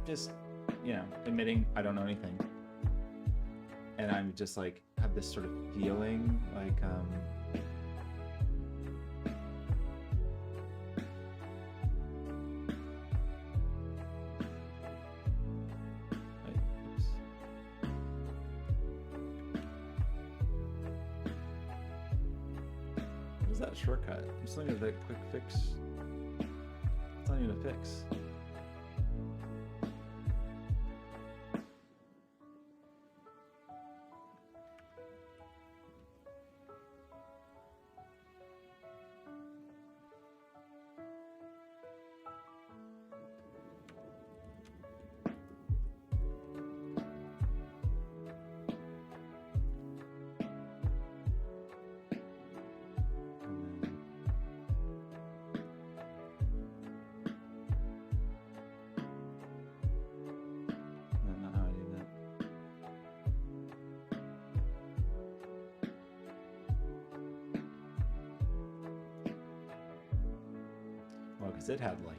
just, you know, admitting I don't know anything. And I'm just like, have this sort of feeling like, oops. What is that shortcut? I'm just looking at that quick fix. It's not even a fix. Because it had like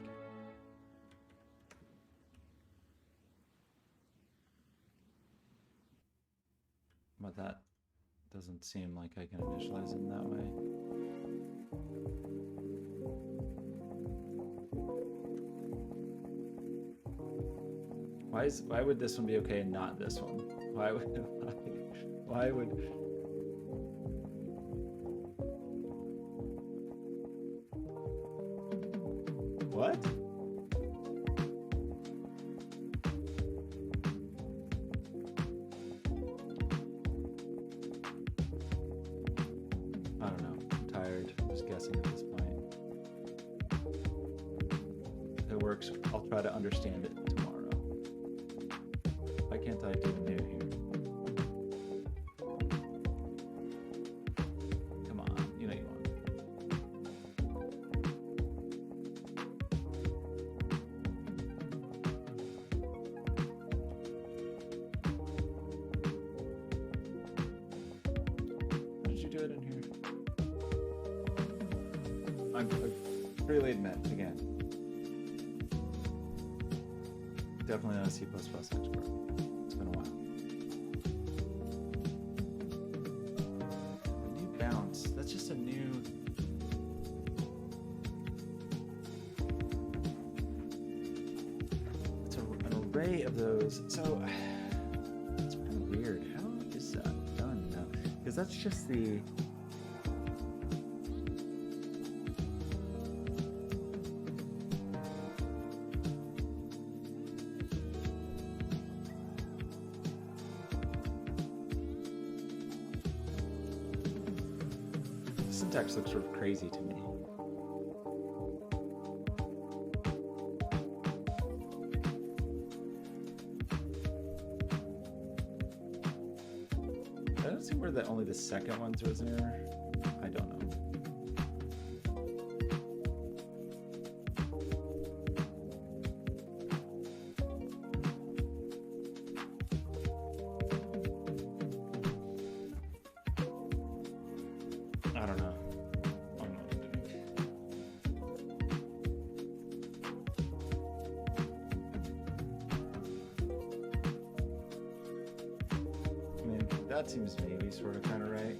but that doesn't seem like I can initialize it in that way. Why would this one be okay and not this one? Why would what? I don't know. I'm tired. I'm just guessing at this point. If it works, I'll try to understand it tomorrow. Why can't I do new here? Come on, you know you want. How did you do it in here? I freely admit, again, definitely not a C++ expert. It's been a while. A new bounce. That's just a new... It's an array of those. So, it's kind of weird. How is that done now? Because that's just the... syntax looks sort of crazy to me. I don't see where only the second one throws an error. I don't know. I don't know. I don't know what I'm doing. I mean, that seems maybe sort of kind of right.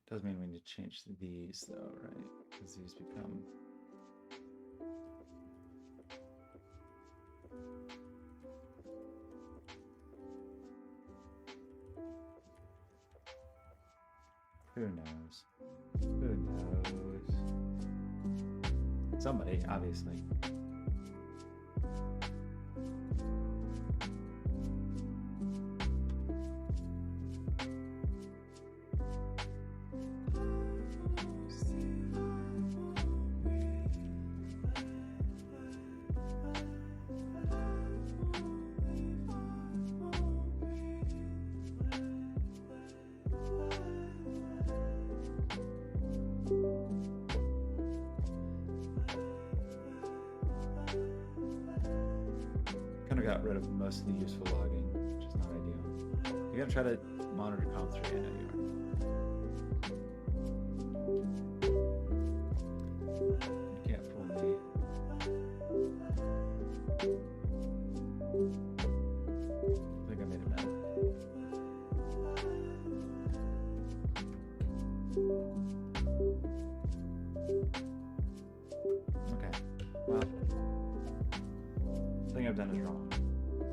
Does mean we need to change these though, right? Because these become... Who knows? Who knows? Somebody, obviously. Kind of got rid of most of the useful logging, which is not ideal. You're gonna try to monitor comp3, I know you are. You can't fool me. I think I made it mad. Okay. Well, the thing I've done is wrong.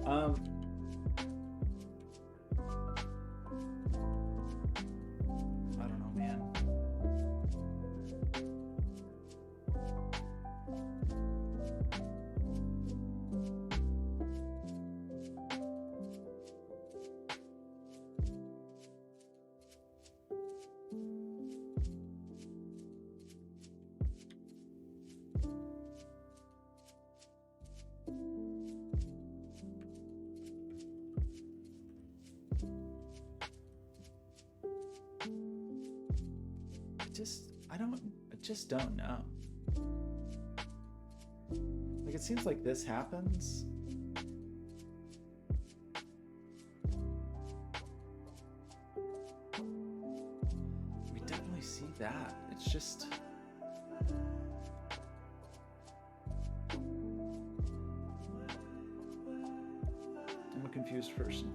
I don't know, man. I just don't know. Like, it seems like this happens. We definitely see that. It's just... I'm a confused person.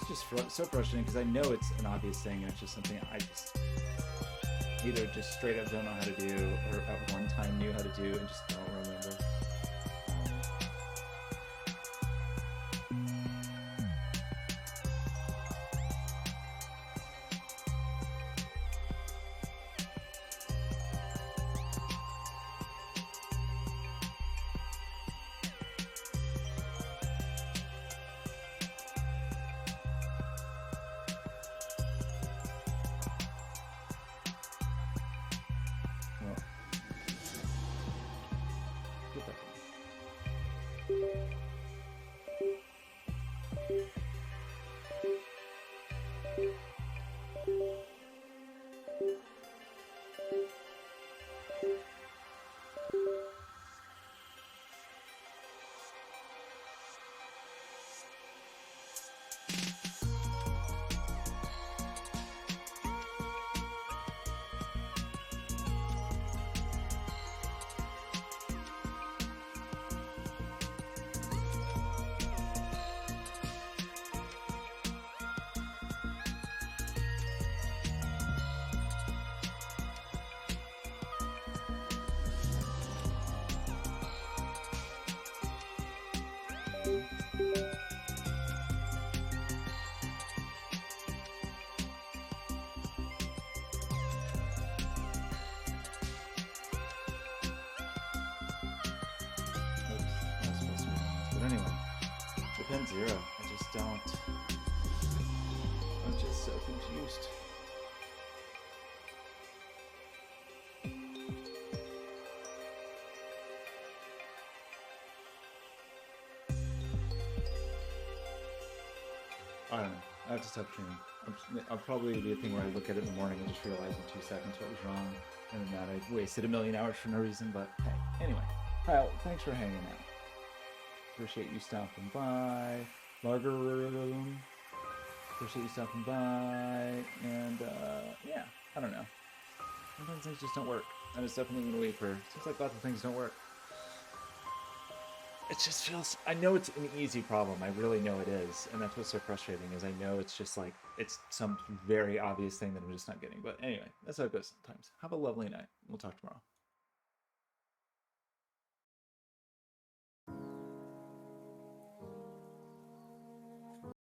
Just so frustrating because I know it's an obvious thing and it's just something I just either just straight up don't know how to do or at one time knew how to do and just don't remember. Pen 0. I just don't. I'm just so confused. I have to stop chewing. I'll probably be a thing where I look at it in the morning and just realize in 2 seconds what was wrong, and that I wasted 1,000,000 hours for no reason. But hey, anyway, Kyle, thanks for hanging out. Appreciate you stopping by. Larger room. Appreciate you stopping by. And yeah, I don't know. Sometimes things just don't work. And it's definitely been a week where it seems like lots of things don't work. It just feels, I know it's an easy problem. I really know it is. And that's what's so frustrating is I know it's just like, it's some very obvious thing that I'm just not getting. But anyway, that's how it goes sometimes. Have a lovely night. We'll talk tomorrow.